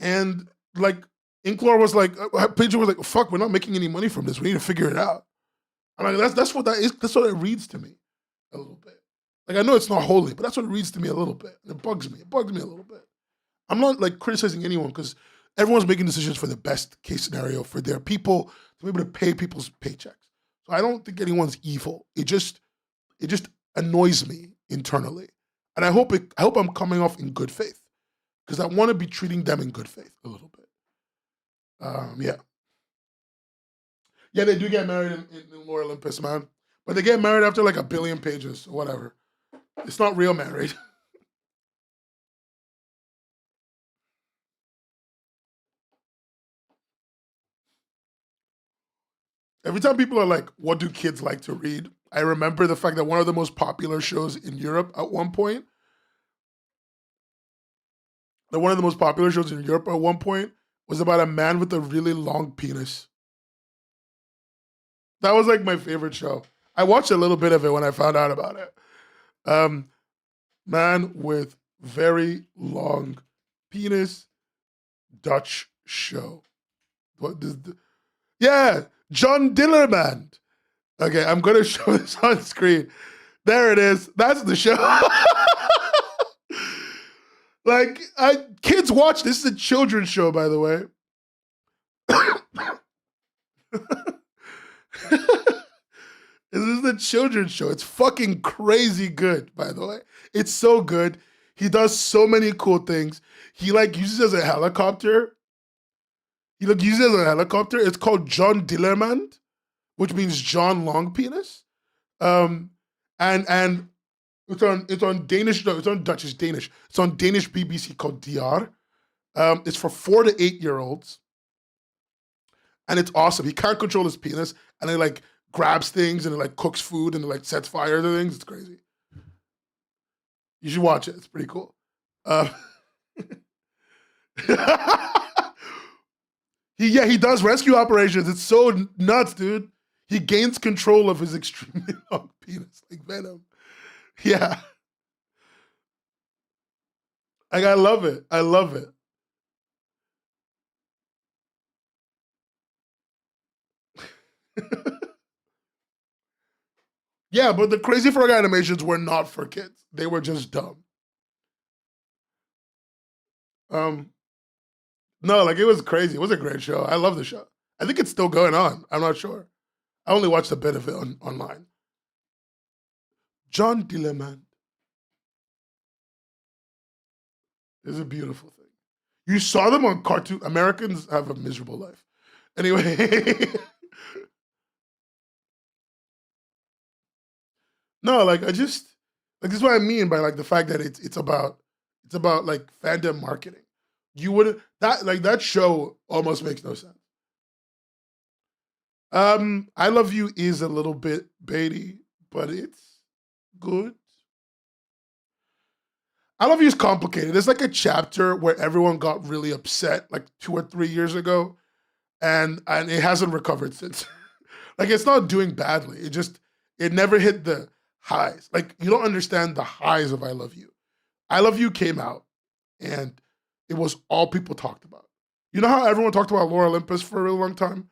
S1: And, like, Inklore was like, Pager was like, fuck, we're not making any money from this. We need to figure it out. I'm like, that's what that is. That's what it reads to me a little bit. Like, I know it's not holy, but that's what it reads to me a little bit. And it bugs me. It bugs me a little bit. I'm not, like, criticizing anyone because everyone's making decisions for the best case scenario for their people to be able to pay people's paychecks. So I don't think anyone's evil. It just annoys me internally. And I hope I'm coming off in good faith. Because I want to be treating them in good faith a little bit. Yeah. Yeah, they do get married in Lore Olympus, man. But they get married after like 1 billion pages or whatever. It's not real married. Every time people are like, what do kids like to read? I remember the fact that one of the most popular shows in Europe at one point, was about a man with a really long penis. That was like my favorite show. I watched a little bit of it when I found out about it. Um, Man with very long penis, Dutch show. What is yeah, John Dillermand. Okay, I'm gonna show this on screen. There it is. That's the show. Like, kids watch. This is a children's show, by the way. This is a children's show. It's fucking crazy good, by the way. It's so good. He does so many cool things. He like uses as a helicopter. It's called John Dillermand, which means John Long Penis. Um, and it's on Danish. No, it's on Dutch. It's Danish. It's on Danish BBC called DR. It's for 4 to 8 year olds, and it's awesome. He can't control his penis, and he like grabs things and it like cooks food and it like sets fire to things. It's crazy. You should watch it. It's pretty cool. Uh, he does rescue operations. It's so nuts, dude. He gains control of his extremely long penis, like Venom. Yeah, like I love it. I love it. Yeah, but the Crazy Frog animations were not for kids. They were just dumb. Um, no, like it was crazy. It was a great show. I love the show. I think it's still going on. I'm not sure. I only watched a bit of it online. John Dillerman is a beautiful thing. You saw them on cartoon. Americans have a miserable life. Anyway, no, like I just like this is what I mean by like the fact that it's about like fandom marketing. You wouldn't that show almost makes no sense. I Love You is a little bit baity, but it's good. I Love You is complicated. There's like a chapter where everyone got really upset like 2 or 3 years ago, and it hasn't recovered since. Like it's not doing badly. It never hit the highs. Like you don't understand the highs of I Love You. I Love You came out and it was all people talked about. You know how everyone talked about Laura Olympus for a really long time?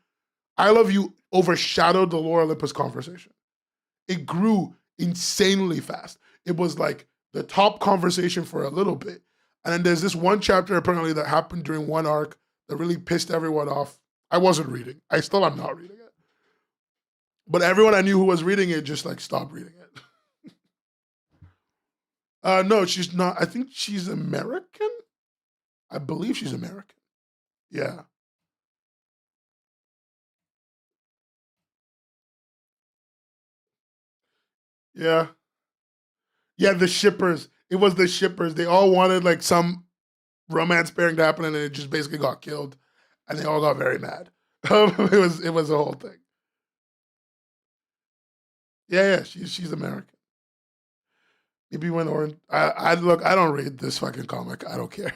S1: I Love You overshadowed the Laura Olympus conversation. It grew insanely fast. It was like the top conversation for a little bit. And then there's this one chapter apparently that happened during one arc that really pissed everyone off. I wasn't reading. I still am not reading it. But everyone I knew who was reading it just like stopped reading it. No, she's not. I think she's American. I believe she's American. Yeah. Yeah. Yeah, the shippers. It was the shippers. They all wanted like some romance pairing to happen and it just basically got killed. And they all got very mad. It was a whole thing. Yeah, yeah, she's American. Maybe when Orange I look, I don't read this fucking comic. I don't care.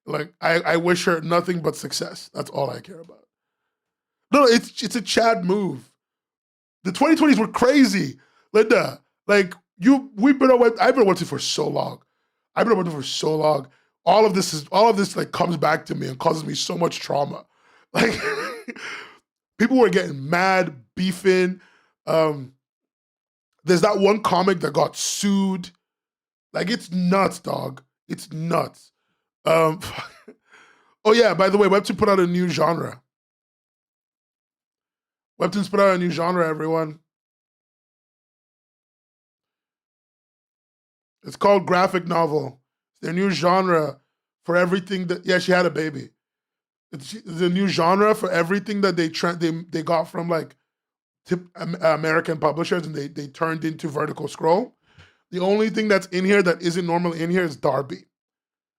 S1: Like I wish her nothing but success. That's all I care about. No, it's a Chad move. The 2020s were crazy. Linda, like we've been on I've been watching for so long. I've been watching for so long. All of this like comes back to me and causes me so much trauma. Like people were getting mad, beefing. Um, there's that one comic that got sued. Like it's nuts, dog. It's nuts. Um, oh yeah, by the way, Webtoon put out a new genre. Webtoons put out a new genre, everyone. It's called graphic novel. It's their new genre for everything that. Yeah, she had a baby. It's the new genre for everything that they got from like American publishers, and they turned into vertical scroll. The only thing that's in here that isn't normally in here is Darby,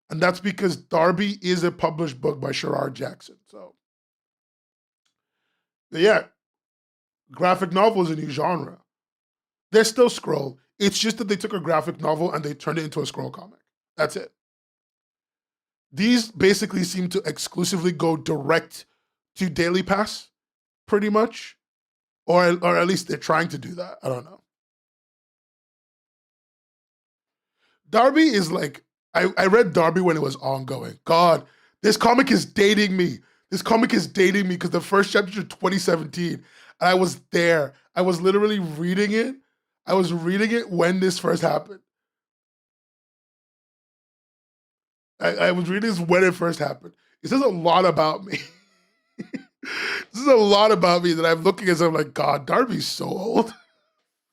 S1: and that's because Darby is a published book by Sherard Jackson. So, yeah, graphic novel is a new genre. They're still scroll. It's just that they took a graphic novel and they turned it into a scroll comic. That's it. These basically seem to exclusively go direct to Daily Pass, pretty much. Or at least they're trying to do that. I don't know. Darby is like, I read Darby when it was ongoing. God, this comic is dating me. This comic is dating me because the first chapter is 2017. And I was there. I was literally reading it. I was reading it when this first happened. I was reading this when it first happened. It says a lot about me. This is a lot about me that I'm looking at. I'm like, God, Darby's so old.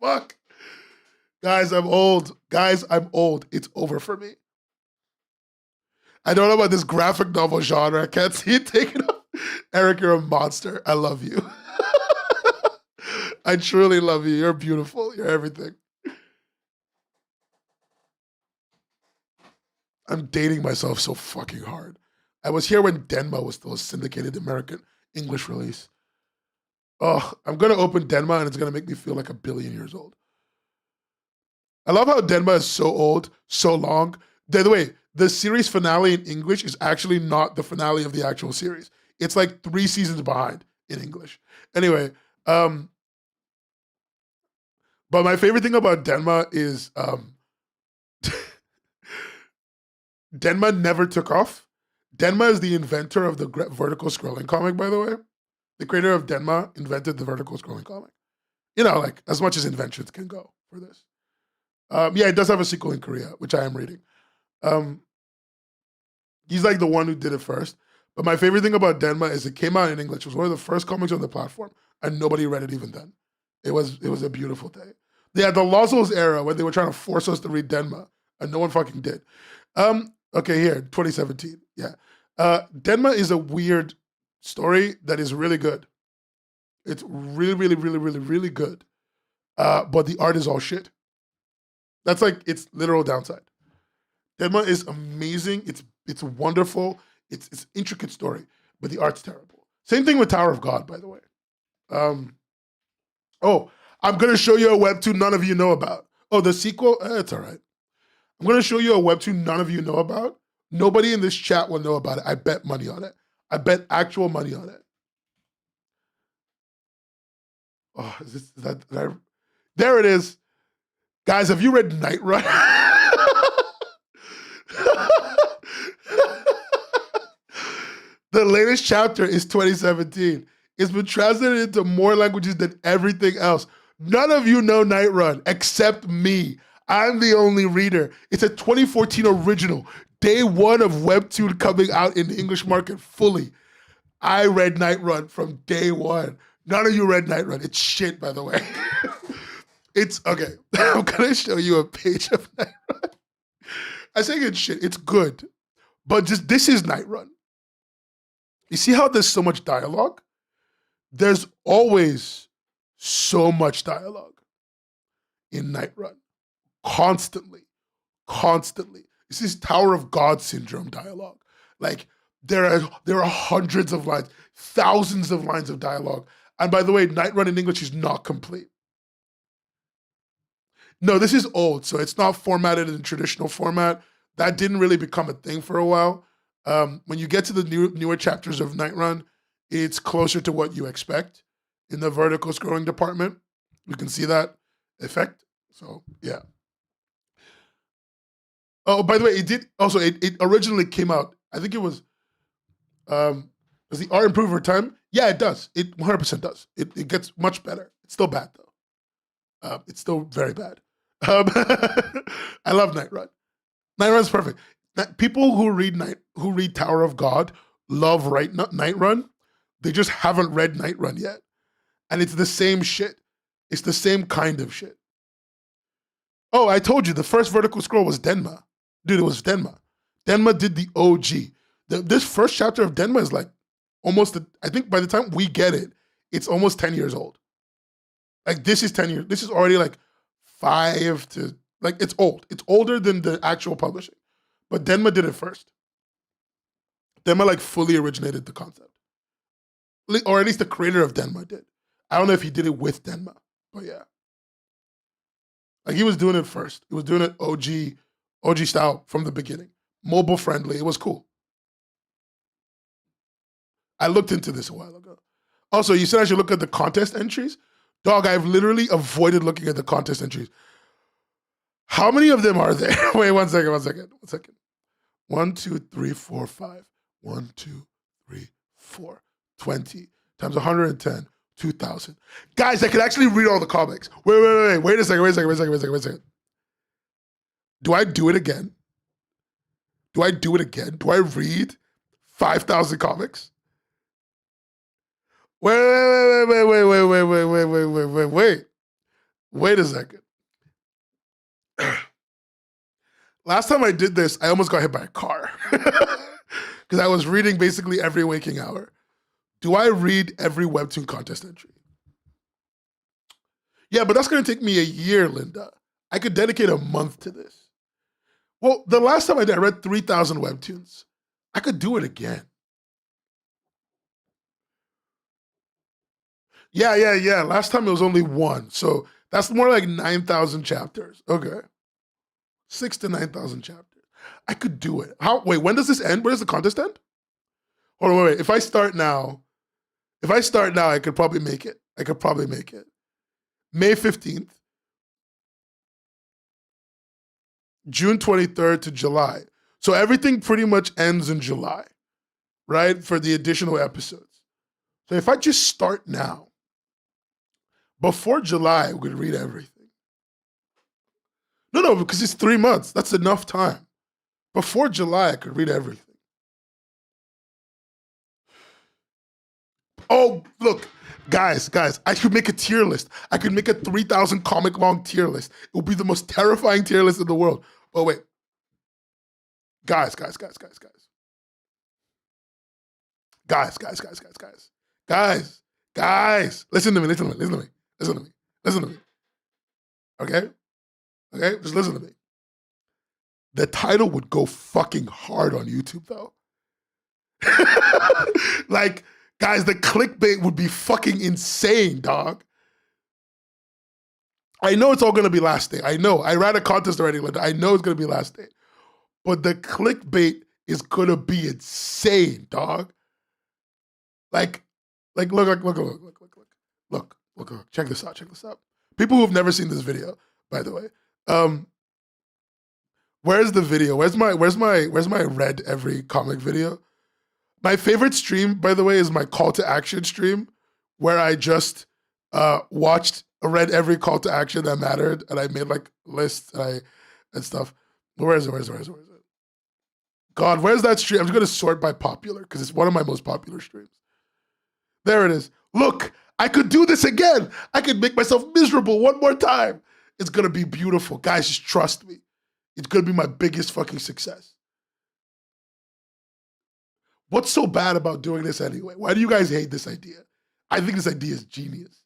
S1: Fuck. Guys, I'm old. Guys, I'm old. It's over for me. I don't know about this graphic novel genre. I can't see it taken up. Eric, you're a monster. I love you. I truly love you. You're beautiful. You're everything. I'm dating myself so fucking hard. I was here when Denma was still a syndicated American English release. Oh, I'm going to open Denma and it's going to make me feel like 1 billion years old. I love how Denma is so old, so long. By the way, the series finale in English is actually not the finale of the actual series. It's like 3 seasons behind in English. Anyway, but my favorite thing about Denma is Denma never took off. Denma is the inventor of the vertical scrolling comic, by the way. The creator of Denma invented the vertical scrolling comic. You know, like as much as inventions can go for this. Yeah, it does have a sequel in Korea, which I am reading. He's like the one who did it first. But my favorite thing about Denma is it came out in English. It was one of the first comics on the platform, and nobody read it even then. It was a beautiful day. They had the Lossos era when they were trying to force us to read Denma, and no one fucking did. Okay, here, 2017. Yeah. Denma is a weird story that is really good. It's really, really, really, really, really good. But the art is all shit. That's like its literal downside. Denma is amazing. It's wonderful. It's intricate story, but the art's terrible. Same thing with Tower of God, by the way. Oh, I'm gonna show you a webtoon none of you know about. Oh, the sequel? It's all right. I'm gonna show you a webtoon none of you know about. Nobody in this chat will know about it. I bet money on it. I bet actual money on it. Oh, is that there it is. Guys, have you read Night Run? The latest chapter is 2017. It's been translated into more languages than everything else. None of you know Night Run except me. I'm the only reader. It's a 2014 original. Day 1 of Webtoon coming out in the English market fully. I read Night Run from day 1. None of you read Night Run. It's shit, by the way. It's, okay, I'm gonna show you a page of Night Run. I say it's shit, it's good. But just, this is Night Run. You see how there's so much dialogue? There's always so much dialogue in Night Run. Constantly. This is Tower of God syndrome dialogue. Like, there are hundreds of lines, thousands of lines of dialogue. And by the way, Night Run in English is not complete. No, this is old, so it's not formatted in traditional format. That didn't really become a thing for a while. When you get to the newer chapters of Night Run, it's closer to what you expect in the vertical scrolling department. You can see that effect. So, yeah. Oh, by the way, it originally came out, I think it was, does the art improve over time? Yeah, it does. It 100% does. It gets much better. It's still bad, though. It's still very bad. I love Night Run. Night Run's perfect. People who read Tower of God love Night Run. They just haven't read Night Run yet. And it's the same shit. It's the same kind of shit. Oh, I told you, the first vertical scroll was Denma. Dude, it was Denma. Denma did the OG. This first chapter of Denma is like almost, I think by the time we get it, it's almost 10 years old. Like this is 10 years. This is already like 5 to, like it's old. It's older than the actual publishing. But Denma did it first. Denma like fully originated the concept. Or at least the creator of Denma did. I don't know if he did it with Denma, but yeah. Like he was doing it first. He was doing it OG style from the beginning. Mobile friendly. It was cool. I looked into this a while ago. Also, you said I should look at the contest entries. Dog, I've literally avoided looking at the contest entries. How many of them are there? Wait, one second. 1, 2, 3, 4, 5. 1, 2, 3, 4. 20 times 110, 2,000. Guys, I can actually read all the comics. Wait a second. Do I do it again? Do I read 5,000 comics? Wait a second. Last time I did this, I almost got hit by a car because I was reading basically every waking hour. Do I read every Webtoon contest entry? Yeah, but that's going to take me a year, Linda. I could dedicate a month to this. Well, the last time I did, I read 3,000 Webtoons. I could do it again. Yeah. Last time it was only 1. So that's more like 9,000 chapters. Okay. 6,000 to 9,000 chapters. I could do it. Wait, when does this end? Where does the contest end? Hold on, wait. If I start now, I could probably make it. May 15th, June 23rd to July. So everything pretty much ends in July, right? For the additional episodes. So if I just start now, before July, we could read everything. No, because it's 3 months. That's enough time. Before July, I could read everything. Oh, look, guys, I could make a tier list. I could make a 3,000 comic long tier list. It would be the most terrifying tier list in the world. Oh, wait. Guys. Listen to me. Okay? Just listen to me. The title would go fucking hard on YouTube, though. Like, guys, the clickbait would be fucking insane, dog. I know it's all gonna be last day. I know. I ran a contest already, Linda. I know it's gonna be last day. But the clickbait is gonna be insane, dog. Like, look. Check this out. People who have never seen this video, by the way. Where's the video? Where's my read every comic video? My favorite stream, by the way, is my call to action stream, where I just read every call to action that mattered, and I made like lists and stuff. Where is it? God, where's that stream? I'm just gonna sort by popular because it's one of my most popular streams. There it is. Look, I could do this again. I could make myself miserable one more time. It's gonna be beautiful. Guys, just trust me. It's gonna be my biggest fucking success. What's so bad about doing this anyway? Why do you guys hate this idea? I think this idea is genius.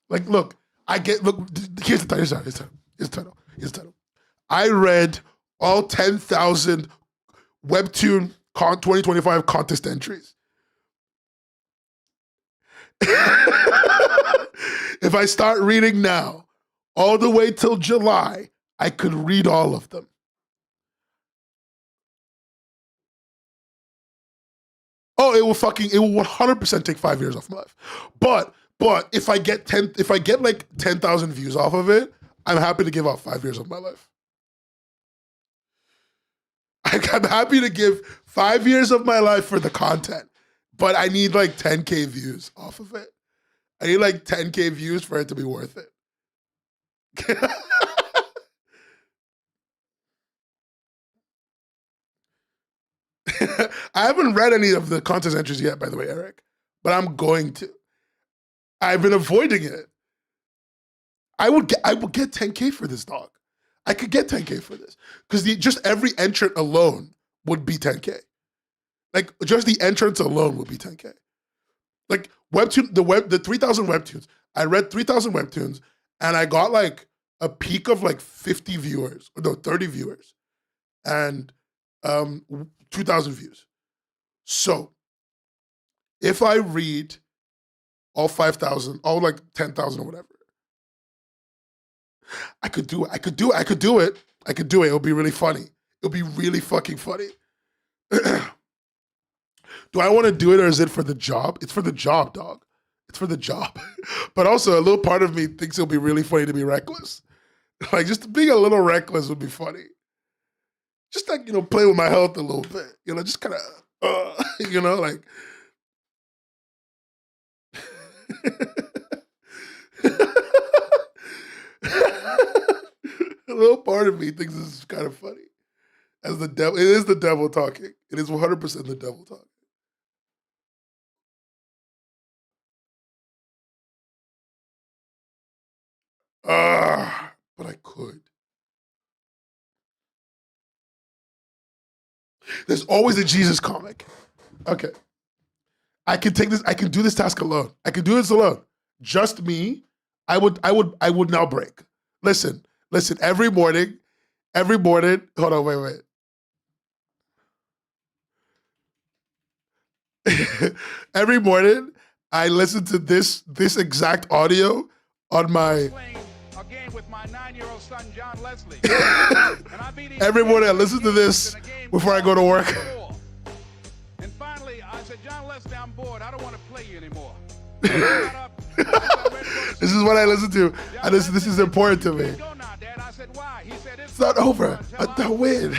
S1: Like, look, here's the title. I read all 10,000 Webtoon 2025 contest entries. If I start reading now, all the way till July, I could read all of them. Oh, it will 100% take 5 years off my life. But if I get like 10,000 views off of it, I'm happy to give out 5 years of my life. I'm happy to give 5 years of my life for the content, but I need like 10K views off of it. I need like 10K views for it to be worth it. I haven't read any of the contest entries yet, by the way, Eric, but I'm going to. I've been avoiding it. I would get 10K for this, dog. I could get 10K for this because just every entrant alone would be 10K. Like just the entrance alone would be 10K. Like webtoon, the 3,000 webtoons. I read 3,000 webtoons, and I got like a peak of like 50 viewers, or no, 30 viewers, and 2,000 views. So if I read all 5,000, all like 10,000 or whatever, I could do it. I could do it. It'll be really funny. It'll be really fucking funny. Do I want to do it, or is it for the job? It's for the job, dog. It's for the job. But also, a little part of me thinks it'll be really funny to be reckless. Like, just being a little reckless would be funny. Just like, play with my health a little bit. Just kind of, like. A little part of me thinks this is kind of funny. As the devil, it is the devil talking. It is 100% the devil talking. But I could. There's always a Jesus comic. Okay. I can take this. I can do this task alone. I can do this alone. Just me. I would now break. Listen. Every morning. Hold on. Wait. Every morning, I listen to this exact audio on my. With my 9-year-old son, John Leslie. Every morning I listen to this before I go to work. And finally, I said, John Leslie, I'm bored. I don't want to play you anymore. This is what I listen to. And this is important to me. I said, why? He said, it's not over. I win.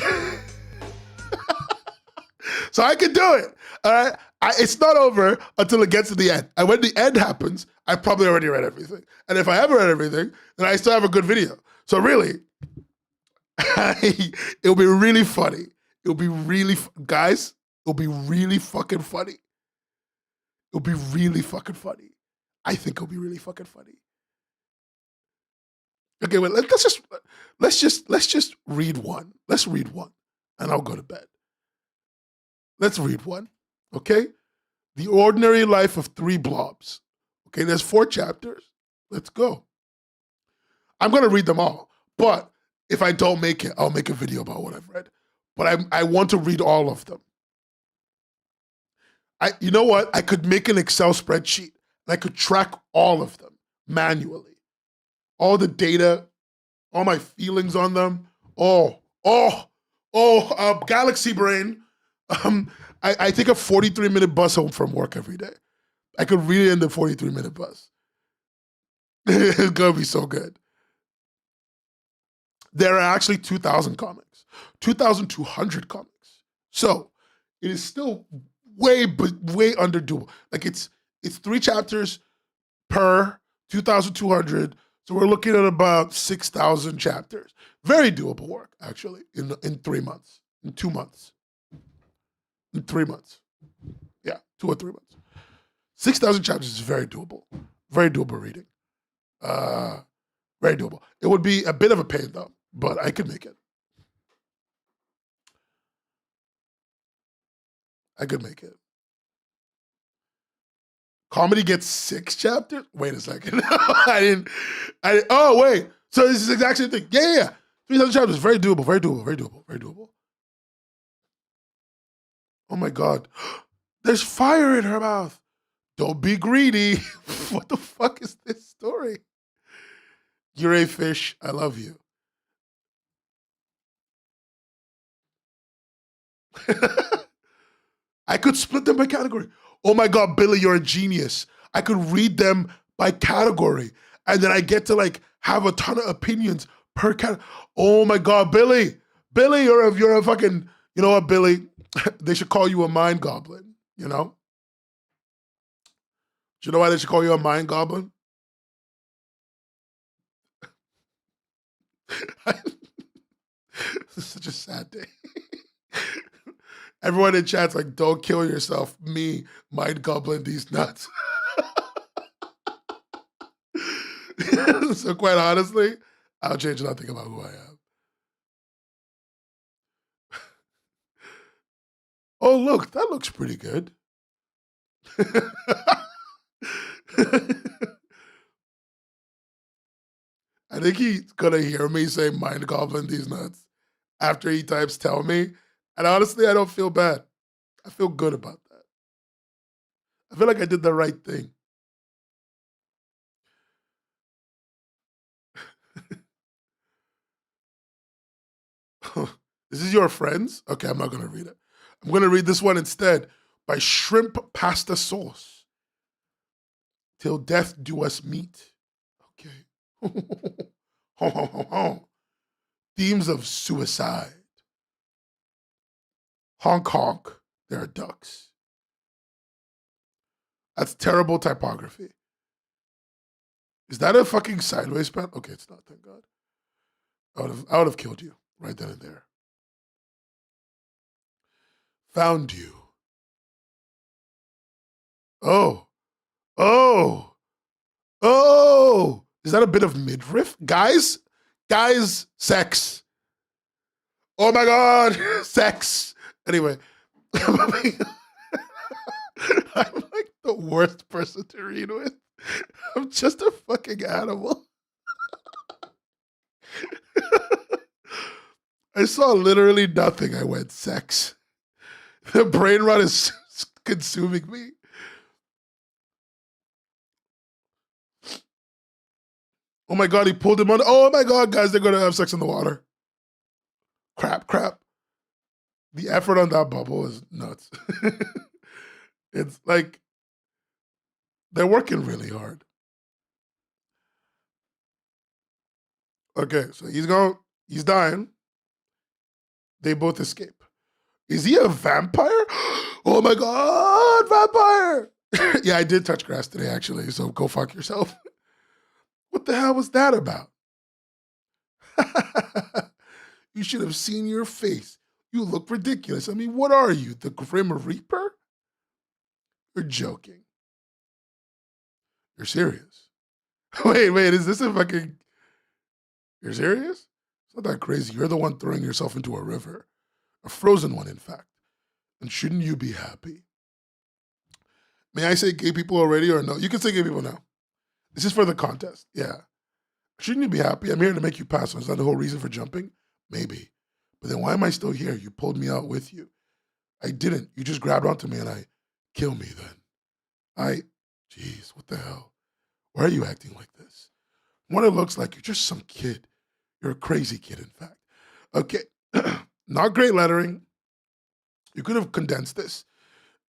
S1: So I can do it. All right. It's not over until it gets to the end. And when the end happens, I probably already read everything. And if I haven't read everything, then I still have a good video. So really, it'll be really funny. It'll be really, guys, it'll be really fucking funny. It'll be really fucking funny. I think it'll be really fucking funny. Okay, well, let's just read one. Let's read one, and I'll go to bed. Let's read one, okay? The Ordinary Life of Three Blobs. Okay, there's 4 chapters. Let's go. I'm gonna read them all, but if I don't make it, I'll make a video about what I've read. But I want to read all of them. You know what? I could make an Excel spreadsheet and I could track all of them manually. All the data, all my feelings on them. Galaxy brain. I take a 43-minute bus home from work every day. I could read it in the 43-minute bus. It's gonna be so good. There are actually 2,000 comics, 2,200 comics. So it is still way under doable. Like it's 3 chapters per 2,200. So we're looking at about 6,000 chapters. Very doable work, actually, in 3 months, in 2 months. In 3 months. Yeah, 2 or 3 months. 6,000 chapters is very doable. Very doable reading. Very doable. It would be a bit of a pain, though, but I could make it. I could make it. Comedy gets 6 chapters? Wait a second. Oh, wait. So this is the exact same thing. Yeah. 3,000 chapters. Very doable. Very doable. Oh my God. There's fire in her mouth. Don't be greedy. What the fuck is this story? You're a fish. I love you. I could split them by category. Oh my God, Billy, you're a genius. I could read them by category. And then I get to like have a ton of opinions per category. Oh my God, Billy. Billy, you're a fucking, you know what, Billy? They should call you a mind goblin, you know? Do you know why they should call you a mind goblin? This is such a sad day. Everyone in chat's like, don't kill yourself. Me, mind goblin, these nuts. So quite honestly, I'll change nothing about who I am. Oh, look, that looks pretty good. I think he's gonna hear me say Mind Goblin these nuts after he types tell me. And honestly, I don't feel bad. I feel good about that. I feel like I did the right thing. This is your friends? Okay, I'm not gonna read it. I'm gonna read this one instead by Shrimp Pasta Sauce. Till death do us meet. Okay. Themes of suicide. Honk honk, there are ducks. That's terrible typography. Is that a fucking sideways pen? Okay, it's not, thank God. I would have killed you right then and there. Found you. Oh. Oh. Oh. Is that a bit of midriff? Guys, sex. Oh my God, sex. Anyway, I'm like the worst person to read with. I'm just a fucking animal. I saw literally nothing. I went, sex. The brain rot is consuming me. Oh my God, he pulled him on. Oh my God, guys, they're going to have sex in the water. Crap. The effort on that bubble is nuts. It's like they're working really hard. Okay, so he's dying. They both escape. Is he a vampire? Oh my God, vampire! Yeah, I did touch grass today, actually, so go fuck yourself. What the hell was that about? You should have seen your face. You look ridiculous. I mean, what are you, the Grim Reaper? You're joking. You're serious. Wait, is this a fucking... You're serious? It's not that crazy. You're the one throwing yourself into a river. A frozen one, in fact. And shouldn't you be happy? May I say gay people already or no? You can say gay people now. This is for the contest. Yeah. Shouldn't you be happy? I'm here to make you pass. Is that the whole reason for jumping? Maybe. But then why am I still here? You pulled me out with you. I didn't. You just grabbed onto me and kill me then. Jeez, what the hell? Why are you acting like this? What it looks like, you're just some kid. You're a crazy kid, in fact. Okay. Not great lettering. You could have condensed this.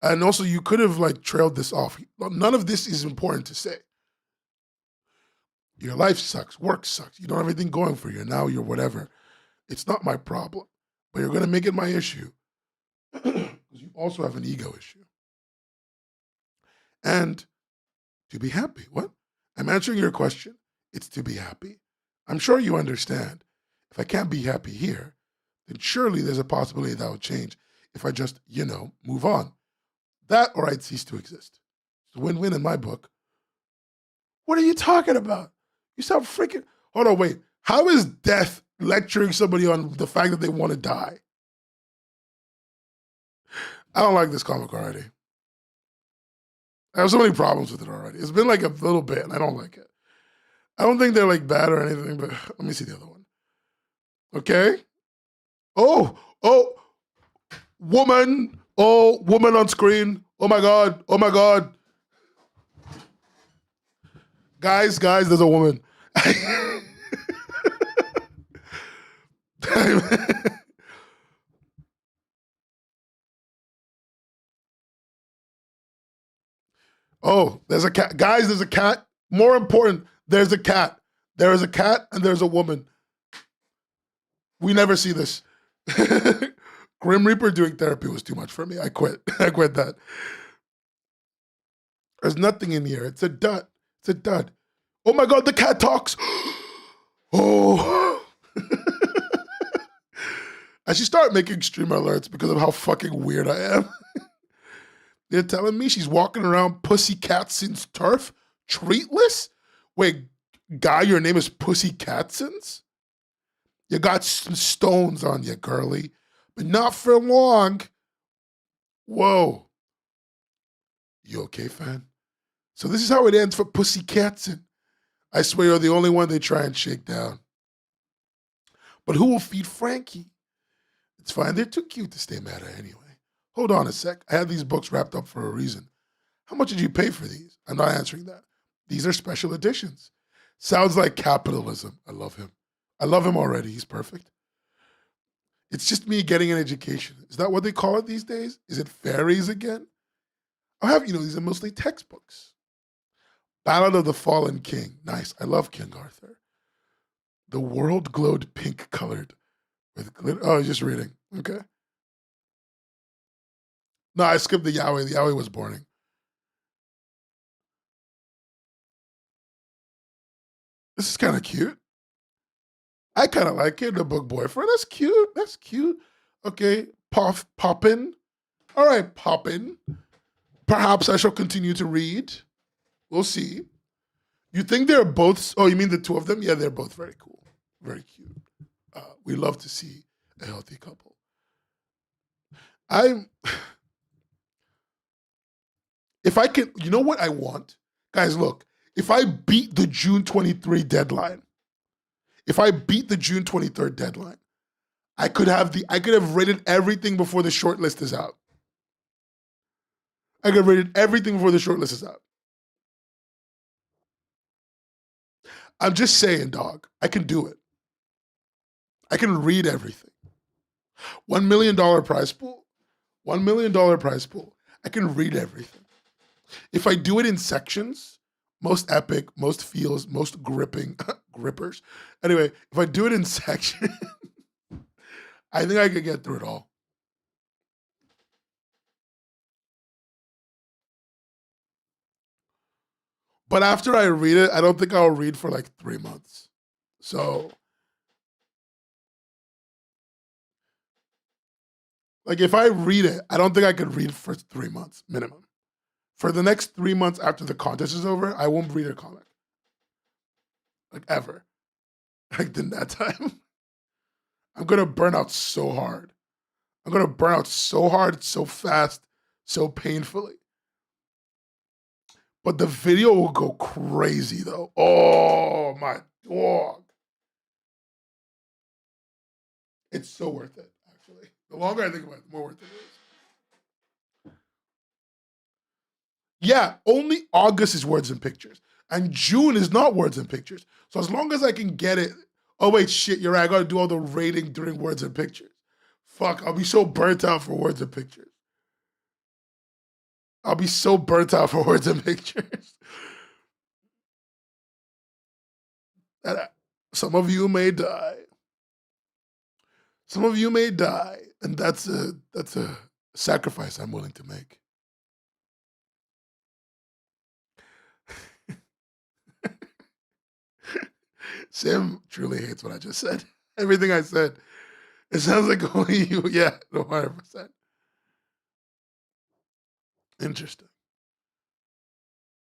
S1: And also you could have trailed this off. None of this is important to say. Your life sucks. Work sucks. You don't have anything going for you. Now you're whatever. It's not my problem. But you're going to make it my issue. Because you also have an ego issue. And to be happy. What? I'm answering your question. It's to be happy. I'm sure you understand. If I can't be happy here, then surely there's a possibility that will change if I just, move on. That or I'd cease to exist. It's a win-win in my book. What are you talking about? You sound freaking... Hold on, wait. How is death lecturing somebody on the fact that they want to die? I don't like this comic already. I have so many problems with it already. It's been a little bit, and I don't like it. I don't think they're bad or anything, but let me see the other one. Okay. Oh, woman. Oh, woman on screen. Oh my God. Guys, there's a woman. Oh, there's a cat. Guys, there's a cat. More important, there's a cat. There is a cat and there's a woman. We never see this. Grim Reaper doing therapy was too much for me. I quit. I quit that. There's nothing in here. It's a dud. Oh my God, the cat talks. Oh. I should start making stream alerts because of how fucking weird I am. They're telling me she's walking around pussycat since turf, treatless? Wait, Guy, your name is Pussy Catsons? You got some stones on you, girly, but not for long. Whoa. You okay, fan? So this is how it ends for Pussy Catson. I swear you're the only one they try and shake down. But who will feed Frankie? It's fine. They're too cute to stay mad at anyway. Hold on a sec. I had these books wrapped up for a reason. How much did you pay for these? I'm not answering that. These are special editions. Sounds like capitalism. I love him. I love him already. He's perfect. It's just me getting an education. Is that what they call it these days? Is it fairies again? I have, these are mostly textbooks. Ballad of the Fallen King. Nice. I love King Arthur. The world glowed pink colored with glitter. Oh, I was just reading. Okay. No, I skipped the yaoi. The yaoi was boring. This is kind of cute. I kind of like it. The book boyfriend. That's cute. That's cute. Okay. Poppin. All right, Poppin. Perhaps I shall continue to read. We'll see. You think they're both, oh, you mean the two of them? Yeah, they're both very cool. Very cute. We love to see a healthy couple. If I can, you know what I want? Guys, look, if I beat the June 23 deadline, if I beat the June 23rd deadline, I could have rated everything before the short list is out. I could have rated everything before the short list is out. I'm just saying, dog, I can do it. I can read everything. $1 million prize pool. $1 million prize pool. I can read everything. If I do it in sections, most epic, most feels, most gripping, grippers. Anyway, if I do it in sections, I think I could get through it all. But after I read it, I don't think I'll read for like 3 months. So, like if I read it, I don't think I could read for 3 months minimum. For the next 3 months after the contest is over, I won't read a comic. Like ever. Like in that time. I'm gonna burn out so hard. I'm gonna burn out so hard, so fast, so painfully. But the video will go crazy though. Oh my dog. It's so worth it, actually. The longer I think about it, the more worth it is. Yeah, only August is words and pictures. And June is not words and pictures. So as long as I can get it. Oh wait, shit, you're right. I gotta do all the rating during words and pictures. Fuck, I'll be so burnt out for words and pictures. I'll be so burnt out for words and pictures. That some of you may die. Some of you may die. And that's a sacrifice I'm willing to make. Sam truly hates what I just said. Everything I said. It sounds like only you. Yeah, 100%. Interesting.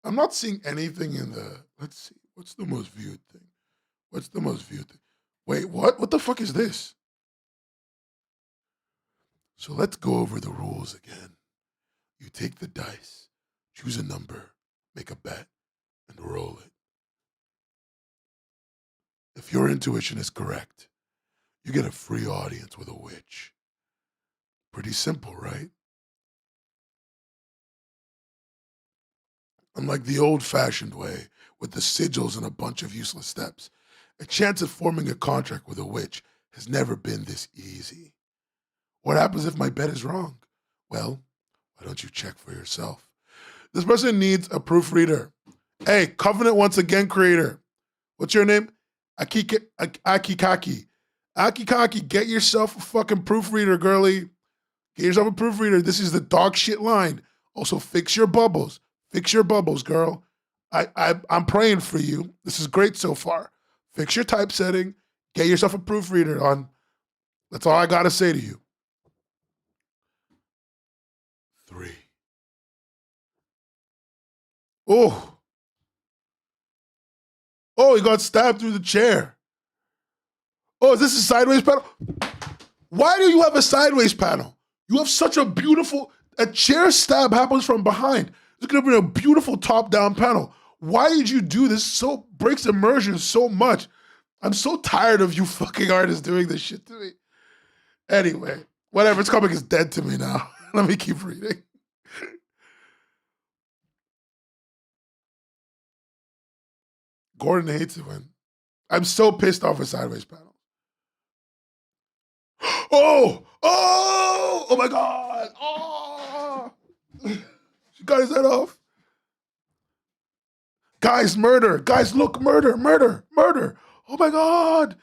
S1: I'm not seeing anything in the, let's see. What's the most viewed thing? What's the most viewed thing? Wait, what? What the fuck is this? So let's go over the rules again. You take the dice, choose a number, make a bet, and roll it. If your intuition is correct, you get a free audience with a witch. Pretty simple, right? Unlike the old-fashioned way, with the sigils and a bunch of useless steps, a chance at forming a contract with a witch has never been this easy. What happens if my bet is wrong? Well, why don't you check for yourself? This person needs a proofreader. Hey, Covenant once again creator. What's your name? Akikaki. Akikaki, get yourself a fucking proofreader, girly. Get yourself a proofreader. This is the dog shit line. Also, fix your bubbles. Fix your bubbles, girl. I'm praying for you. This is great so far. Fix your typesetting. Get yourself a proofreader on. That's all I gotta say to you. 3. Oh. Oh, he got stabbed through the chair. Oh, is this a sideways panel? Why do you have a sideways panel? You have such a beautiful, a chair stab happens from behind. It's gonna be a beautiful top-down panel. Why did you do this? So breaks immersion so much. I'm so tired of you fucking artists doing this shit to me. Anyway, whatever, this comic is dead to me now. Let me keep reading. Gordon hates it when I'm so pissed off with sideways panel. Oh my God. Oh, she got his head off. Guys, murder. Guys, look, murder. Oh my God.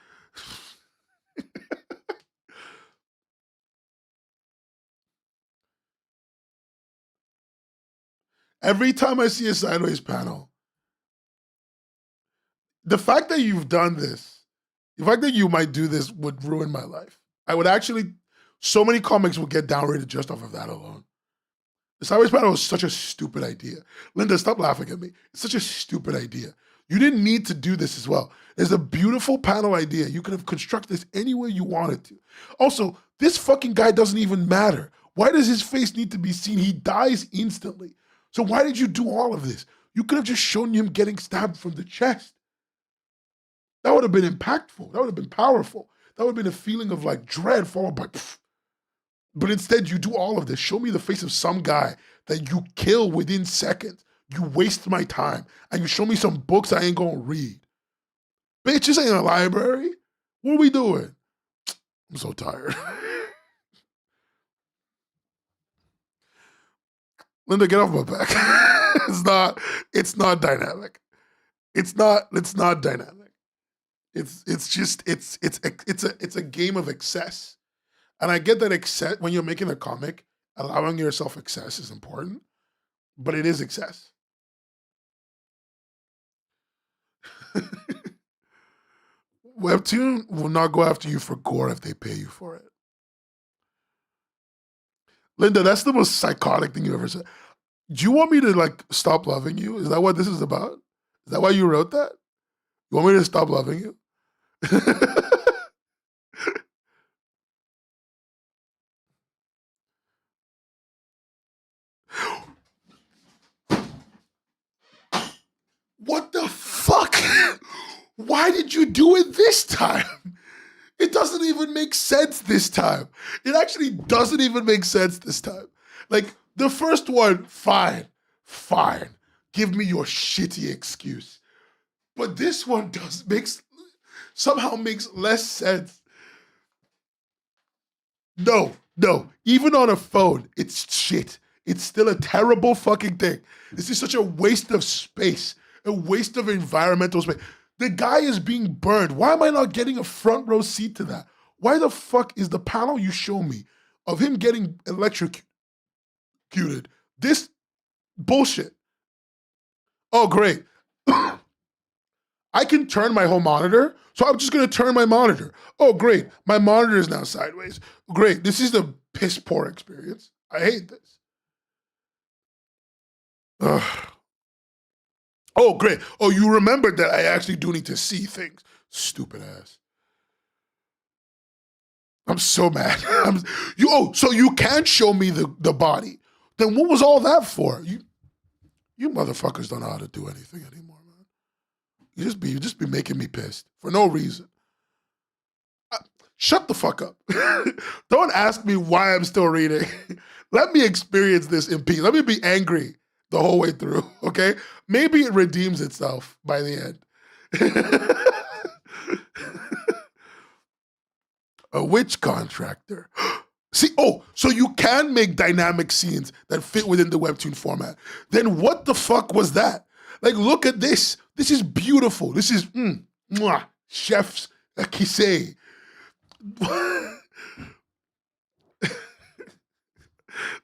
S1: Every time I see a sideways panel, the fact that you've done this, the fact that you might do this would ruin my life. I would actually, so many comics would get downrated just off of that alone. The sideways panel was such a stupid idea. Linda, stop laughing at me. It's such a stupid idea. You didn't need to do this as well. It's a beautiful panel idea. You could have constructed this any way you wanted to. Also, this fucking guy doesn't even matter. Why does his face need to be seen? He dies instantly. So why did you do all of this? You could have just shown him getting stabbed from the chest. That would have been impactful. That would have been powerful. That would have been a feeling of like dread followed by pff. But instead, you do all of this. Show me the face of some guy that you kill within seconds. You waste my time. And you show me some books I ain't gonna read. Bitch, this ain't a library. What are we doing? I'm so tired. Linda, get off my back. it's not dynamic. It's not dynamic. It's a game of excess. And I get that excess, when you're making a comic, allowing yourself excess is important, but it is excess. Webtoon will not go after you for gore if they pay you for it. Linda, that's the most psychotic thing you ever said. Do you want me to like stop loving you? Is that what this is about? Is that why you wrote that? You want me to stop loving you? What the fuck? Why did you do it this time? It doesn't even make sense this time. It actually doesn't even make sense this time. Like, the first one, fine. Give me your shitty excuse. But this one somehow makes less sense. No. Even on a phone, it's shit. It's still a terrible fucking thing. This is such a waste of space, a waste of environmental space. The guy is being burned. Why am I not getting a front row seat to that? Why the fuck is the panel you show me of him getting electrocuted this bullshit? Oh, great. I can turn my whole monitor, so I'm just gonna turn my monitor. Oh, great. My monitor is now sideways. Great. This is the piss poor experience. I hate this. Ugh. Oh, great. Oh, you remembered that I actually do need to see things. Stupid ass. I'm so mad. So you can't show me the body. Then what was all that for? You motherfuckers don't know how to do anything anymore, man. You just be making me pissed for no reason. Shut the fuck up. Don't ask me why I'm still reading. Let me experience this in peace. Let me be angry the whole way through, okay? Maybe it redeems itself by the end. A witch contractor. See, so you can make dynamic scenes that fit within the Webtoon format. Then what the fuck was that? Like, look at this. This is beautiful. This is, chef's kiss.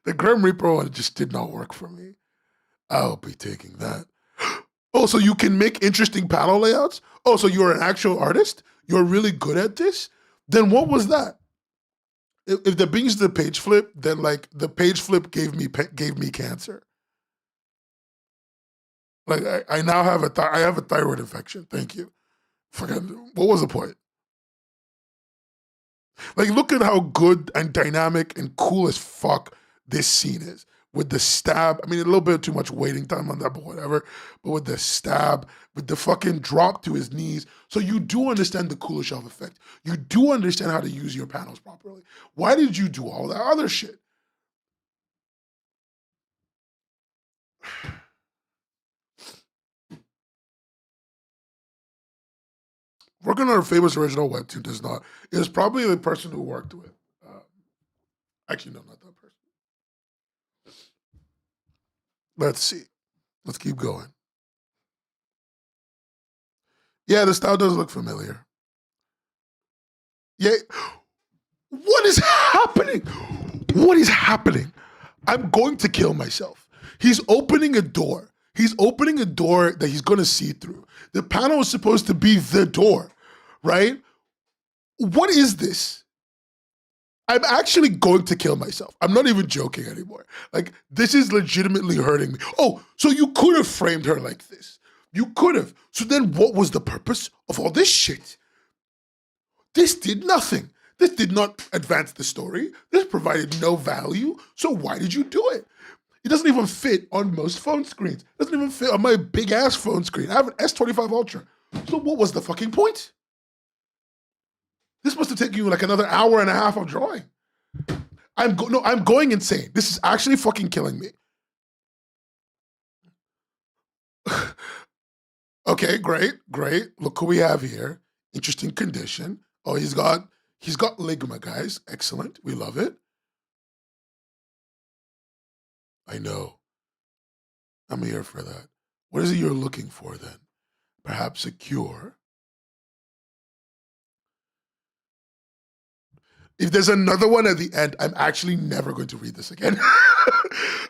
S1: The Grim Reaper one just did not work for me. I'll be taking that. Oh, so you can make interesting panel layouts? Oh, so you're an actual artist? You're really good at this? Then what was that? If the brings the page flip, then like the page flip gave me cancer. Like I now have I have a thyroid infection. Thank you. Fucking, what was the point? Like, look at how good and dynamic and cool as fuck this scene is. With the stab, I mean, a little bit too much waiting time on that, but whatever. But with the stab, with the fucking drop to his knees. So you do understand the cooler shelf effect. You do understand how to use your panels properly. Why did you do all that other shit? Working on a famous original webtoon does not. It was probably the person who worked with. Actually, no, not that person. Let's see. Let's keep going. Yeah, the style does look familiar. Yeah. What is happening? What is happening? I'm going to kill myself. He's opening a door. He's opening a door that he's going to see through. The panel is supposed to be the door, right? What is this? I'm actually going to kill myself. I'm not even joking anymore. Like, this is legitimately hurting me. Oh, so you could have framed her like this. You could have. So then what was the purpose of all this shit? This did nothing. This did not advance the story. This provided no value. So why did you do it? It doesn't even fit on most phone screens. It doesn't even fit on my big ass phone screen. I have an S25 Ultra. So what was the fucking point? This must have taken you like another hour and a half of drawing. I'm going insane. This is actually fucking killing me. Okay, great. Look who we have here. Interesting condition. Oh, he's got ligma, guys. Excellent. We love it. I know. I'm here for that. What is it you're looking for then? Perhaps a cure? If there's another one at the end, I'm actually never going to read this again.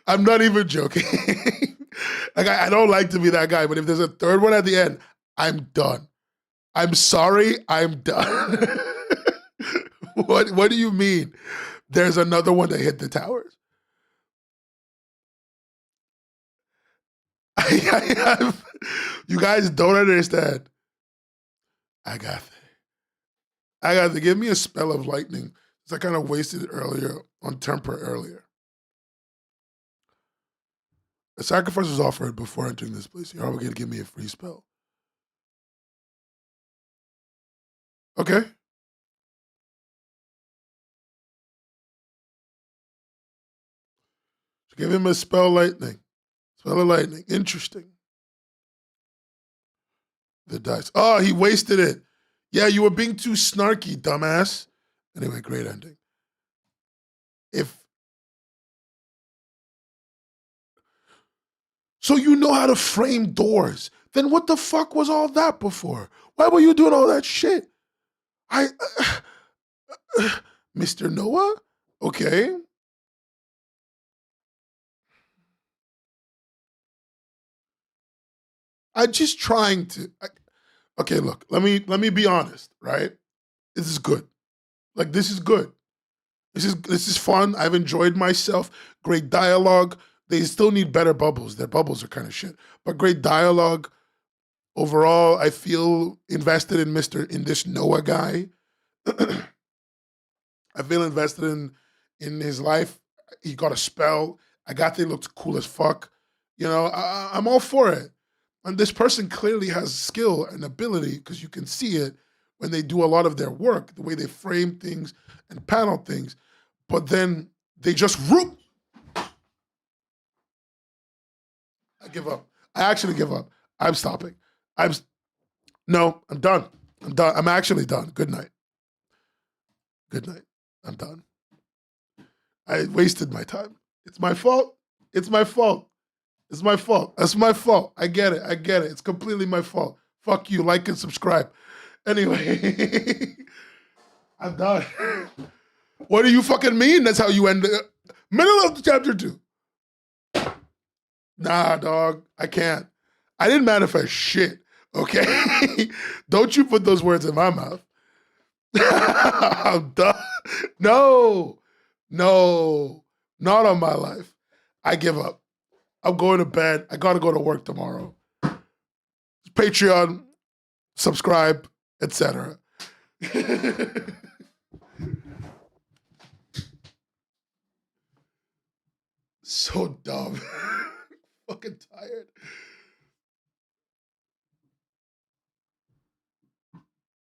S1: I'm not even joking. Like, I don't like to be that guy, but if there's a third one at the end, I'm done. I'm sorry, I'm done. What do you mean? There's another one that hit the towers. You guys don't understand. I got to give me a spell of lightning. I kind of wasted it earlier on temper earlier. A sacrifice was offered before entering this place. You're obligated to give me a free spell. Okay. So give him a spell lightning. Spell of lightning. Interesting. The dice. Oh, he wasted it. Yeah, you were being too snarky, dumbass. Anyway, great ending. So you know how to frame doors. Then what the fuck was all that before? Why were you doing all that shit? Mr. Noah? Okay. I'm just trying to. Okay, look. Let me be honest. Right? This is good. Like, this is good. This is fun. I've enjoyed myself. Great dialogue. They still need better bubbles. Their bubbles are kind of shit. But great dialogue. Overall, I feel invested in this Noah guy. I feel invested in his life. He got a spell. Agathe looked cool as fuck. You know, I'm all for it. And this person clearly has skill and ability because you can see it when they do a lot of their work, the way they frame things and panel things. But then they just root. I give up. I actually give up. I'm stopping. I'm done. I'm done. I'm actually done. Good night. Good night. I'm done. I wasted my time. It's my fault. It's my fault. It's my fault. That's my fault. I get it. It's completely my fault. Fuck you. Like and subscribe. Anyway, I'm done. What do you fucking mean? That's how you end it. Middle of chapter 2. Nah, dog. I can't. I didn't manifest shit. Okay? Don't you put those words in my mouth. I'm done. No, not on my life. I give up. I'm going to bed. I got to go to work tomorrow. Patreon, subscribe, etc. So dumb.